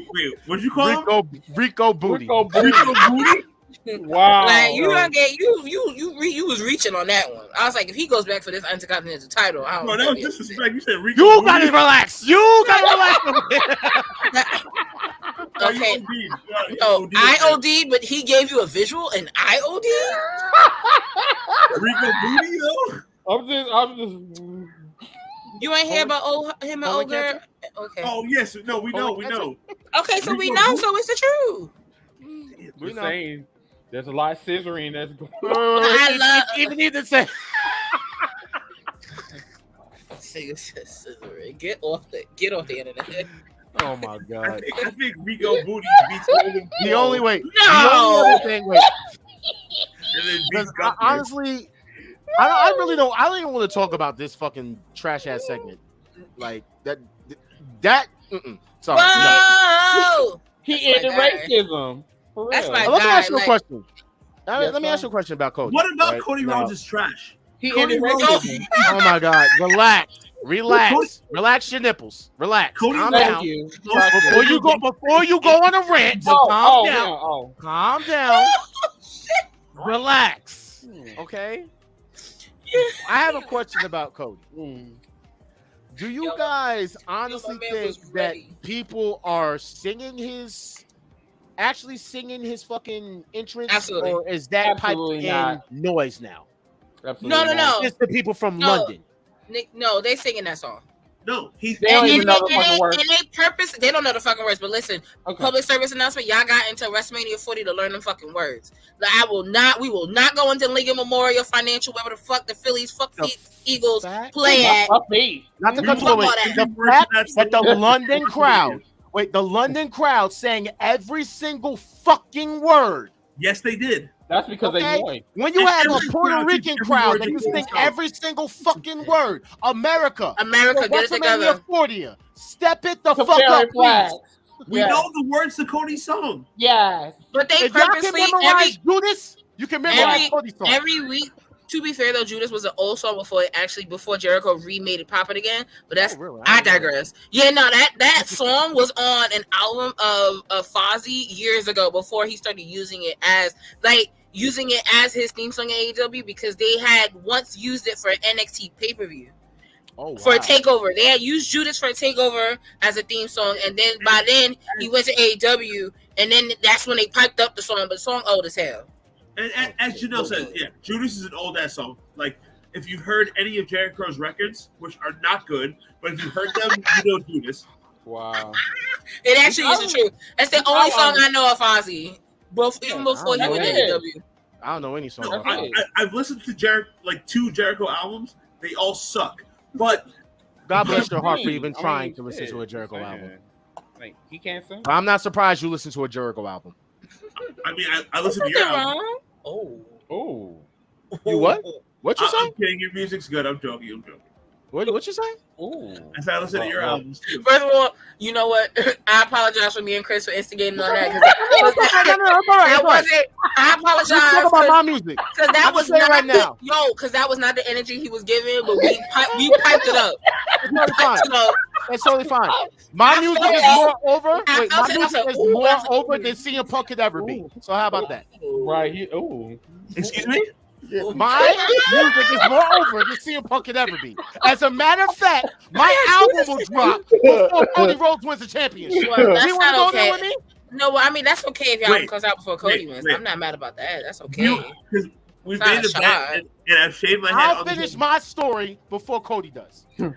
what'd you call him? Rico Booty. Rico Booty? Wow. Like you don't get you was reaching on that one. I was like, if he goes back for this Intercontinental title, I don't know. That was disrespect. You said Rico. You gotta relax. You gotta relax. Okay. No, IOD, but he gave you a visual and IOD? Rico Booty, though? I'm just. You ain't hear about him and old girl? Okay. Oh, yes. No, we know. Okay, so we know, so it's the truth. We're saying there's a lot of scissoring that's going on. I love even need to say. Get off the internet. Oh my god! I think Rico Booty beats the only way. No. Honestly, I really don't. I don't even want to talk about this fucking trash ass segment. Like that. Sorry. Whoa! No. He ended racism. That's my Let me guy. ask you a question. Let me ask you a question about Cody. What about Cody Rhodes is trash? He ended racism. Oh my god! Relax your nipples. Relax. Calm down. Before you go on a rant. Calm down. Calm down. Relax. Okay. I have a question about Cody. Do you guys honestly think that people are actually singing his fucking entrance? Absolutely. Or is that piped in noise now? Absolutely No. It's the people from London. No, they singing that song. No, they don't even know the fucking words. And they don't know the fucking words. But listen, public service announcement. Y'all got into WrestleMania 40 to learn them fucking words. Like, we will not go into Lincoln Memorial Financial, wherever the fuck the Phillies, Eagles play at. Not to cut you away. The fact that the London crowd sang every single fucking word. Yes, they did. That's because they won. When you have a Puerto Rican crowd that you sing every single fucking word, America, get it together. 40, step it the fuck up, please. We know the words to Cody's song. Yes, but they if y'all can memorize Judas, you can memorize Cody's song every week. To be fair, though, Judas was an old song before Jericho remade it pop it again. But that's I digress. Yeah, no, that song was on an album of Fozzy years ago before he started using it as his theme song at AEW, because they had once used it for NXT pay-per-view. Oh, wow. For a takeover. They had used Judas for a takeover as a theme song, and then by then he went to AEW, and then that's when they piped up the song, but the song old as hell. And as Janelle says, Judas is an old ass song. Like, if you've heard any of Jericho's records, which are not good, but if you've heard them, you know Judas. Wow. It actually is the truth. That's the only song I know of Fozzy. Even before he went to AEW. I don't know any song. No, I've listened to two Jericho albums. They all suck. But God bless your heart for even trying to listen to a Jericho album. Like, he can't sing. I'm not surprised you listen to a Jericho album. I mean, I listen to your album. Oh. You what? What you say? I'm kidding. Your music's good. I'm joking. What you say? Ooh. I said I listen to your albums too. First of all, you know what? I apologize for me and Chris for instigating on that. I apologize. Talk about my music. Because that was not right now. Because that was not the energy he was giving, but we piped it up. It's totally fine. My music is more over. Wait, my music is more over than CM Punk could ever be. So how about that? Right. Excuse me? My music is more over than CM Punk could ever be. As a matter of fact, my album will drop before Cody Rhodes wins the championship. Well, that's you want to go not there okay. with me? No, I mean that's okay if your album Wait, comes out before Cody wins. wait. I'm not mad about that. That's okay. Because we It's not made a a bet, shot. and I've shaved my head. I'll on the finish my story before Cody does. So,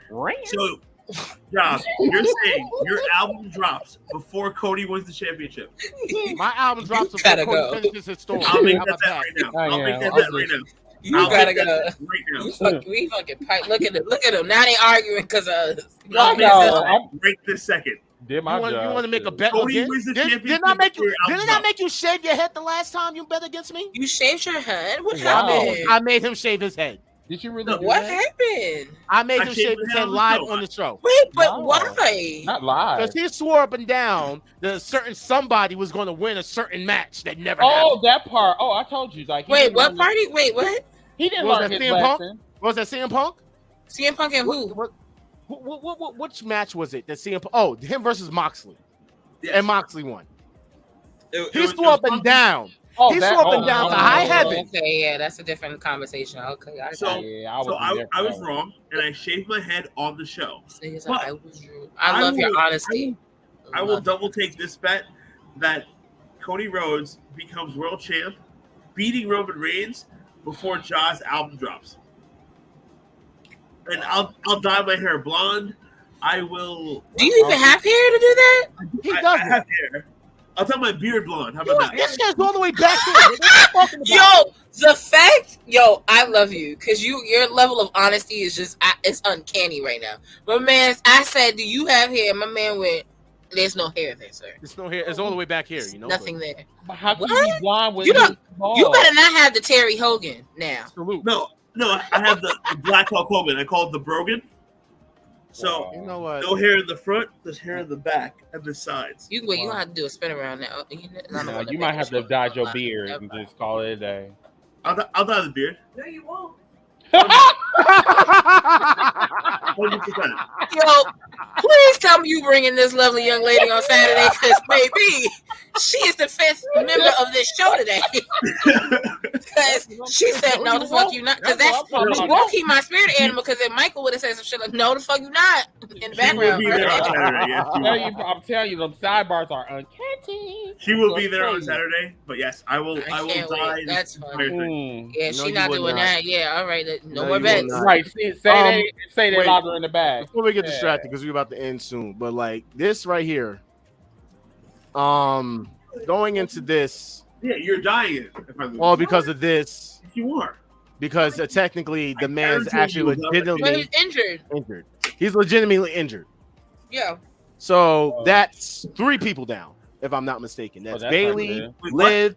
Job, you're saying your album drops before Cody wins the championship. My album drops before gotta Cody go. finishes his story. I'll make How that about bet right now. Oh, I'll yeah, make that I'll bet just- right now. You I'll gotta make that go. bet right now. We fucking pipe. Look at them. Now they arguing because of us. I'll make No, that bet I'm- right this second. Did my You job. want to make a bet Cody again? wins the Didn't championship I make you? before your Didn't album I make you shave your head the last time you bet against me? You shaved your head? What Wow. happened? I made him shave his head. Did you really? No, do What that? happened? I made I him shaved shave his his head head on the live show. on the show. Wait, but No. why? Not live. Because he swore up and down that a certain somebody was going to win a certain match that never Oh, happened. that part. Oh, I told you. Like, he Wait, didn't what learn- party? Wait, what? He didn't Was learn that his CM Punk? lesson. Was that CM Punk? CM Punk and who? Which match was it that CM Punk? Oh, him versus Moxley. Yes. And Moxley won. It He was- swore it was up and Punk- down. Oh, He that- swore up and oh, down oh, to high oh, heaven. Okay, yeah, that's a different conversation. Okay, I So- got it. Yeah, I So wasn't there for I that was one. wrong, and I shaved my head on the show. Niggas, But I was rude. I love your honesty. I will Love double take this bet that Cody Rhodes becomes world champ, beating Roman Reigns before Ja's album drops. And I'll dye my hair blonde. I will. Do you even have hair to do that? He I doesn't. have hair. I'll dye my beard blonde. How about that? This guy's all the way back here. What are you talking about? The fact, I love you because your level of honesty is just it's uncanny right now. But man, I said, do you have hair? My man went, there's no hair there, sir. It's no hair. It's all the way back here. You know. Nothing there. But how can What? you be blind with You don't- bald? You better not have the Terry Hogan now. Salute. No, I have the Black Hulk Hogan. I call it the Brogan. So You know what? no hair in the front, there's hair in the back and the sides. You gonna have to do a spin around now. You might have to dye your beard and just call it a day. I'll dye the beard. No, you won't. 100%. Yo, please tell me you bringing this lovely young lady on Saturday, because baby, she is the 5th member of this show today. Because she said, "No, the fuck you not," because that's keep my spirit animal. Because if Michael would have said some shit like, "No, the fuck you not," in the She will background, be there on Saturday. Yes, she will. I'm telling you, them sidebars are uncanny. She will be there on Saturday, but yes, I will I will can't dye. wait. That's fun. Yeah, No, she you not would doing not. that. Yeah, all right. No No, more you bets. will not. Right, say they wait. louder in the back. Before we get Yeah. distracted, because we're about to end soon, but like this right here, going into this, Yeah, you're dying it. If I lose. all because of this, You are. because technically the I man's guarantee actually you will not. But legitimately he's injured. injured. He's legitimately injured. Yeah. So that's 3 people down, if I'm not mistaken. That's that's Bailey, not good. Wait, what? Liv.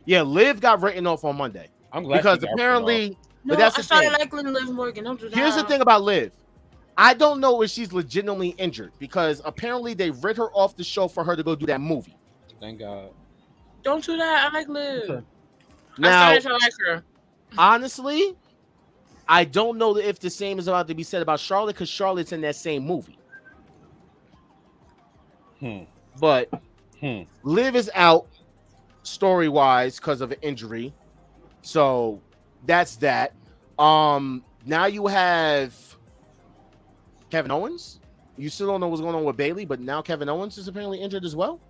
Yeah, Liv got written off on Monday I'm glad because she got apparently. No, But that's I the started thing. like Liv Morgan. Don't do that. Here's the thing about Liv. I don't know if she's legitimately injured because apparently they rid her off the show for her to go do that movie. Thank God. Don't do that. I like Liv. Now, I started to like her. honestly, I don't know if the same is about to be said about Charlotte because Charlotte's in that same movie. But Liv is out story-wise because of an injury. So that's that. Now you have Kevin Owens. You still don't know what's going on with Bailey, but now Kevin Owens is apparently injured as well.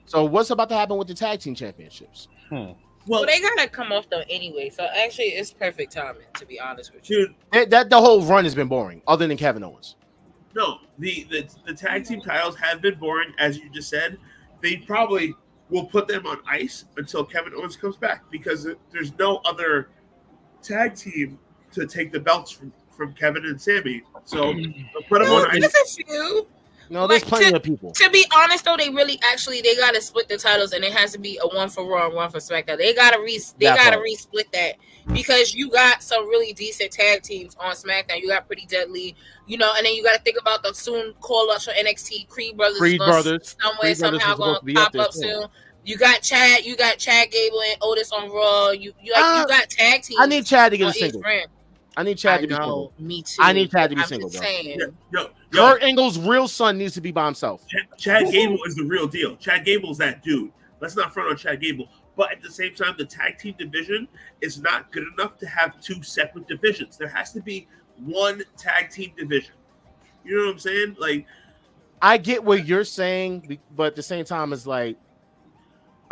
So what's about to happen with the tag team championships? Well, they gotta come off them anyway. So actually, it's perfect timing, to be honest with you. Dude, That the whole run has been boring, other than Kevin Owens. no, the tag team titles have been boring, as you just said. They probably will put them on ice until Kevin Owens comes back because there's no other tag team to take the belts from Kevin and Sammy. So they'll put them on ice. There's a few. No, there's Like, plenty of people. To be honest, though, they gotta split the titles, and it has to be a one for Raw and one for SmackDown. They gotta resplit that because you got some really decent tag teams on SmackDown. You got Pretty Deadly, and then you got to think about the soon call ups for NXT. Creed Brothers, somewhere somehow going to pop up soon. You got Chad Gable and Otis on Raw. You got tag teams. I need Chad to get a single. I need Chad I to be know, single. me too. I need Chad to be I'm single, just though. saying. Yo, Kurt Angle's real son needs to be by himself. Chad Gable is the real deal. Chad Gable's that dude. Let's not front on Chad Gable. But at the same time, the tag team division is not good enough to have two separate divisions. There has to be one tag team division. You know what I'm saying? Like, I get what you're saying, but at the same time, it's like,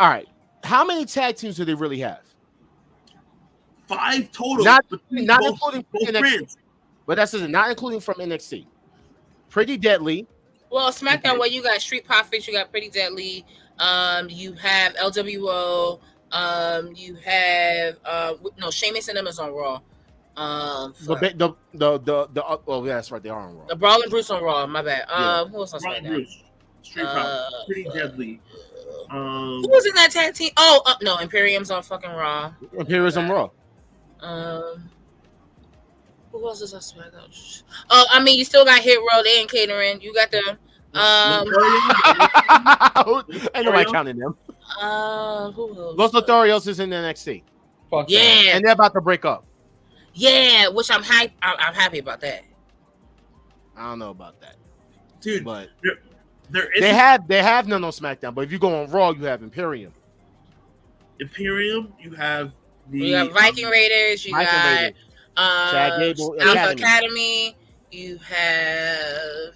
all right, how many tag teams do they really have? 5 total. Not both including NXT. brands. But that's not including from NXT. Pretty Deadly. Well, SmackDown, where you got Street Profits, you got Pretty Deadly. You have LWO. You have no, Sheamus and them is on Raw. Oh yeah, that's right. They are on Raw. The Brawl and Bruce on Raw. My bad. Who else on Brian SmackDown? Bruce, Street Profits, Pretty Deadly. Who was in that tag team? Oh, no, Imperium's on fucking Raw. Imperium's on Raw. Who else is on SmackDown? Oh, I mean, you still got Hit Row. They ain't catering. You got them. Ain't nobody counting them. Who else? Los Lotharios is in NXT. Fuck Yeah, and they're about to break up. Yeah, which I'm happy about that. I don't know about that, dude. But they have none on SmackDown. But if you go on Raw, you have Imperium. You have you got Viking Raiders. You got Chad Gable Alpha Academy. You have.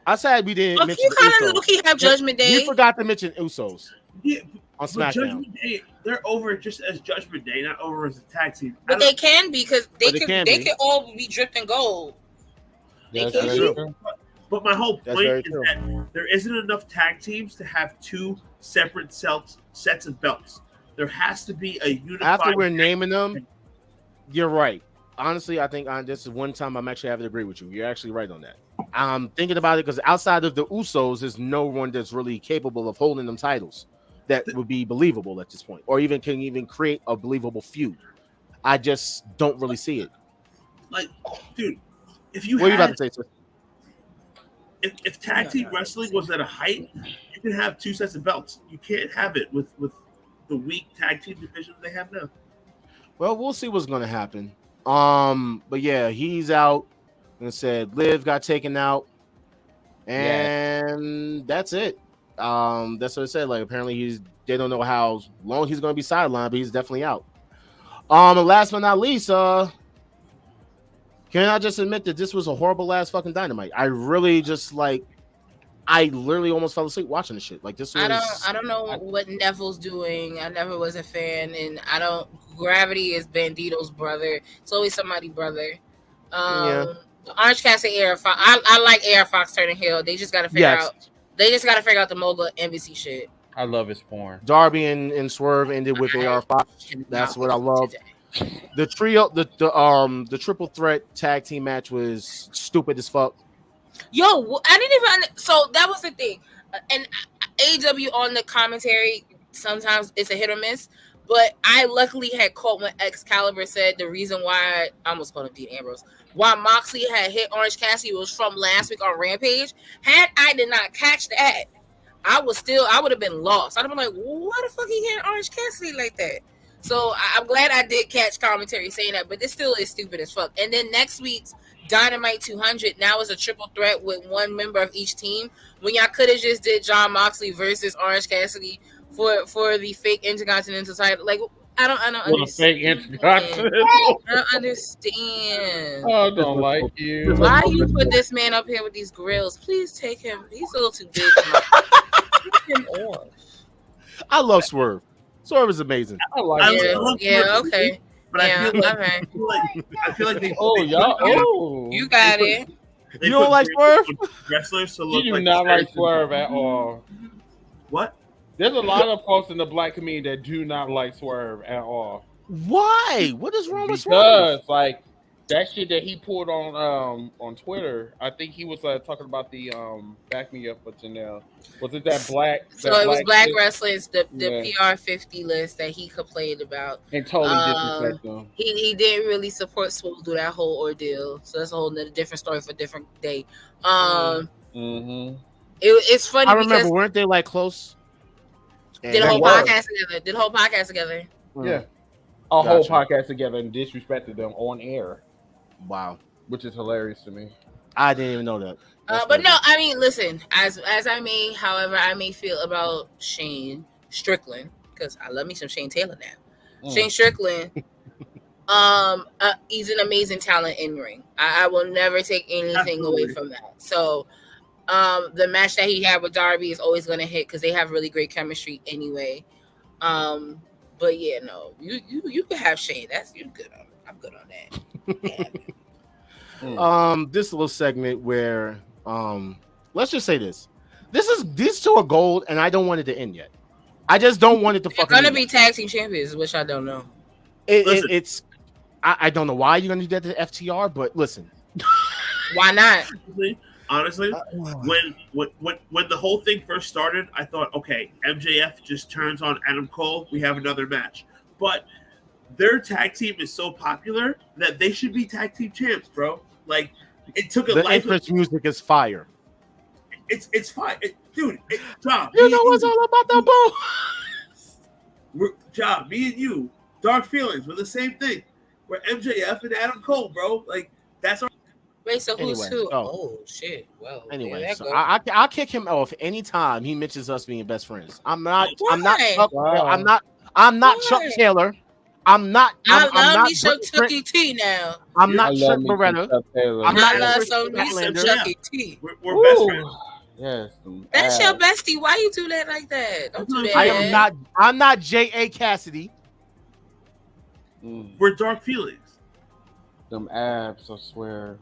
I said we didn't mention. You kind of look. You have Judgment Day. We forgot to mention Usos. Yeah, on SmackDown. Judgment Day, they're over just as Judgment Day, not over as a tag team. But they can be because they could all be dripping gold. That's true. But my whole point is that there isn't enough tag teams to have two separate sets of belts. There has to be a unified. After we're naming them, you're right. Honestly, I think this is one time I'm actually having to agree with you. You're actually right on that. I'm thinking about it because outside of the Usos, there's no one that's really capable of holding them titles that would be believable at this point, or even can even create a believable feud. I just don't really see it. Like, dude, if you what are you about to say, sir? If tag team wrestling was at a height, you can have two sets of belts. You can't have it with the weak tag team division they have now. Well, we'll see what's going to happen. But yeah, he's out. And said Liv got taken out, and that's it. That's what I said. Like, apparently they don't know how long he's going to be sidelined, but he's definitely out. And last but not least, can I just admit that this was a horrible last fucking Dynamite? I really I literally almost fell asleep watching the shit. Like, this was. I don't know what Neville's doing. I never was a fan, and Gravity is Bandito's brother. It's always somebody's brother. Yeah. Orange Cassidy, AR Fox. I like AR Fox turning heel. They just got to figure out. They just got to figure out the Mogul embassy shit. I love his porn. Darby and Swerve ended with AR Fox. That's what I love. The trio, the triple threat tag team match was stupid as fuck. Yo, I didn't even. So that was the thing. And AEW on the commentary, sometimes it's a hit or miss. But I luckily had caught when Excalibur said the reason why I almost called him Dean Ambrose. Why Moxley had hit Orange Cassidy was from last week on Rampage. Had I did not catch that, I would have been lost. I'd have been like, why the fuck he hit Orange Cassidy like that? So I'm glad I did catch commentary saying that, but this still is stupid as fuck. And then next week's Dynamite 200 now is a triple threat with one member of each team. When y'all could have just did John Moxley versus Orange Cassidy for the fake Intercontinental title. Like, I don't understand. Fake Intercontinental. I don't understand. I don't like you. Why do you put this man up here with these grills? Please take him. He's a little too big. Take him off. I love Swerve. Swerve is amazing. I love Swerve, okay. But yeah, I feel like they. Oh, y'all. Oh, you got it. You don't like Swerve? Wrestlers to you look do like not like Swerve at all. What? There's a lot of folks in the black community that do not like Swerve at all. Why? What is wrong with Swerve? Swerve? Like that shit that he pulled on Twitter. I think he was talking about the back me up with Janelle. Was it that black? So that it was black shit? wrestlers, the PR 50 list that he complained about. And totally disrespect them. He didn't really support Swoop through that whole ordeal. So that's a whole different story for a different day. It's funny. I remember, weren't they like close? Did a whole podcast together. Yeah. A whole podcast together and disrespected them on air. Wow. which is hilarious to me. I didn't even know that. But no, I mean, listen, as I may, however I may feel about Shane Strickland, because I love me some Shane Taylor now. Shane Strickland, he's an amazing talent in ring. I will never take anything away from that. So, the match that he had with Darby is always going to hit because they have really great chemistry anyway. But yeah, no, you can have Shane. You good on. I'm good on that. Yeah. This little segment where let's just say these two are gold, and I don't want it to end yet. I just don't want it to fucking. They're gonna be tag team champions, which I don't know. I don't know why you're gonna do that to FTR, but listen, why not? Honestly, when the whole thing first started, I thought, okay, MJF just turns on Adam Cole, we have another match. But their tag team is so popular that they should be tag team champs, bro. Like, it took a the life. entrance music is fire. It's fine, dude. Job, you know what's all about the boo. Job, me and you, Dark Feelings, we're the same thing. We're MJF and Adam Cole, bro. Like, that's our. Wait, so who's Anyway, who? so- Oh shit! Well, Anyway, there so go. I'll kick him off anytime he mentions us being best friends. I'm not Why? Chuck, Wow. I'm not Why? Chuck Taylor. I'm not I I'm love not me some Trent- Chucky T now. I'm I not love Trent me some Beretta. Chuck Taylor. I'm I not love Chris some me some Statlander. Chucky T. We're best friends. Yes. That's your bestie. Why you do that like that? Don't do that. I am not. I'm not J.A. Cassidy. We're Dark Feelings. Them abs, I swear.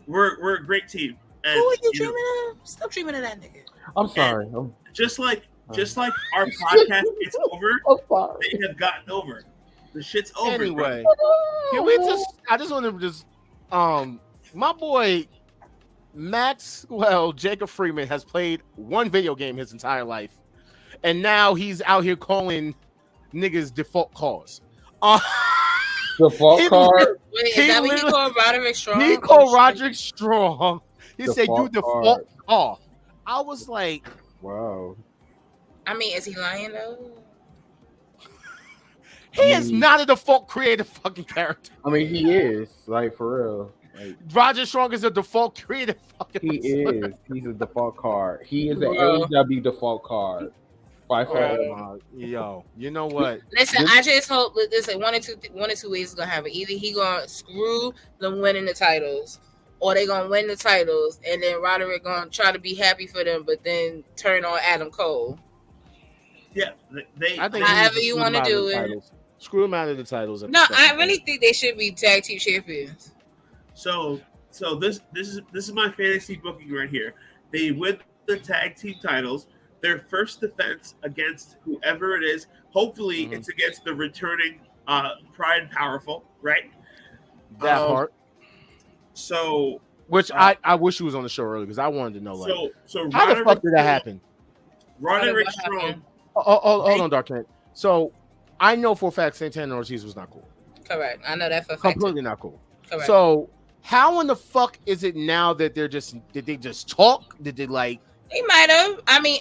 We're a great team. And, Who are you know, dreaming of? Stop dreaming of that nigga. I'm sorry. just like our podcast is over, I'm sorry. they have gotten over. The shit's over. Anyway, can we just? I just want to just. My boy Maxwell Jacob Freeman has played one video game his entire life, and now he's out here calling niggas default calls. Default card. Wait, is He that what he literally- called Roderick Strong? He Oh, called shit. Roderick Strong. He said, "You Default default call." I was like, Wow. I mean, is he lying though? he is not a default creative fucking character. I mean, he is, like, for real. Like, Roger Strong is a default creative fucking. he is. He's a default card. He is an Bro. AEW default card. By far. Yo, you know what? Listen, I just hope. Listen, one or two ways is gonna happen. Either he gonna screw them winning the titles, or they gonna win the titles, and then Roderick gonna try to be happy for them, but then turn on Adam Cole. Yeah, they. I think However he you needs to wanna screw him do out of the it. titles. Screw him out of the titles. No, I really think they should be tag team champions. So this is my fantasy booking right here. They win the tag team titles. Their first defense against whoever it is. Hopefully, it's against the returning Pride and Powerful, right? that part. So, Which I wish he was on the show earlier because I wanted to know like so how the fuck did that happen? Roderick What Strong. happened? Hold on, Dark Knight. So I know for a fact Santana Ortiz was not cool. Correct. I know that for a fact. Completely not cool. Correct. So how in the fuck is it now that did they just talk? Did they like? They might have. I mean,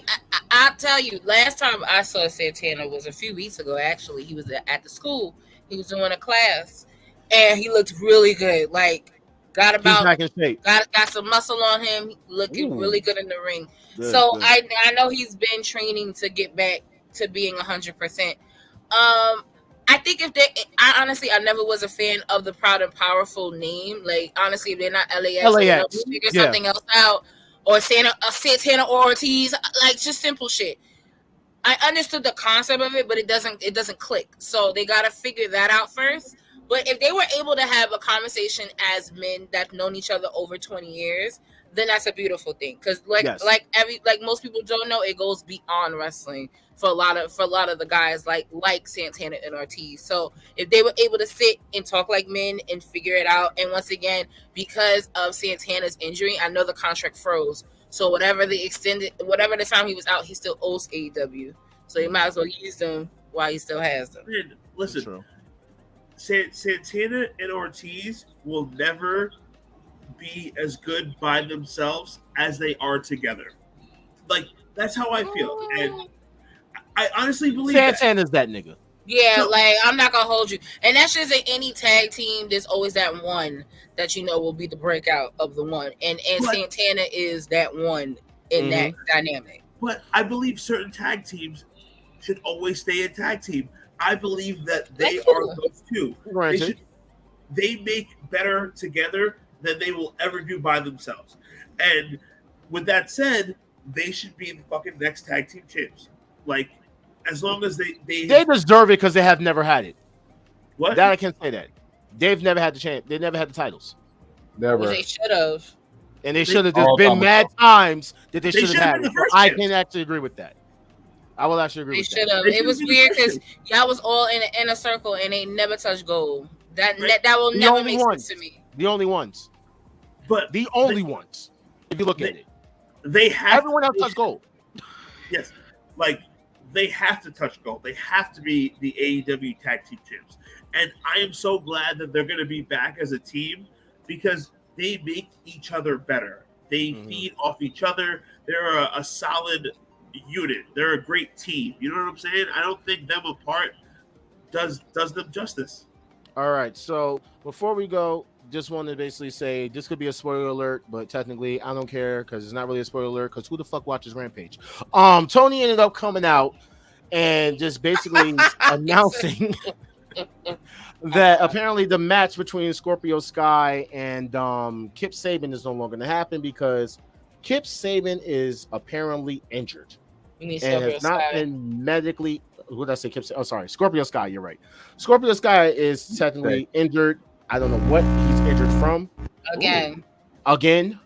I'll tell you, last time I saw Santana was a few weeks ago, actually. He was at the school. He was doing a class, and he looked really good. Like, got He's back in shape. got some muscle on him, looking really good in the ring. Good, so good. I know he's been training to get back to being 100%. I think I never was a fan of the Proud and Powerful name. Like, honestly, if they're not LAX, LAX, figure yeah. something else out. Or Santana or Ortiz, like just simple shit. I understood the concept of it, but it doesn't click. So they gotta figure that out first. But if they were able to have a conversation as men that known each other over 20 years, then that's a beautiful thing. Because like most people don't know, it goes beyond wrestling for a lot of the guys like Santana and Ortiz. So if they were able to sit and talk like men and figure it out, and once again, because of Santana's injury, I know the contract froze. So whatever the time he was out, he still owes AEW. So he might as well use them while he still has them. Man, listen, Santana and Ortiz will never be as good by themselves as they are together. Like, that's how I feel. And I honestly believe Santana's that nigga. Yeah, like I'm not gonna hold you, and that's just in any tag team. There's always that one that will be the breakout of the one, and Santana is that one in that dynamic. But I believe certain tag teams should always stay a tag team. I believe that they are those two. They make better together than they will ever do by themselves. And with that said, they should be the fucking next tag team champs. Like, as long as they deserve it because they have never had it. What? That I can say that. They've never had the chance. They never had the titles. Never. Well, they should have. And they should have. There's been mad times that they should have had it. I can actually agree with that. I will actually agree with that. They should have. It was weird because y'all was all in a circle and they never touched gold. That will never make sense to me. The only ones. But the only ones. If you look at it. They have everyone else touched gold. Yes. Like they have to touch gold. They have to be the AEW tag team champs. And I am so glad that they're going to be back as a team because they make each other better. They feed off each other. They're a solid unit. They're a great team. You know what I'm saying? I don't think them apart does them justice. All right. So before we go, just want to basically say this could be a spoiler alert, but technically I don't care because it's not really a spoiler alert because who the fuck watches Rampage? Tony ended up coming out and just basically announcing that apparently the match between Scorpio Sky and Kip Sabian is no longer going to happen because Kip Sabian is apparently injured and has not been medically. What did I say? Scorpio Sky. You're right. Scorpio Sky is technically injured. I don't know what he's injured from. Again,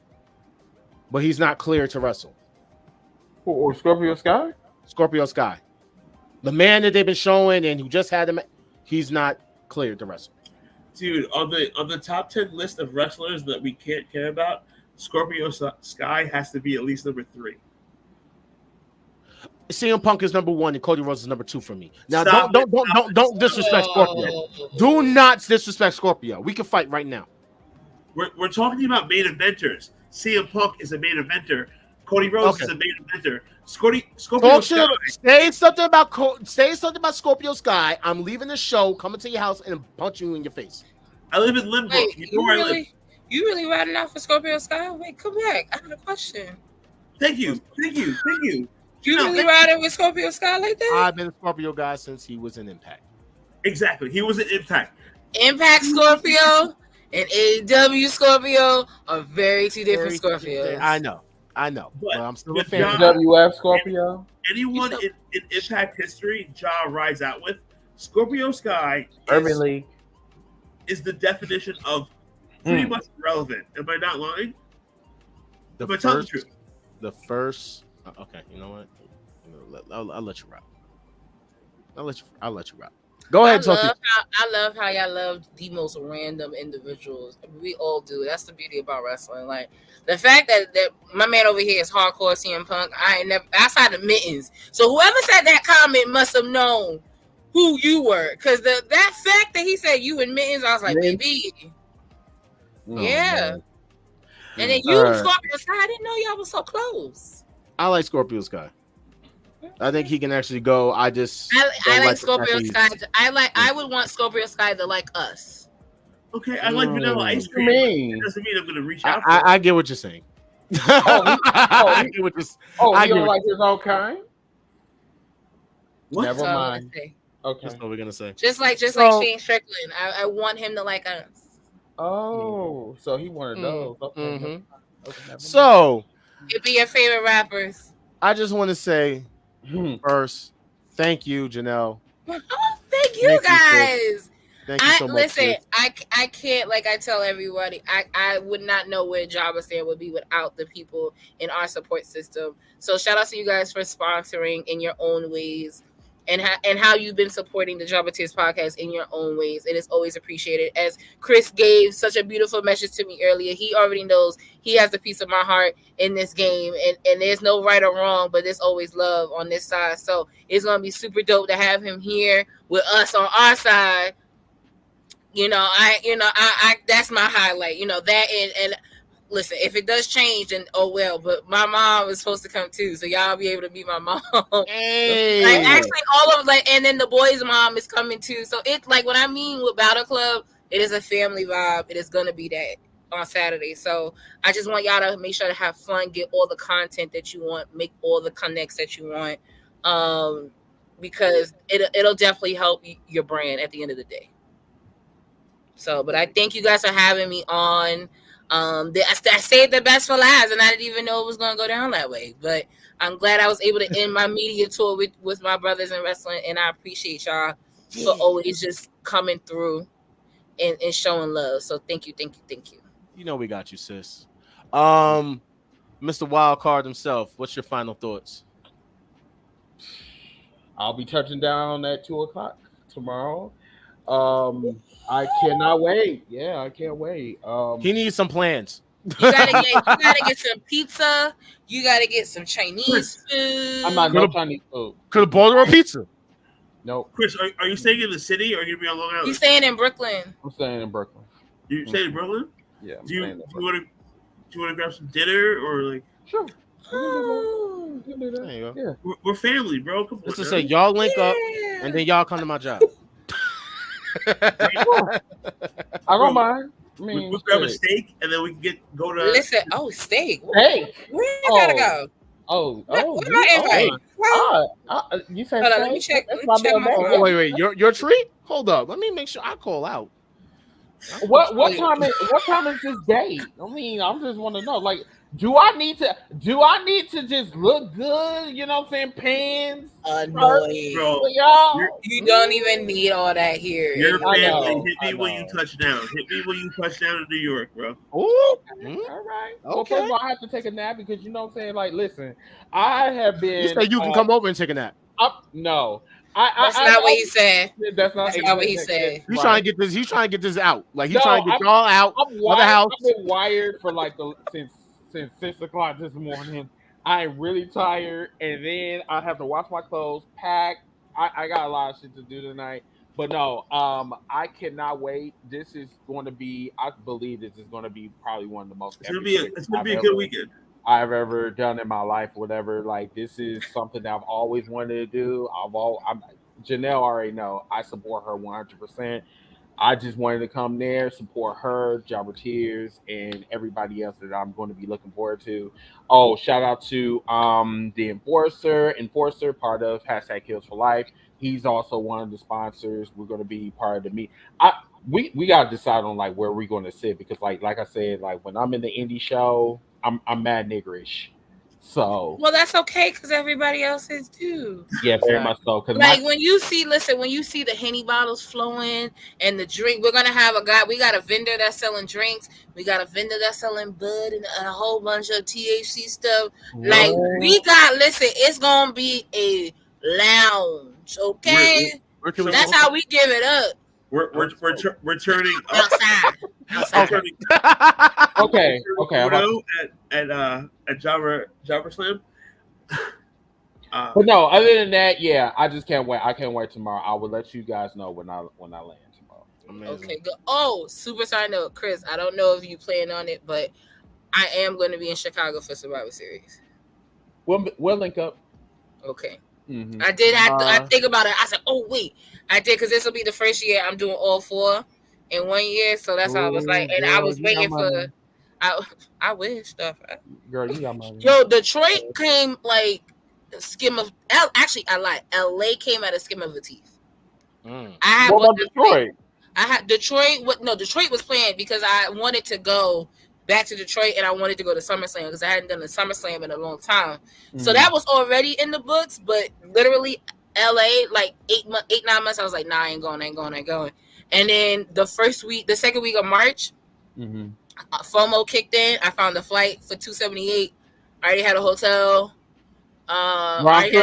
but he's not clear to wrestle. Or Scorpio Sky? Scorpio Sky, the man that they've been showing and who just had him, he's not cleared to wrestle. Dude, on the top 10 list of wrestlers that we can't care about, Scorpio Sky has to be at least number 3. CM Punk is number 1 and Cody Rhodes is number 2 for me. Now don't disrespect Scorpio. Do not disrespect Scorpio. We can fight right now. We're talking about main eventers. CM Punk is a main eventer. Cody Rhodes is a main eventer. Scorpio Sky. Say something about Scorpio Sky. I'm leaving the show, coming to your house, and punch you in your face. I live in Limbo. Wait, you know where I live. You really riding out for Scorpio Sky? Wait, come back. I have a question. Thank you. You really riding with Scorpio Sky like that? I've been a Scorpio guy since he was in Impact. Exactly. He was in Impact. Impact Scorpio and AEW Scorpio are very two different Scorpios. I know. But I'm still a fan. WWF Scorpio. Anyone in Impact history, Ja rides out with. Scorpio Sky is the definition of pretty much relevant. Am I not lying? Am I telling the truth? The first. Okay, you know what? I'll let you rock. I'll let you rock. Go ahead, Sophie. I love how y'all love the most random individuals. We all do. That's the beauty about wrestling. Like the fact that my man over here is hardcore CM Punk. I ain't never outside of Mittens. So whoever said that comment must have known who you were, because that fact that he said you and Mittens, I was like, baby, yeah. And then you, Scorpio Sky, I didn't know y'all was so close. I like Scorpio Sky. I think he can actually go. I like Scorpio Sky. I would want Scorpio Sky to like us. Okay, I like vanilla ice cream. It doesn't mean I'm going to reach out. I get what you're saying. I get what you're you don't like his own kind? What? Never mind. Okay, that's what we're gonna say. Just like Shane Strickland, I want him to like us. Oh, so he one of those. Okay. So, it'd be your favorite rappers. I just want to say first, thank you, Janelle. Oh, thank you guys. Thank you so much. Listen, I can't, like I tell everybody, I would not know where JOBBERSLAM would be without the people in our support system. So shout out to you guys for sponsoring in your own ways. And how you've been supporting the JOBBERTEARS podcast in your own ways. It is always appreciated. As Chris gave such a beautiful message to me earlier, he already knows he has a piece of my heart in this game. And there's no right or wrong, but there's always love on this side. So it's going to be super dope to have him here with us on our side. I that's my highlight. That and listen, if it does change, then oh well. But my mom is supposed to come too, so y'all be able to meet my mom. Hey. Like actually, all of like, and then the boys' mom is coming too. So it's like what I mean with Battle Club, it is a family vibe. It is gonna be that on Saturday. So I just want y'all to make sure to have fun, get all the content that you want, make all the connects that you want, because it'll definitely help your brand at the end of the day. So, but I thank you guys for having me on. I saved the best for last, and I didn't even know it was going to go down that way. But I'm glad I was able to end my media tour with my brothers in wrestling, and I appreciate y'all for always just coming through and showing love. So thank you. You know we got you, sis. Mr. Wildcard himself, what's your final thoughts? I'll be touching down at 2:00 tomorrow. I cannot wait. Yeah, I can't wait. He needs some plans. You gotta get some pizza. You gotta get some Chinese food. I'm not no Chinese food. Could have bought her a pizza. Nope. Chris, are you staying in the city or are you gonna be on Long Island? He's staying in Brooklyn. I'm staying in Brooklyn. You staying in Brooklyn? Yeah. Do you want to grab some dinner or like? Sure. Oh. You can do that. There you go. Yeah. We're family, bro. Come on. Just to say, y'all link up and then y'all come to my job. I don't mind. I mean, we'll grab a steak and then we can go to. Listen, steak. Steak. Where you gotta go? What am I invite? You said hold on, let me check. My oh, wait. Your treat? Hold up. Let me make sure I call out. What time is this date? I mean, I just want to know. Like, do I need to just look good? You know what I'm saying? Pants. Annoying. Bro, you don't even need all that here. Your family. Hit me when you touch down. Hit me when you touch down in New York, bro. Ooh. All right. Well, first of all, I have to take a nap because you know what I'm saying. Like, listen, I have been. You said you can come over and take a nap. No. That's not what he said. That's not what he said. He's trying to get this out. Like he's trying to get y'all out of the house. I've been wired for like since 6:00 this morning. I'm really tired, and then I have to wash my clothes, pack. I got a lot of shit to do tonight. But no, I cannot wait. This is going to be. I believe this is going to be probably one of the most. It's gonna be a good weekend I've ever done in my life, whatever. Like, this is something that I've always wanted to do. Janelle already know I support her 100%. I just wanted to come there, support her, JOBBERTEARS, and everybody else that I'm going to be looking forward to. Oh, shout out to the Enforcer, part of #KillsForLife. He's also one of the sponsors. We're going to be part of the meet. We got to decide on like where we're going to sit because like I said, like when I'm in the indie show, I'm mad niggerish. So well, that's okay because everybody else is too. Yeah, very much so. Like when you see the Henny bottles flowing and the drink, we're gonna have we got a vendor that's selling drinks. We got a vendor that's selling bud and a whole bunch of THC stuff. Like it's gonna be a lounge. Okay, that's how we give it up. We're turning outside. Okay. At JOBBERSLAM. But no, other than that, yeah, I just can't wait. I can't wait tomorrow. I will let you guys know when I land tomorrow. Amazing. Okay, good. Oh, super side note, Chris. I don't know if you plan on it, but I am going to be in Chicago for Survivor Series. We'll link up. Okay. Mm-hmm. I did. I think about it. I said, "Oh wait, I did," because this will be the first year I'm doing all 4 in 1 year. So that's how I was like, and I was waiting for. I wish stuff. Girl, you got money. Yo, Detroit came like a skim of. Actually, I lied. LA came at a skim of a teeth. What about Detroit? I had Detroit. Detroit was planned because I wanted to go back to Detroit and I wanted to go to SummerSlam because I hadn't done a SummerSlam in a long time. Mm-hmm. So that was already in the books, but literally LA, like 8-9 months, I was like, nah, I ain't going. And then the second week of March, mm-hmm. FOMO kicked in. I found a flight for $278. I already had a hotel. I already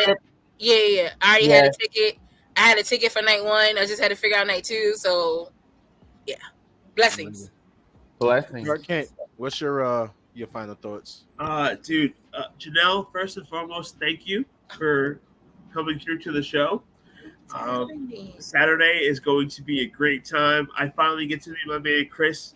had a ticket. I had a ticket for night 1. I just had to figure out night 2. So, yeah, blessings. Kent, what's your final thoughts? Dude, Janelle, first and foremost, thank you for coming through to the show. Saturday is going to be a great time. I finally get to meet my man Chris.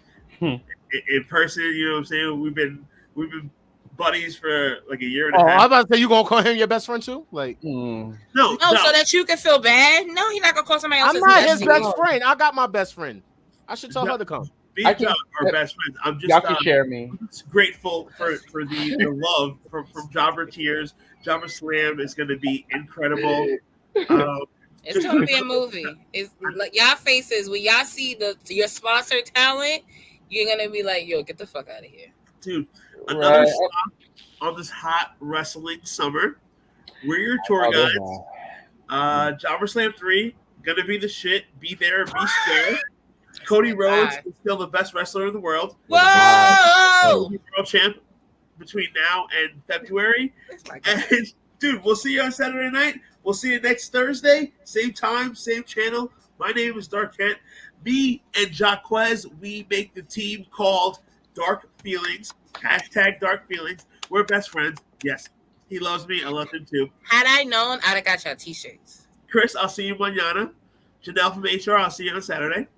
in person. You know what I'm saying? We've been buddies for like a year and a Oh, half. I was about to say you gonna call him your best friend too? Like, No, so that you can feel bad. No, he's not gonna call somebody else. I'm not his best friend. I got my best friend. I should tell her to come. Me and John are best friends. I'm just y'all can share me. Grateful for the love from JOBBERTEARS. JOBBERSLAM is going to be incredible. It's gonna be a movie. It's like y'all faces when y'all see your sponsored talent, you're gonna be like, "Yo, get the fuck out of here, dude!" Another stop on this hot wrestling summer. We're your tour guides. JOBBERSLAM 3 gonna be the shit. Be there, be square. Cody Rhodes is still the best wrestler in the world. Whoa! World champ between now and February. And dude, we'll see you on Saturday night. We'll see you next Thursday. Same time, same channel. My name is Dark Kent. Me and Jaquez, we make the team called Dark Feelings. # Dark Feelings. We're best friends. Yes, he loves me. I love him too. Had I known, I'd have got y'all t-shirts. Chris, I'll see you mañana. Janelle from HR, I'll see you on Saturday.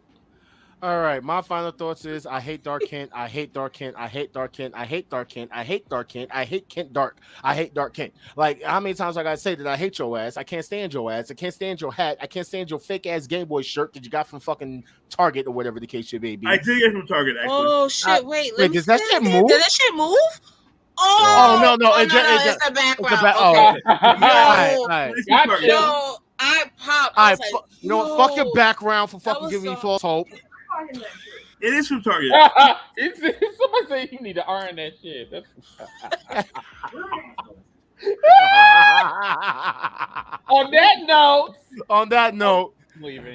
All right, my final thoughts is I hate Dark Kent. I hate Dark Kent. I hate Dark Kent. I hate Dark Kent. I hate Dark Kent. I hate Kent Dark. I hate Dark Kent. Like, how many times I gotta say that I hate your ass? I can't stand your ass. I can't stand your hat. I can't stand your fake ass Game Boy shirt that you got from fucking Target or whatever the case should be. I did get from Target, actually. Oh shit! Wait, let me does that shit move? Does that shit move? Oh, no, it's the background. It's the Okay. All right. Yo, I popped. All right, you know what? Fuck your background for fucking giving me false hope. It is from Target. Somebody say you need to iron that shit. On that note,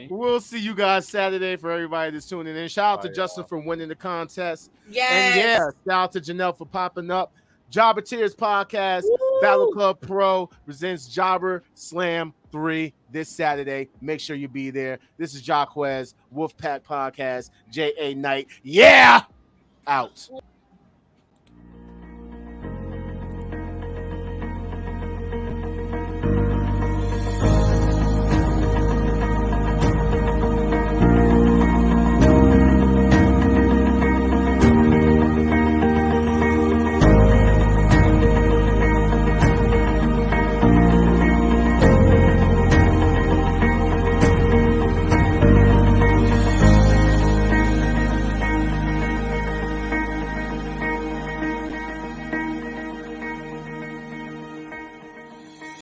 we'll see you guys Saturday. For everybody that's tuning in, shout out to Justin for winning the contest. And shout out to Janelle for popping up. JOBBERTEARS podcast, Battle Club Pro presents JOBBERSLAM 3 this Saturday. Make sure you be there. This is Jaquez, Wolfpack podcast, J.A. Knight. Yeah! Out.